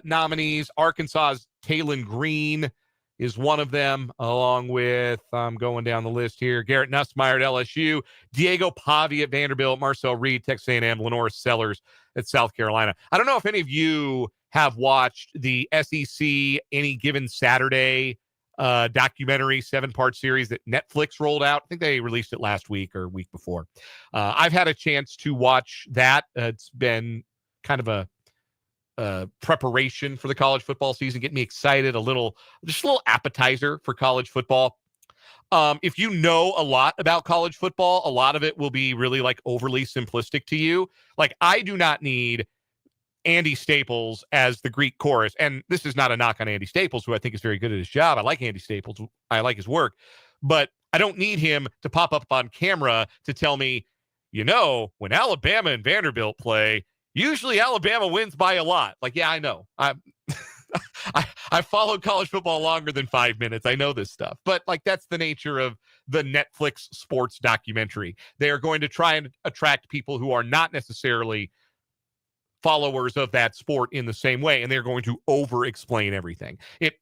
nominees. Arkansas's Talon Green is one of them, along with, I'm going down the list here, Garrett Nussmeier at LSU, Diego Pavia at Vanderbilt, Marcel Reed, Texas A&M, Lenore Sellers at South Carolina. I don't know if any of you have watched the SEC Any Given Saturday documentary 7-part series that Netflix rolled out. I think they released it last week or week before. I've had a chance to watch that. It's been kind of a preparation for the college football season, get me excited, just a little appetizer for college football. If you know a lot about college football, a lot of it will be really like overly simplistic to you. Like, I do not need Andy Staples as the Greek chorus. And this is not a knock on Andy Staples, who I think is very good at his job. I like Andy Staples. I like his work. But I don't need him to pop up on camera to tell me, when Alabama and Vanderbilt play, usually Alabama wins by a lot. Like, yeah, I know. I followed college football longer than 5 minutes. I know this stuff. But, that's the nature of the Netflix sports documentary. They are going to try and attract people who are not necessarily followers of that sport in the same way, and they're going to over-explain everything. It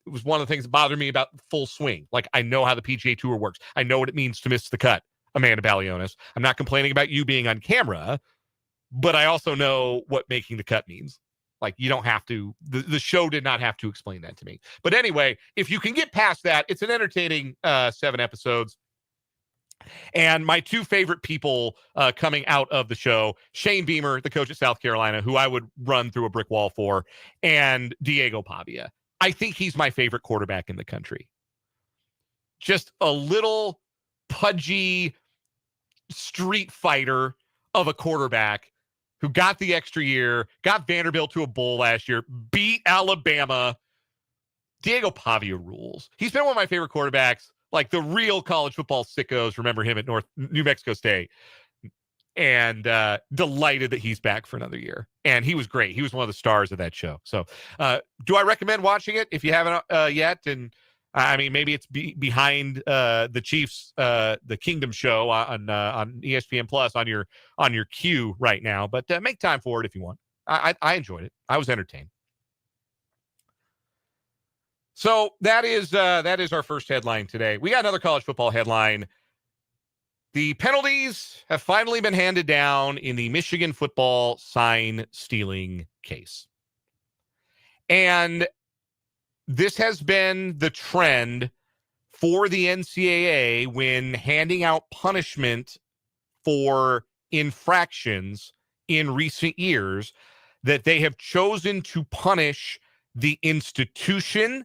was one of the things that bothered me about Full Swing. I know how the PGA Tour works. I know what it means to miss the cut, Amanda Balionis. I'm not complaining about you being on camera, but I also know what making the cut means. You don't have to, the show did not have to explain that to me. But anyway, if you can get past that, it's an entertaining 7 episodes. And my 2 favorite people coming out of the show, Shane Beamer, the coach at South Carolina, who I would run through a brick wall for, and Diego Pavia. I think he's my favorite quarterback in the country. Just a little pudgy street fighter of a quarterback who got the extra year, got Vanderbilt to a bowl last year, beat Alabama. Diego Pavia rules. He's been one of my favorite quarterbacks. The real college football sickos remember him at New Mexico State, and delighted that he's back for another year. And he was great. He was one of the stars of that show. So do I recommend watching it if you haven't yet? And I mean, maybe it's behind the Chiefs, the Kingdom show on ESPN Plus on your queue right now, but make time for it if you want. I enjoyed it. I was entertained. So that is our first headline today. We got another college football headline The penalties have finally been handed down in the Michigan football sign stealing case. And this has been the trend for the NCAA when handing out punishment for infractions in recent years, that they have chosen to punish the institution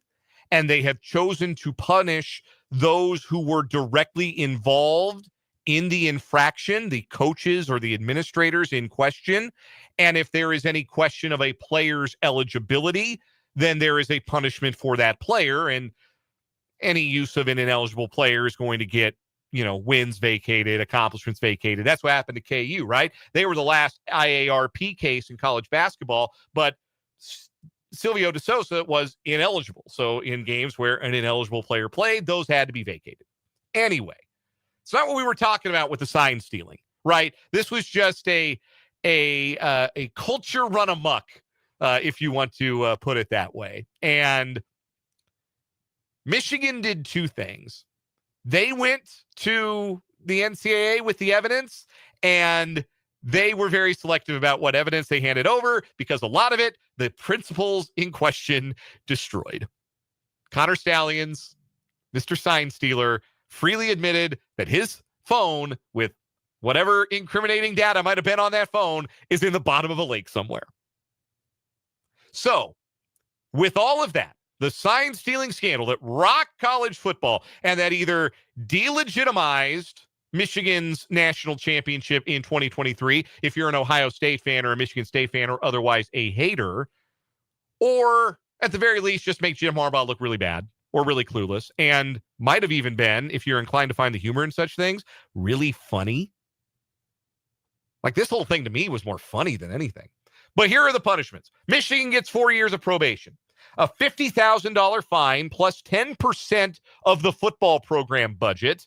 and they have chosen to punish those who were directly involved in the infraction, the coaches or the administrators in question. And if there is any question of a player's eligibility, then there is a punishment for that player. And any use of an ineligible player is going to get, wins vacated, accomplishments vacated. That's what happened to KU, right? They were the last IARP case in college basketball, but Silvio De Sousa was ineligible. So in games where an ineligible player played, those had to be vacated. Anyway, it's not what we were talking about with the sign stealing, right? This was just a culture run amok, if you want to put it that way. And Michigan did two things. They went to the NCAA with the evidence, and they were very selective about what evidence they handed over, because a lot of it, the principals in question destroyed. Connor Stallions, Mr. Sign Stealer, freely admitted that his phone, with whatever incriminating data might have been on that phone, is in the bottom of a lake somewhere. So, with all of that, the sign stealing scandal that rocked college football and that either delegitimized Michigan's national championship in 2023, if you're an Ohio State fan or a Michigan State fan or otherwise a hater, or at the very least just make Jim Harbaugh look really bad or really clueless, and might have even been, if you're inclined to find the humor in such things, really funny. Like, this whole thing to me was more funny than anything. But here are the punishments. Michigan gets 4 years of probation, a $50,000 fine plus 10% of the football program budget,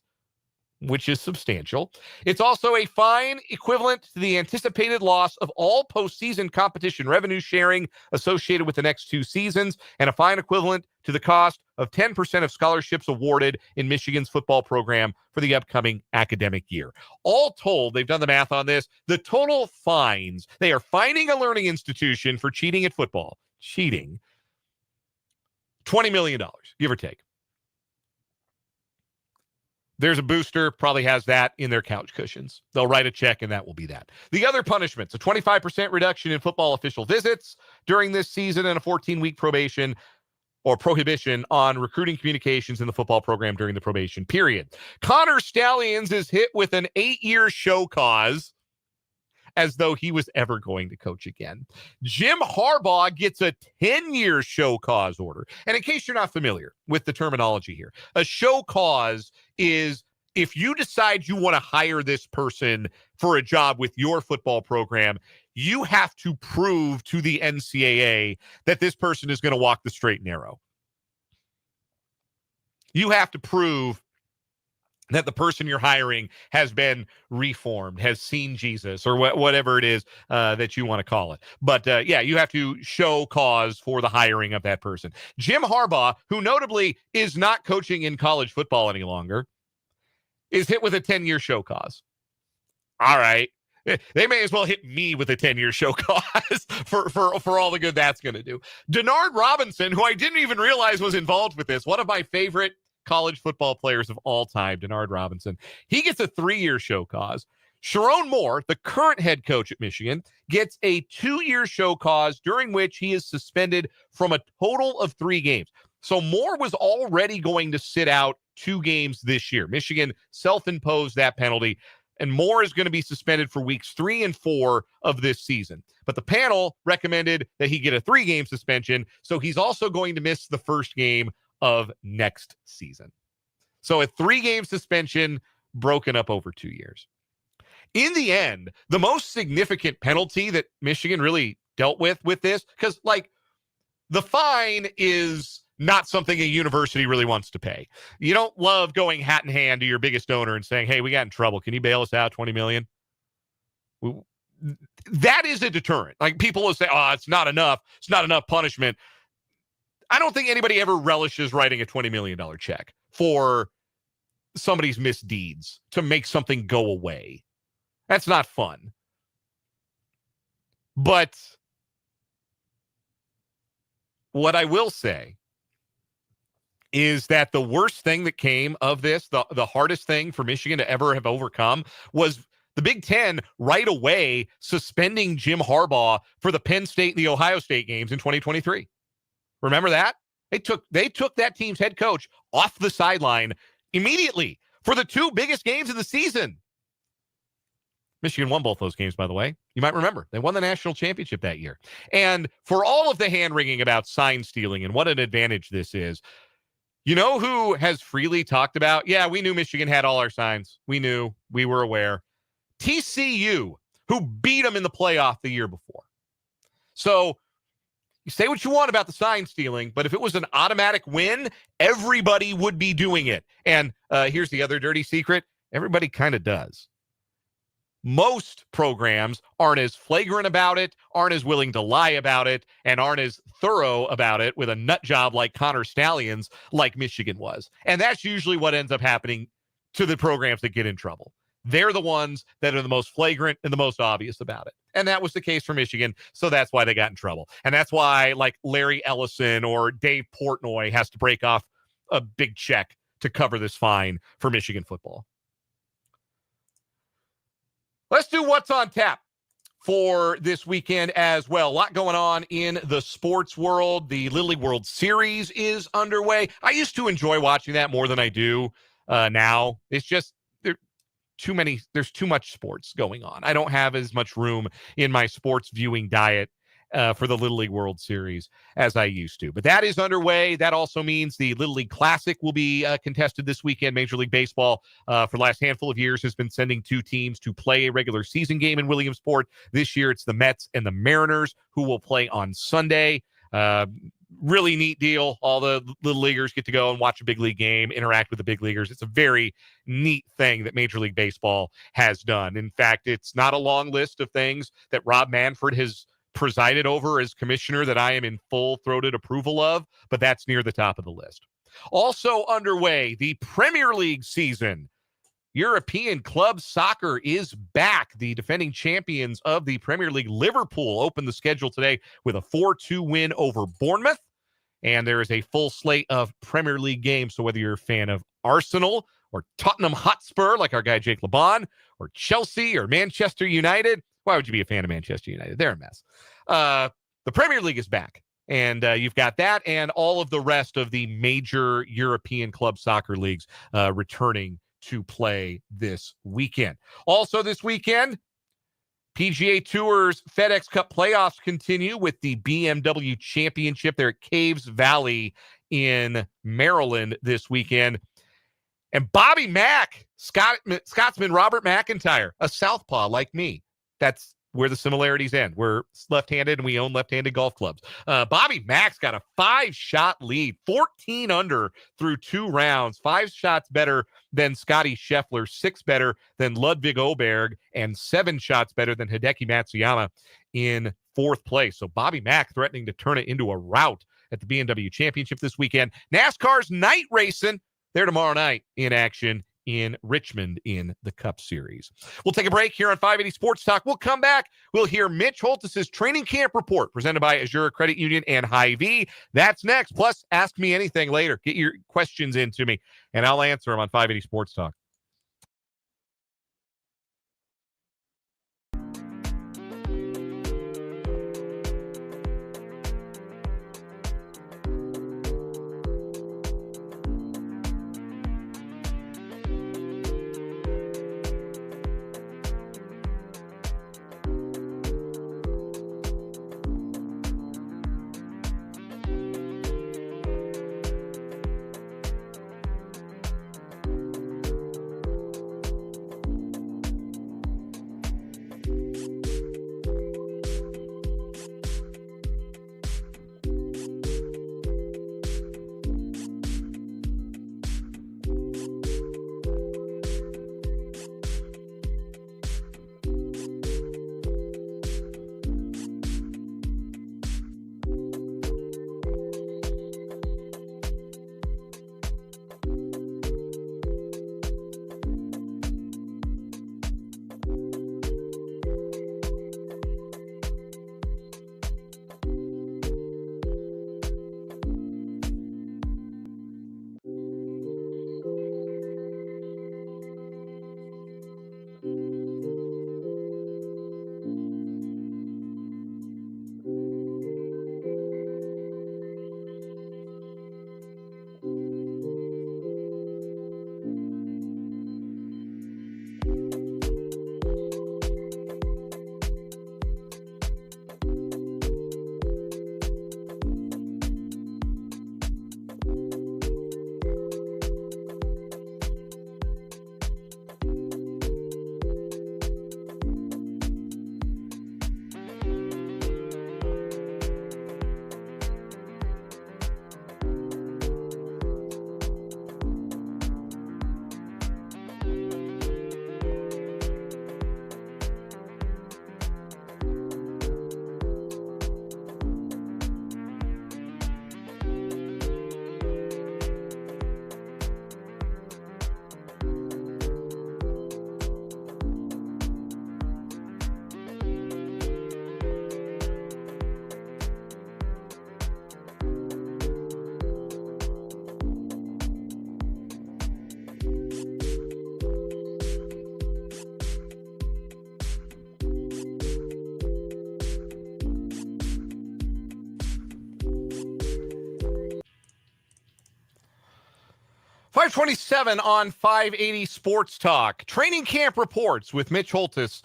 which is substantial. It's also a fine equivalent to the anticipated loss of all postseason competition revenue sharing associated with the next two seasons, and a fine equivalent to the cost of 10% of scholarships awarded in Michigan's football program for the upcoming academic year. All told, they've done the math on this. The total fines, they are fining a learning institution for cheating at football. Cheating. $20 million, give or take. There's a booster, probably has that in their couch cushions. They'll write a check, and that will be that. The other punishments, a 25% reduction in football official visits during this season and a 14-week probation or prohibition on recruiting communications in the football program during the probation period. Connor Stallions is hit with an 8-year show cause, as though he was ever going to coach again. Jim Harbaugh gets a 10-year show cause order. And in case you're not familiar with the terminology here, a show cause is if you decide you want to hire this person for a job with your football program, you have to prove to the NCAA that this person is going to walk the straight and narrow. You have to prove that the person you're hiring has been reformed, has seen Jesus, or whatever it is that you want to call it. But you have to show cause for the hiring of that person. Jim Harbaugh, who notably is not coaching in college football any longer, is hit with a 10-year show cause. All right. They may as well hit me with a 10-year show cause for all the good that's going to do. Denard Robinson, who I didn't even realize was involved with this, one of my favorite college football players of all time, Denard Robinson, he gets a 3-year show cause. Sharon Moore, the current head coach at Michigan, gets a 2-year show cause during which he is suspended from a total of 3 games. So Moore was already going to sit out 2 games this year. Michigan self-imposed that penalty, and Moore is going to be suspended for weeks 3 and 4 of this season. But the panel recommended that he get a 3-game suspension, so he's also going to miss the first game of next season. So a 3-game suspension broken up over 2 years. In the end, the most significant penalty that Michigan really dealt with this, because the fine is not something a university really wants to pay. You don't love going hat in hand to your biggest donor and saying, hey, we got in trouble. Can you bail us out $20 million? That is a deterrent. People will say, oh, it's not enough. It's not enough punishment. I don't think anybody ever relishes writing a $20 million check for somebody's misdeeds to make something go away. That's not fun. But what I will say is that the worst thing that came of this, the hardest thing for Michigan to ever have overcome, was the Big Ten right away suspending Jim Harbaugh for the Penn State and the Ohio State games in 2023. Remember that? They took that team's head coach off the sideline immediately for the two biggest games of the season. Michigan won both those games, by the way. You might remember. They won the national championship that year. And for all of the hand-wringing about sign stealing and what an advantage this is, you know who has freely talked about, yeah, we knew Michigan had all our signs. We knew. We were aware. TCU, who beat them in the playoff the year before. So you say what you want about the sign stealing, but if it was an automatic win, everybody would be doing it. And here's the other dirty secret. Everybody kind of does. Most programs aren't as flagrant about it, aren't as willing to lie about it, and aren't as thorough about it with a nut job like Connor Stallions like Michigan was. And that's usually what ends up happening to the programs that get in trouble. They're the ones that are the most flagrant and the most obvious about it. And that was the case for Michigan, so that's why they got in trouble. And that's why, like, Larry Ellison or Dave Portnoy has to break off a big check to cover this fine for Michigan football. Let's do what's on tap for this weekend as well. A lot going on in the sports world. The Little League World Series is underway. I used to enjoy watching that more than I do now. It's just there's too much sports going on. I don't have as much room in my sports viewing diet for the Little League World Series as I used to. But that is underway. That also means the Little League Classic will be contested this weekend. Major League Baseball, for the last handful of years, has been sending two teams to play a regular season game in Williamsport. This year, it's the Mets and the Mariners who will play on Sunday. Really neat deal. All the little leaguers get to go and watch a big league game, interact with the big leaguers. It's a very neat thing that Major League Baseball has done. In fact, it's not a long list of things that Rob Manfred has presided over as commissioner that I am in full-throated approval of, but that's near the top of the list. Also underway, the Premier League season. European club soccer is back. The defending champions of the Premier League, Liverpool, opened the schedule today with a 4-2 win over Bournemouth. And there is a full slate of Premier League games. So whether you're a fan of Arsenal or Tottenham Hotspur, like our guy Jake LeBon, or Chelsea or Manchester United, why would you be a fan of Manchester United? They're a mess. The Premier League is back. And you've got that and all of the rest of the major European club soccer leagues returning to play this weekend. Also this weekend, PGA Tour's FedEx Cup playoffs continue with the BMW Championship there at Caves Valley in Maryland this weekend. And Bobby Mack, Scotsman Robert McIntyre, a southpaw like me. That's where the similarities end. We're left-handed and we own left-handed golf clubs. Bobby Mack's got a 5-shot lead, 14 under through 2 rounds, 5 shots better than Scotty Scheffler, 6 better than Ludwig Oberg, and 7 shots better than Hideki Matsuyama in 4th place. So Bobby Mack threatening to turn it into a rout at the BMW Championship this weekend. NASCAR's night racing, they're tomorrow night in action in Richmond in the Cup Series. We'll take a break here on 580 Sports Talk. We'll come back. We'll hear Mitch Holthus' training camp report presented by Azure Credit Union and Hy-Vee. That's next. Plus, ask me anything later. Get your questions into me, and I'll answer them on 580 Sports Talk. 527 on 580 Sports Talk. Training camp reports with Mitch Holthus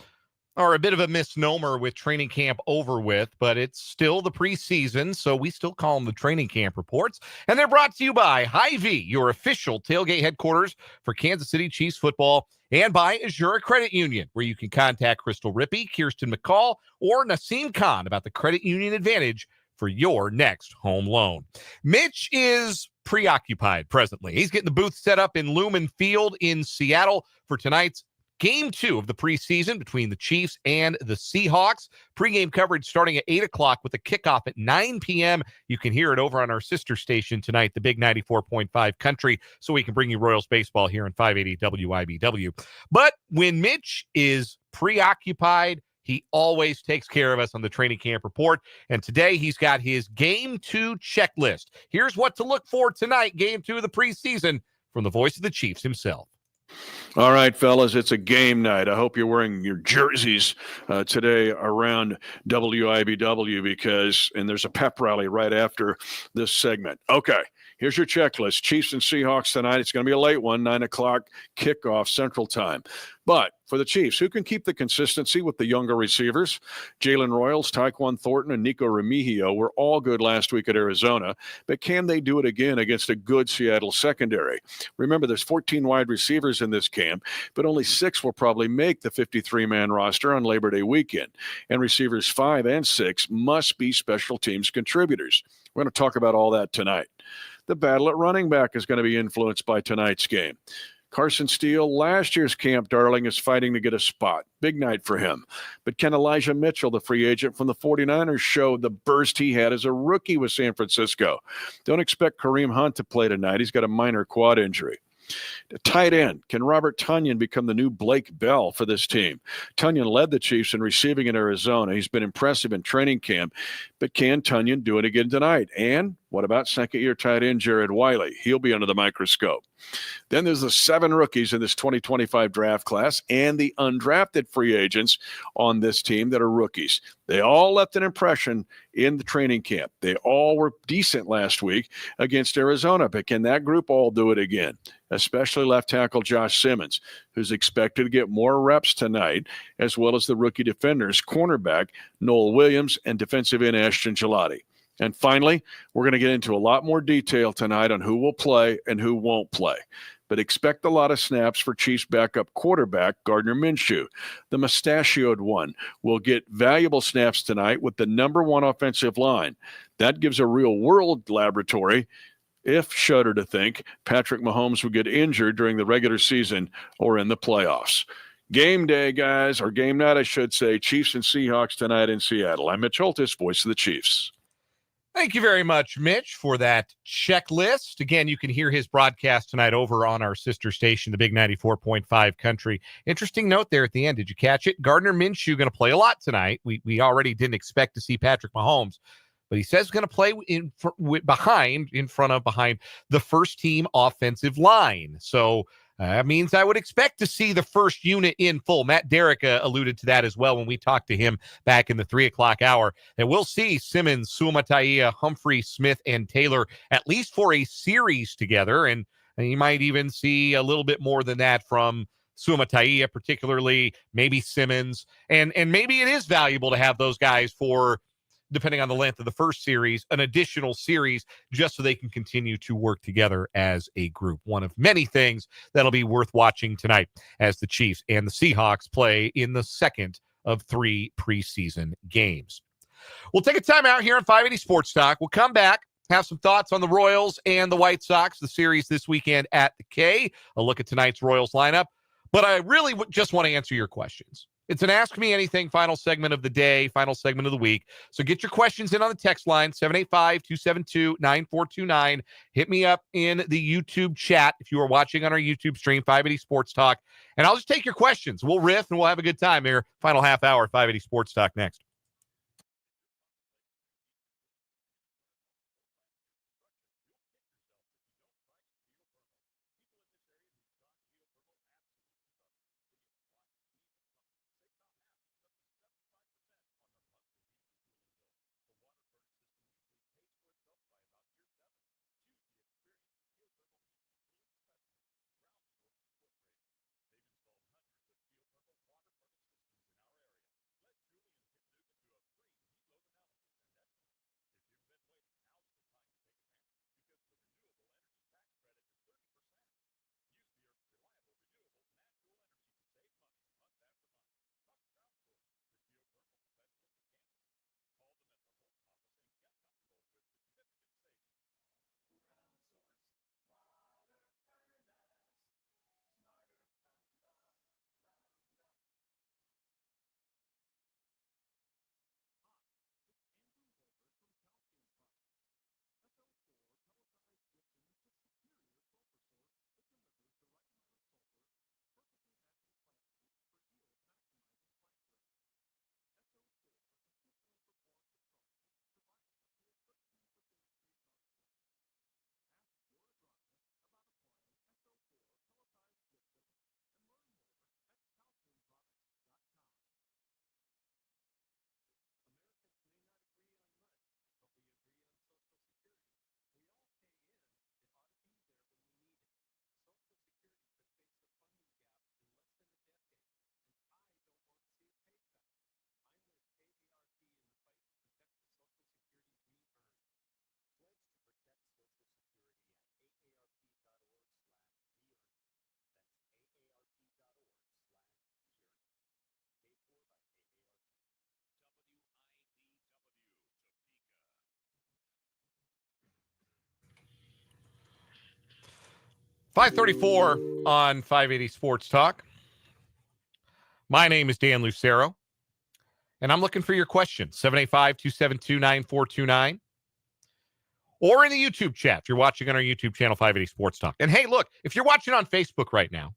are a bit of a misnomer with training camp over with, but it's still the preseason, so we still call them the training camp reports. And they're brought to you by Hy-Vee, your official tailgate headquarters for Kansas City Chiefs football, and by Azura Credit Union, where you can contact Crystal Rippey, Kirsten McCall, or Naseem Khan about the credit union advantage for your next home loan. Mitch is preoccupied presently. He's getting the booth set up in Lumen Field in Seattle for tonight's Game 2 of the preseason between the Chiefs and the Seahawks. Pre-game coverage starting at 8 o'clock with a kickoff at 9 p.m. You can hear it over on our sister station tonight, the Big 94.5 Country, so we can bring you Royals baseball here on 580 WIBW. But when Mitch is preoccupied, he always takes care of us on the training camp report. And today he's got his Game 2 checklist. Here's what to look for tonight, Game 2 of the preseason, from the voice of the Chiefs himself. All right, fellas, it's a game night. I hope you're wearing your jerseys today around WIBW and there's a pep rally right after this segment. Okay, here's your checklist. Chiefs and Seahawks tonight. It's going to be a late one, 9 o'clock kickoff Central Time. But for the Chiefs, who can keep the consistency with the younger receivers? Jalen Royals, Tyquan Thornton, and Nico Remigio were all good last week at Arizona, but can they do it again against a good Seattle secondary? Remember, there's 14 wide receivers in this camp, but only 6 will probably make the 53-man roster on Labor Day weekend. And receivers 5 and 6 must be special teams contributors. We're going to talk about all that tonight. The battle at running back is going to be influenced by tonight's game. Carson Steele, last year's camp darling, is fighting to get a spot. Big night for him. But can Elijah Mitchell, the free agent from the 49ers, show the burst he had as a rookie with San Francisco? Don't expect Kareem Hunt to play tonight. He's got a minor quad injury. Tight end, can Robert Tonyan become the new Blake Bell for this team? Tonyan led the Chiefs in receiving in Arizona. He's been impressive in training camp, but can Tonyan do it again tonight? And what about second-year tight end Jared Wiley? He'll be under the microscope. Then there's the 7 rookies in this 2025 draft class and the undrafted free agents on this team that are rookies. They all left an impression in the training camp. They all were decent last week against Arizona, but can that group all do it again? Especially left tackle Josh Simmons, who's expected to get more reps tonight, as well as the rookie defenders, cornerback Noel Williams and defensive end Ashton Gelati. And finally, we're going to get into a lot more detail tonight on who will play and who won't play. But expect a lot of snaps for Chiefs backup quarterback Gardner Minshew. The mustachioed one will get valuable snaps tonight with the number 1 offensive line. That gives a real-world laboratory if shudder to think Patrick Mahomes would get injured during the regular season or in the playoffs. Game day, guys, or game night, I should say. Chiefs and Seahawks tonight in Seattle. I'm Mitch Holthus, voice of the Chiefs. Thank you very much, Mitch, for that checklist. Again, you can hear his broadcast tonight over on our sister station, the Big 94.5 Country. Interesting note there at the end. Did you catch it? Gardner Minshew going to play a lot tonight. We already didn't expect to see Patrick Mahomes, but he says he's going to play behind the first team offensive line. So that means I would expect to see the first unit in full. Matt Derrick alluded to that as well when we talked to him back in the 3 o'clock hour. And we'll see Simmons, Suamataia, Humphrey, Smith, and Taylor at least for a series together. And you might even see a little bit more than that from Suamataia, particularly maybe Simmons. And maybe it is valuable to have those guys for, depending on the length of the first series, an additional series just so they can continue to work together as a group. One of many things that'll be worth watching tonight as the Chiefs and the Seahawks play in the second of 3 preseason games. We'll take a time out here on 580 Sports Talk. We'll come back, have some thoughts on the Royals and the White Sox, the series this weekend at the K, a look at tonight's Royals lineup. But I really just want to answer your questions. It's an Ask Me Anything final segment of the day, final segment of the week. So get your questions in on the text line, 785-272-9429. Hit me up in the YouTube chat if you are watching on our YouTube stream, 580 Sports Talk. And I'll just take your questions. We'll riff and we'll have a good time here. Final half hour, 580 Sports Talk next. 534 on 580 Sports Talk. My name is Dan Lucero, and I'm looking for your questions. 785-272-9429. Or in the YouTube chat if you're watching on our YouTube channel, 580 Sports Talk. And hey, look, if you're watching on Facebook right now,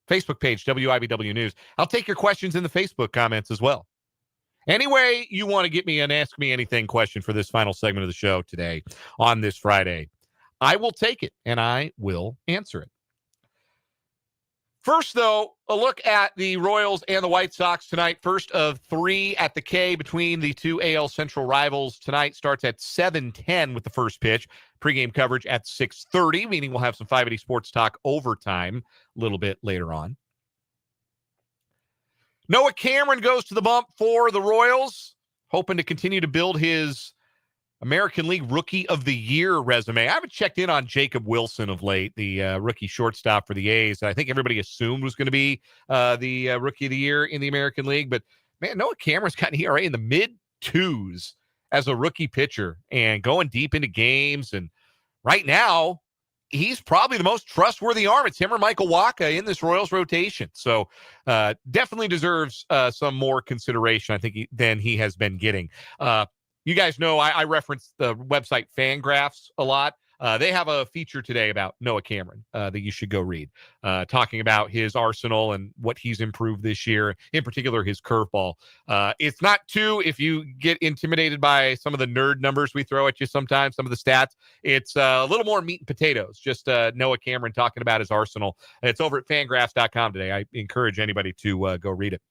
Facebook page, WIBW News, I'll take your questions in the Facebook comments as well. Any way you want to get me an Ask Me Anything question for this final segment of the show today on this Friday, I will take it, and I will answer it. First, though, a look at the Royals and the White Sox tonight. First of three at the K between the two AL Central rivals. Tonight starts at 7:10 with the first pitch. Pregame coverage at 6:30, meaning we'll have some 580 Sports Talk overtime a little bit later on. Noah Cameron goes to the bump for the Royals, hoping to continue to build his American League Rookie of the Year resume. I haven't checked in on Jacob Wilson of late, the rookie shortstop for the A's. I think everybody assumed was going to be the Rookie of the Year in the American League. But, man, Noah Cameron's got an ERA in the mid-twos as a rookie pitcher and going deep into games. And right now, he's probably the most trustworthy arm. It's him or Michael Wacha in this Royals rotation. So definitely deserves some more consideration, I think, than he has been getting. You guys know I reference the website Fangraphs a lot. They have a feature today about Noah Cameron that you should go read, talking about his arsenal and what he's improved this year, in particular his curveball. It's not too, if you get intimidated by some of the nerd numbers we throw at you sometimes, some of the stats, it's a little more meat and potatoes, just Noah Cameron talking about his arsenal. It's over at fangraphs.com today. I encourage anybody to go read it.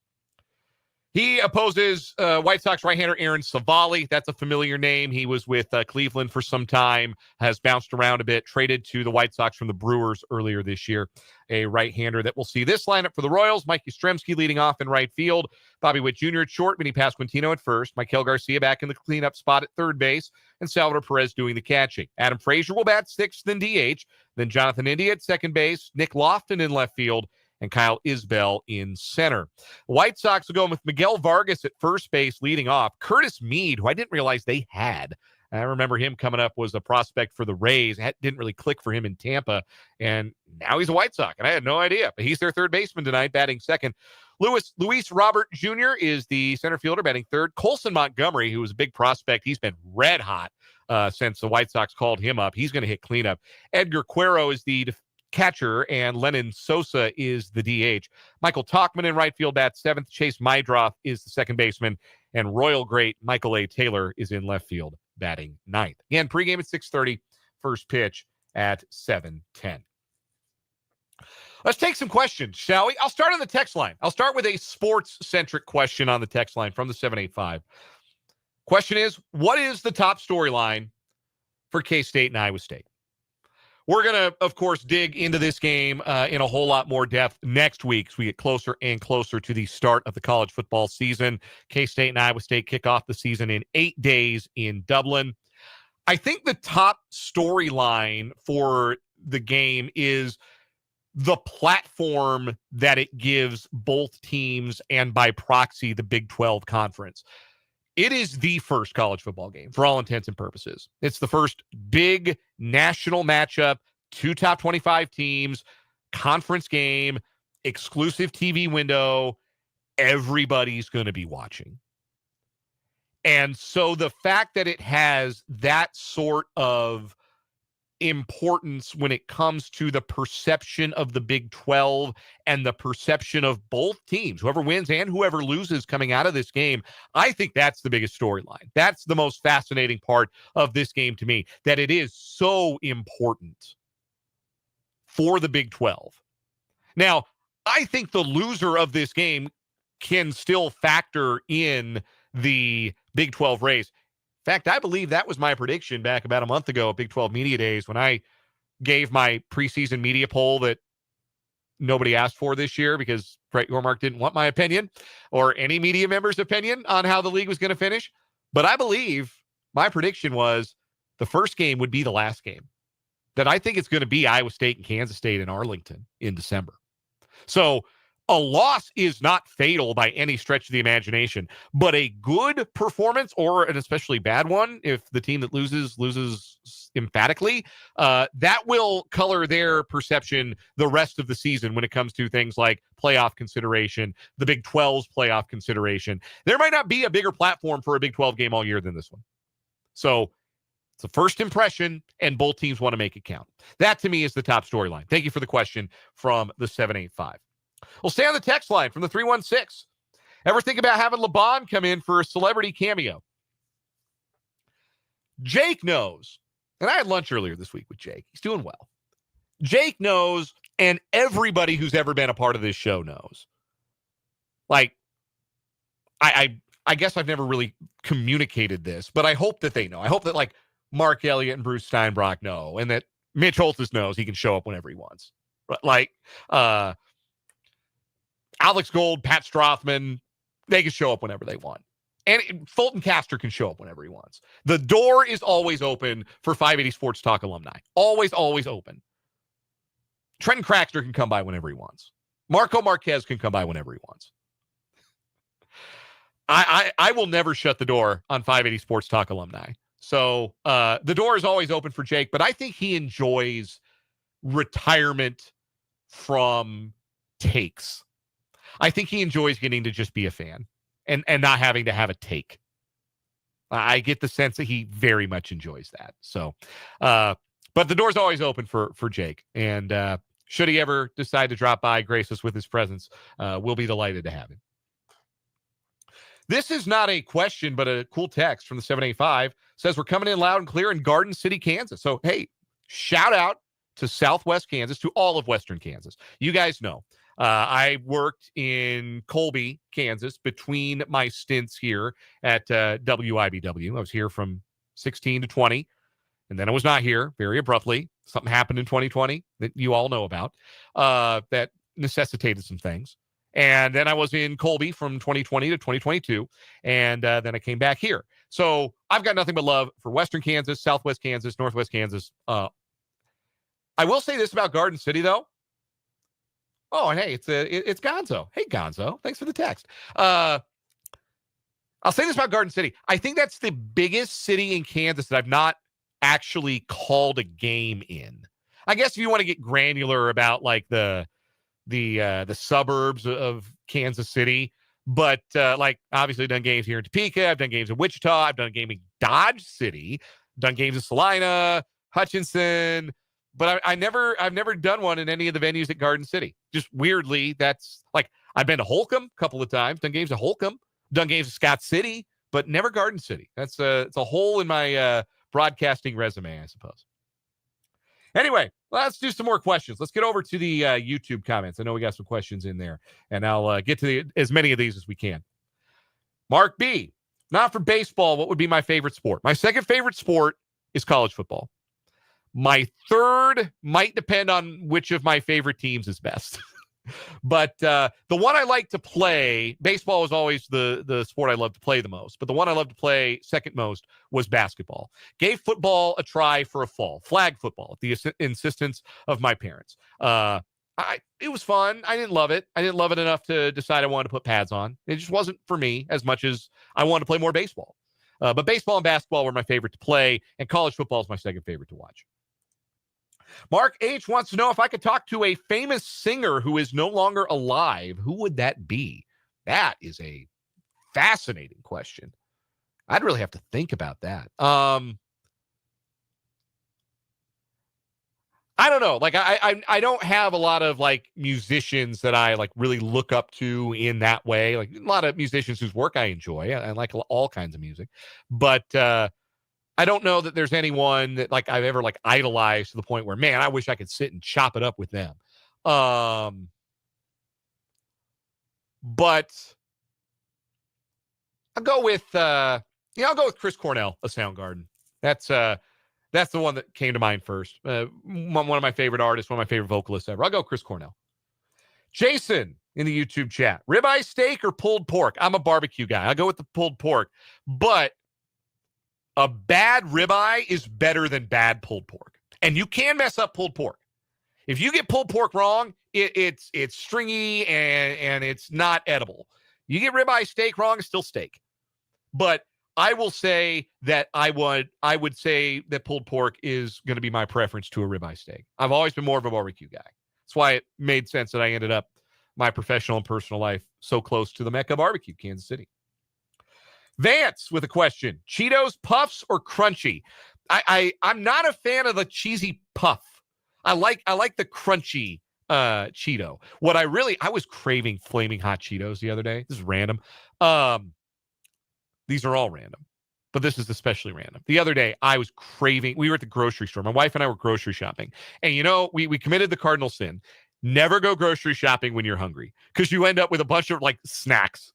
He opposes White Sox right-hander Aaron Savali. That's a familiar name. He was with Cleveland for some time, has bounced around a bit, traded to the White Sox from the Brewers earlier this year. A right-hander that will see this lineup for the Royals. Mike Yastrzemski leading off in right field. Bobby Witt Jr. at short, Vinny Pasquantino at first. Maikel Garcia back in the cleanup spot at third base. And Salvador Perez doing the catching. Adam Frazier will bat sixth and DH. Then Jonathan India at second base. Nick Lofton in left field. And Kyle Isbell in center. White Sox will go with Miguel Vargas at first base leading off. Curtis Mead, who I didn't realize they had. I remember him coming up, was a prospect for the Rays. It didn't really click for him in Tampa, and now he's a White Sox, and I had no idea. But he's their third baseman tonight, batting second. Luis Robert Jr. is the center fielder, batting third. Colson Montgomery, who was a big prospect, he's been red hot since the White Sox called him up. He's going to hit cleanup. Edgar Cuero is the catcher, and Lennon Sosa is the DH. Michael Tauchman in right field bats seventh. Chase Mydroff is the second baseman, and Royal great Michael A. Taylor is in left field batting ninth. Again, pregame at 6:30, first pitch at 7:10. Let's take some questions, shall we? I'll start on the text line. I'll start with a sports-centric question on the text line from the 785. Question is, what is the top storyline for K-State and Iowa State? We're going to, of course, dig into this game in a whole lot more depth next week as we get closer and closer to the start of the college football season. K-State and Iowa State kick off the season in 8 days in Dublin. I think the top storyline for the game is the platform that it gives both teams and by proxy the Big 12 conference. It is the first college football game for all intents and purposes. It's the first big national matchup, 2 top 25 teams, conference game, exclusive TV window. Everybody's going to be watching. And so the fact that it has that sort of importance when it comes to the perception of the Big 12 and the perception of both teams, whoever wins and whoever loses coming out of this game, I think that's the biggest storyline. That's the most fascinating part of this game to me, that it is so important for the Big 12. Now, I think the loser of this game can still factor in the Big 12 race. In fact, I believe that was my prediction back about a month ago at Big 12 Media Days when I gave my preseason media poll that nobody asked for this year because Brett Yormark didn't want my opinion or any media member's opinion on how the league was going to finish. But I believe my prediction was the first game would be the last game, that I think it's going to be Iowa State and Kansas State in Arlington in December. So A loss is not fatal by any stretch of the imagination, but a good performance, or an especially bad one, if the team that loses emphatically, that will color their perception the rest of the season when it comes to things like playoff consideration, the Big 12's playoff consideration. There might not be a bigger platform for a Big 12 game all year than this one. So it's a first impression, and both teams want to make it count. That, to me, is the top storyline. Thank you for the question from the 785. We'll stay on the text line from the 316. Ever think about having LeBron come in for a celebrity cameo? Jake knows, and I had lunch earlier this week with Jake. He's doing well. Jake knows, and everybody who's ever been a part of this show knows. Like, I guess I've never really communicated this, but I hope that they know. I hope that, like, Mark Elliott and Bruce Steinbrock know, and that Mitch Holthus knows he can show up whenever he wants. Like, Alex Gold, Pat Strothman, they can show up whenever they want. And Fulton Castor can show up whenever he wants. The door is always open for 580 Sports Talk alumni. Always, always open. Trenton Craxter can come by whenever he wants. Marco Marquez can come by whenever he wants. I will never shut the door on 580 Sports Talk alumni. So the door is always open for Jake, but I think he enjoys retirement from takes. I think he enjoys getting to just be a fan and not having to have a take. I get the sense that he very much enjoys that. So, but the door's always open for Jake. And should he ever decide to drop by, grace us with his presence, we'll be delighted to have him. This is not a question, but a cool text from the 785. Says we're coming in loud and clear in Garden City, Kansas. So, hey, shout out to Southwest Kansas, to all of Western Kansas. You guys know. I worked in Colby, Kansas, between my stints here at WIBW. I was here from 16 to 20, and then I was not here very abruptly. Something happened in 2020 that you all know about that necessitated some things. And then I was in Colby from 2020 to 2022, and then I came back here. So I've got nothing but love for Western Kansas, Southwest Kansas, Northwest Kansas. I will say this about Garden City, though. Oh, and hey, it's Gonzo. Hey, Gonzo. Thanks for the text. I'll say this about Garden City. I think that's the biggest city in Kansas that I've not actually called a game in. I guess if you want to get granular about like the suburbs of Kansas City, but like obviously I've done games here in Topeka. I've done games in Wichita. I've done a game in Dodge City. Done games in Salina, Hutchinson. But I've never done one in any of the venues at Garden City. Just weirdly, that's like I've been to Holcomb a couple of times, done games at Holcomb, done games at Scott City, but never Garden City. It's a hole in my broadcasting resume, I suppose. Anyway, let's do some more questions. Let's get over to the YouTube comments. I know we got some questions in there, and I'll get to as many of these as we can. Mark B, not for baseball, what would be my favorite sport? My second favorite sport is college football. My third might depend on which of my favorite teams is best. But the one I like to play, baseball was always the sport I loved to play the most. But the one I loved to play second most was basketball. Gave football a try for a fall. Flag football at the insistence of my parents. It was fun. I didn't love it. I didn't love it enough to decide I wanted to put pads on. It just wasn't for me as much as I wanted to play more baseball. But baseball and basketball were my favorite to play, and college football is my second favorite to watch. Mark H. wants to know if I could talk to a famous singer who is no longer alive. Who would that be? That is a fascinating question. I'd really have to think about that. I don't know. Like I don't have a lot of like musicians that I like really look up to in that way. Like a lot of musicians whose work I enjoy. I like all kinds of music, but I don't know that there's anyone that like I've ever like idolized to the point where, man, I wish I could sit and chop it up with them. But I'll go with Chris Cornell of Soundgarden. That's the one that came to mind first. One of my favorite artists, one of my favorite vocalists ever. I'll go Chris Cornell. Jason in the YouTube chat, ribeye steak or pulled pork? I'm a barbecue guy. I'll go with the pulled pork, but a bad ribeye is better than bad pulled pork. And you can mess up pulled pork. If you get pulled pork wrong, it's stringy and it's not edible. You get ribeye steak wrong, it's still steak. But I will say that I would say that pulled pork is going to be my preference to a ribeye steak. I've always been more of a barbecue guy. That's why it made sense that I ended up my professional and personal life so close to the Mecca Barbecue, Kansas City. Vance with a question: Cheetos, puffs, or crunchy? I'm not a fan of the cheesy puff. I like the crunchy Cheeto. I was craving flaming hot Cheetos the other day. This is random. These are all random, but this is especially random. The other day, I was craving. We were at the grocery store. My wife and I were grocery shopping, and we committed the cardinal sin: never go grocery shopping when you're hungry, because you end up with a bunch of like snacks.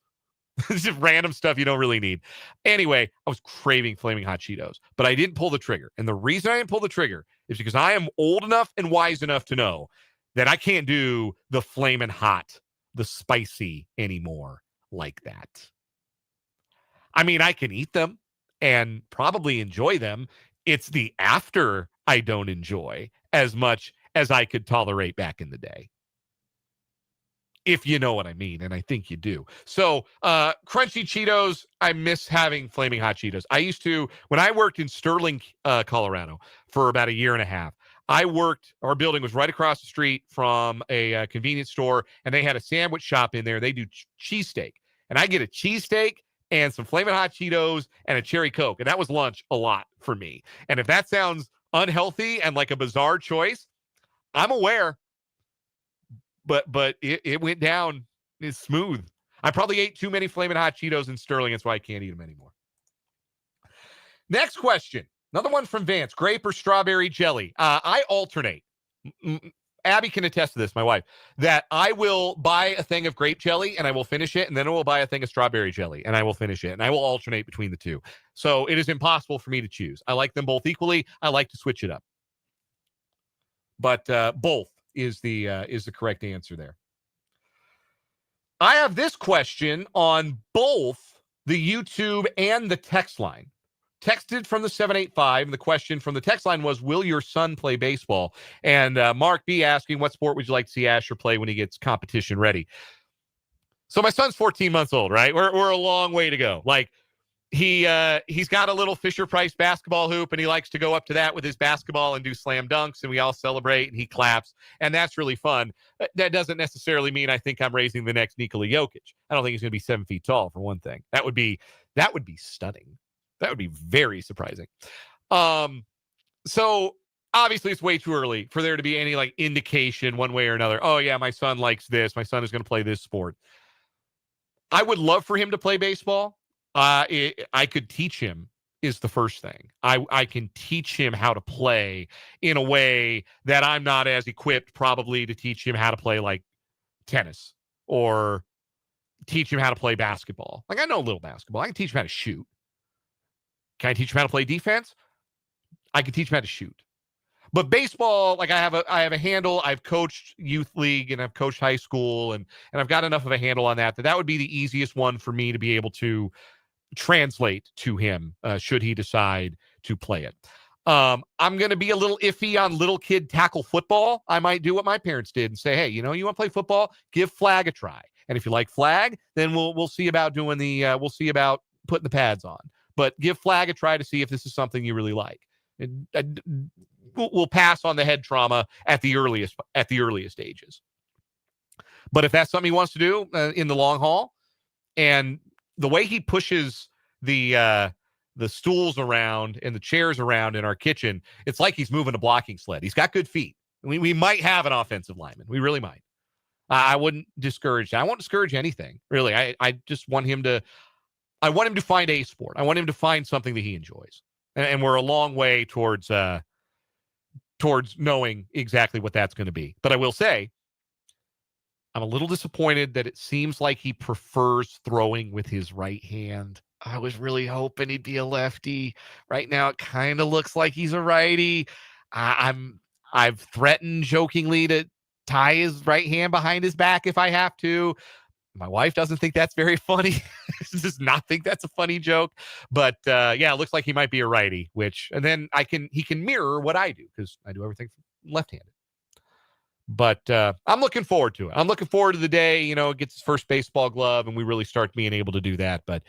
This is random stuff you don't really need. Anyway, I was craving flaming hot Cheetos, but I didn't pull the trigger. And the reason I didn't pull the trigger is because I am old enough and wise enough to know that I can't do the flaming hot, the spicy anymore like that. I mean, I can eat them and probably enjoy them. It's the after I don't enjoy as much as I could tolerate back in the day. If you know what I mean, and I think you do. So, crunchy Cheetos, I miss having flaming hot Cheetos. I used to, when I worked in Sterling, Colorado for about a year and a half, our building was right across the street from a convenience store, and they had a sandwich shop in there. They do cheesesteak. And I get a cheesesteak and some flaming hot Cheetos and a cherry Coke. And that was lunch a lot for me. And if that sounds unhealthy and like a bizarre choice, I'm aware. But it went down. It's smooth. I probably ate too many flaming hot Cheetos in Sterling. That's why I can't eat them anymore. Next question. Another one from Vance. Grape or strawberry jelly? I alternate. Abby can attest to this, my wife, that I will buy a thing of grape jelly and I will finish it, and then I will buy a thing of strawberry jelly and I will finish it, and I will alternate between the two. So it is impossible for me to choose. I like them both equally. I like to switch it up. But both is the correct answer there. I have this question on both the YouTube and the text line. Texted from the 785, and the question from the text line was, will your son play baseball? And Mark B asking, what sport would you like to see Asher play when he gets competition ready? So my son's 14 months old, right? We're a long way to go. Like, he's got a little Fisher-Price basketball hoop, and he likes to go up to that with his basketball and do slam dunks, and we all celebrate, and he claps, and that's really fun. That doesn't necessarily mean I think I'm raising the next Nikola Jokic. I don't think he's going to be 7 feet tall, for one thing. That would be stunning. That would be very surprising. So obviously it's way too early for there to be any like indication one way or another. Oh yeah, my son likes this. My son is going to play this sport. I would love for him to play baseball. I could teach him is the first thing. I can teach him how to play in a way that I'm not as equipped probably to teach him how to play like tennis or teach him how to play basketball. Like, I know a little basketball. I can teach him how to shoot. Can I teach him how to play defense? I can teach him how to shoot. But baseball, like I have a handle. I've coached youth league and I've coached high school, and I've got enough of a handle on that would be the easiest one for me to be able to translate to him should he decide to play it. I'm going to be a little iffy on little kid tackle football. I might do what my parents did and say, hey, you want to play football? Give flag a try. And if you like flag, then we'll see about doing we'll see about putting the pads on. But give flag a try to see if this is something you really like. We'll pass on the head trauma at the earliest ages. But if that's something he wants to do in the long haul, and the way he pushes the stools around and the chairs around in our kitchen, it's like he's moving a blocking sled. He's got good feet. We might have an offensive lineman. We really might. I wouldn't discourage that. I won't discourage anything, really. I just want him to. I want him to find a sport. I want him to find something that he enjoys. And we're a long way towards knowing exactly what that's going to be. But I will say, I'm a little disappointed that it seems like he prefers throwing with his right hand. I was really hoping he'd be a lefty. Right now, it kind of looks like he's a righty. I've threatened jokingly to tie his right hand behind his back if I have to. My wife doesn't think that's very funny. Does not think that's a funny joke. But yeah, it looks like he might be a righty, and then he can mirror what I do because I do everything left-handed. But I'm looking forward to it. I'm looking forward to the day, it gets his first baseball glove and we really start being able to do that. But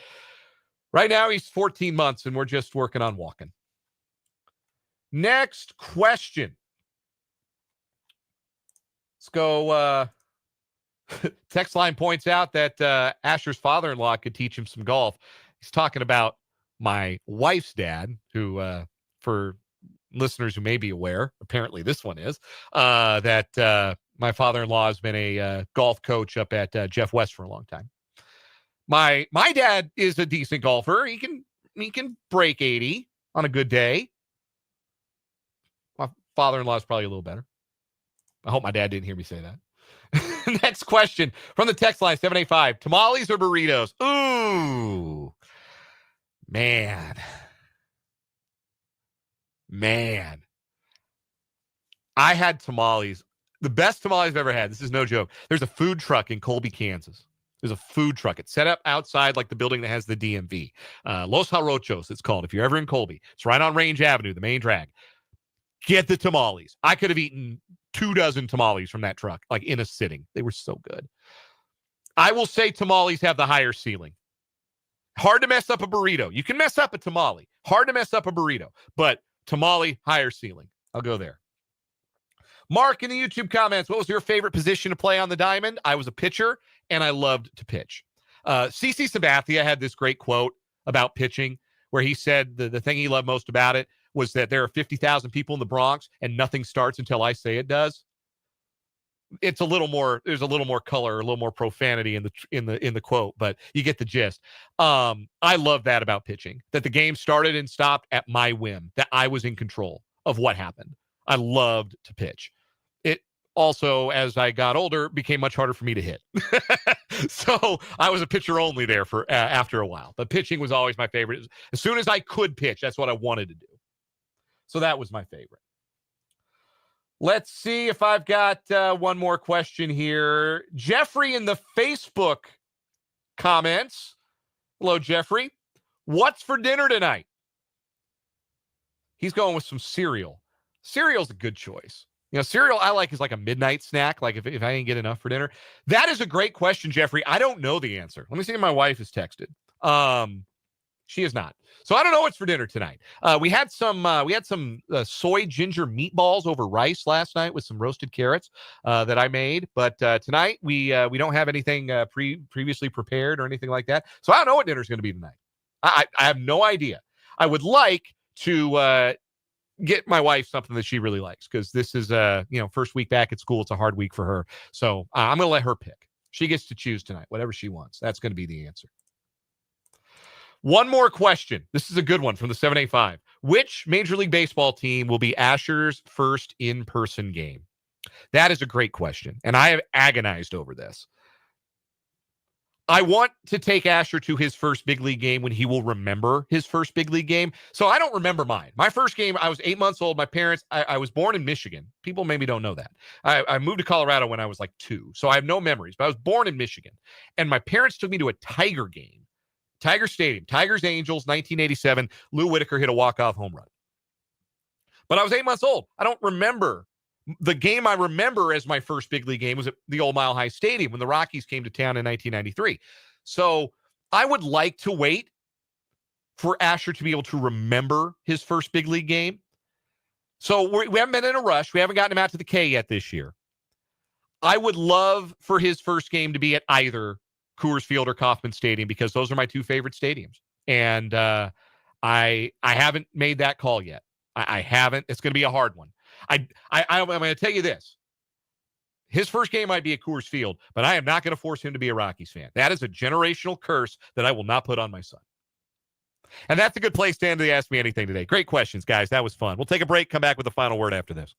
right now he's 14 months and we're just working on walking. Next question. Let's go. Text line points out that Asher's father-in-law could teach him some golf. He's talking about my wife's dad, who, for listeners who may be aware, apparently this one is, that my father-in-law has been a golf coach up at Jeff West for a long time. My dad is a decent golfer. He can break 80 on a good day. My father-in-law is probably a little better. I hope my dad didn't hear me say that. Next question from the text line 785. Tamales or burritos? Ooh, man. I had tamales. The best tamales I've ever had. This is no joke. There's a food truck in Colby, Kansas. There's a food truck. It's set up outside like the building that has the DMV. Los Jarochos, it's called. If you're ever in Colby, it's right on Range Avenue, the main drag. Get the tamales. I could have eaten 24 tamales from that truck, like in a sitting. They were so good. I will say tamales have the higher ceiling. Hard to mess up a burrito. You can mess up a tamale. Hard to mess up a burrito. But tamale, higher ceiling. I'll go there. Mark in the YouTube comments, what was your favorite position to play on the diamond? I was a pitcher, and I loved to pitch. CC Sabathia had this great quote about pitching where he said the thing he loved most about it was that there are 50,000 people in the Bronx and nothing starts until I say it does. It's a little more, there's a little more color, a little more profanity in the quote, but you get the gist. I love that about pitching, that the game started and stopped at my whim, that I was in control of what happened. I loved to pitch. It also, as I got older, became much harder for me to hit. So I was a pitcher only there for after a while, but pitching was always my favorite. As soon as I could pitch, that's what I wanted to do. So that was my favorite. Let's see if I've got one more question here. Jeffrey in the Facebook comments. Hello, Jeffrey. What's for dinner tonight? He's going with some cereal. Cereal's a good choice. Cereal I like is like a midnight snack, like if I didn't get enough for dinner. That is a great question, Jeffrey. I don't know the answer. Let me see if my wife has texted. She is not. So I don't know what's for dinner tonight. We had some soy ginger meatballs over rice last night with some roasted carrots that I made. But tonight we don't have anything previously prepared or anything like that. So I don't know what dinner's going to be tonight. I have no idea. I would like to get my wife something that she really likes because this is first week back at school. It's a hard week for her. So I'm going to let her pick. She gets to choose tonight, whatever she wants. That's going to be the answer. One more question. This is a good one from the 785. Which Major League Baseball team will be Asher's first in-person game? That is a great question, and I have agonized over this. I want to take Asher to his first big league game when he will remember his first big league game. So I don't remember mine. My first game, I was 8 months old. My parents, I was born in Michigan. People maybe don't know that. I moved to Colorado when I was like 2. So I have no memories, but I was born in Michigan. And my parents took me to a Tiger game. Tiger Stadium, Tigers Angels, 1987. Lou Whitaker hit a walk-off home run. But I was 8 months old. I don't remember. The game I remember as my first big league game was at the old Mile High Stadium when the Rockies came to town in 1993. So I would like to wait for Asher to be able to remember his first big league game. So we haven't been in a rush. We haven't gotten him out to the K yet this year. I would love for his first game to be at either Coors Field or Kauffman Stadium because those are my two favorite stadiums. And I haven't made that call yet. I haven't. It's going to be a hard one. I'm going to tell you this. His first game might be at Coors Field, but I am not going to force him to be a Rockies fan. That is a generational curse that I will not put on my son. And that's a good place to end the Ask Me Anything today. Great questions, guys. That was fun. We'll take a break, come back with a final word after this.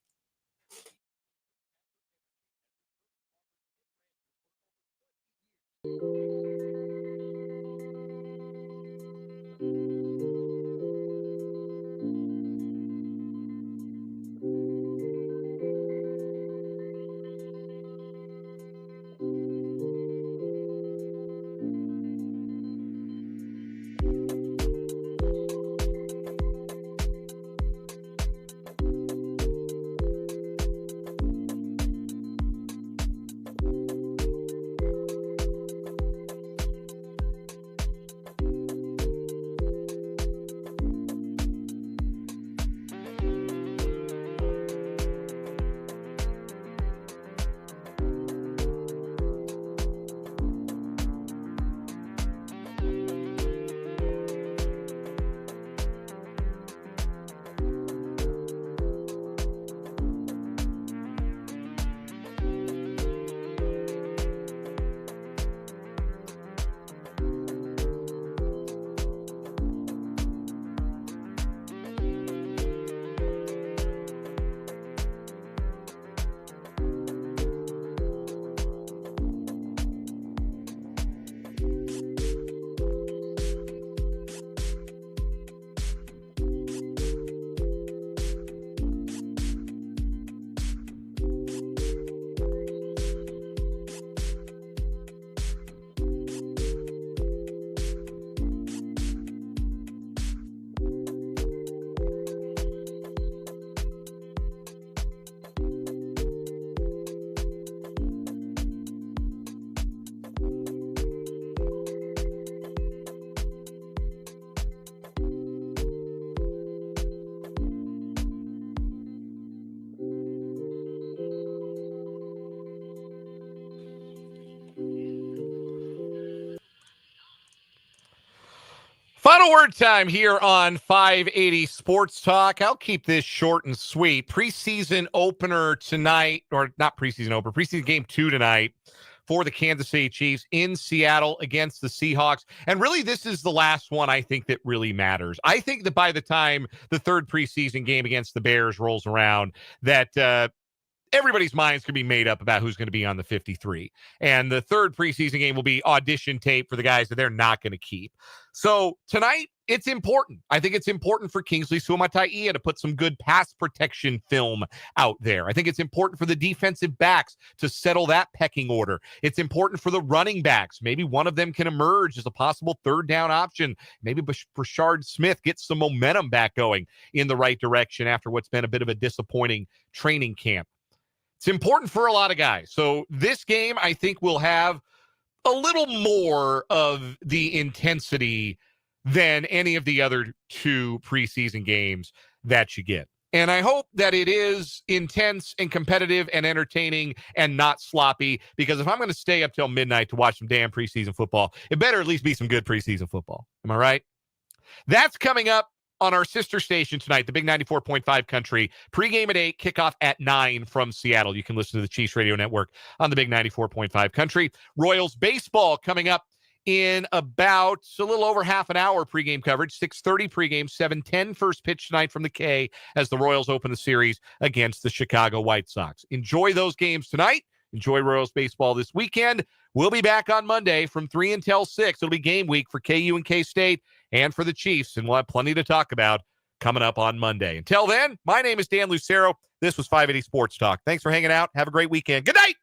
Final word time here on 580 Sports Talk. I'll keep this short and sweet. Preseason opener tonight, or not preseason opener, preseason game 2 tonight for the Kansas City Chiefs in Seattle against the Seahawks. And really, this is the last one I think that really matters. I think that by the time the third preseason game against the Bears rolls around, that everybody's minds can be made up about who's going to be on the 53. And the third preseason game will be audition tape for the guys that they're not going to keep. So tonight, it's important. I think it's important for Kingsley Suamataia to put some good pass protection film out there. I think it's important for the defensive backs to settle that pecking order. It's important for the running backs. Maybe one of them can emerge as a possible third down option. Maybe Brashard Smith gets some momentum back going in the right direction after what's been a bit of a disappointing training camp. It's important for a lot of guys. So this game, I think, will have a little more of the intensity than any of the other 2 preseason games that you get. And I hope that it is intense and competitive and entertaining and not sloppy, because if I'm going to stay up till midnight to watch some damn preseason football, it better at least be some good preseason football. Am I right? That's coming up on our sister station tonight, the Big 94.5 Country. Pregame at 8, kickoff at 9 from Seattle. You can listen to the Chiefs Radio Network on the Big 94.5 Country. Royals baseball coming up in about a little over half an hour. Pregame coverage, 6:30 pregame, 7:10 first pitch tonight from the K as the Royals open the series against the Chicago White Sox. Enjoy those games tonight. Enjoy Royals baseball this weekend. We'll be back on Monday from 3 until 6. It'll be game week for KU and K-State and for the Chiefs, and we'll have plenty to talk about coming up on Monday. Until then, my name is Dan Lucero. This was 580 Sports Talk. Thanks for hanging out. Have a great weekend. Good night.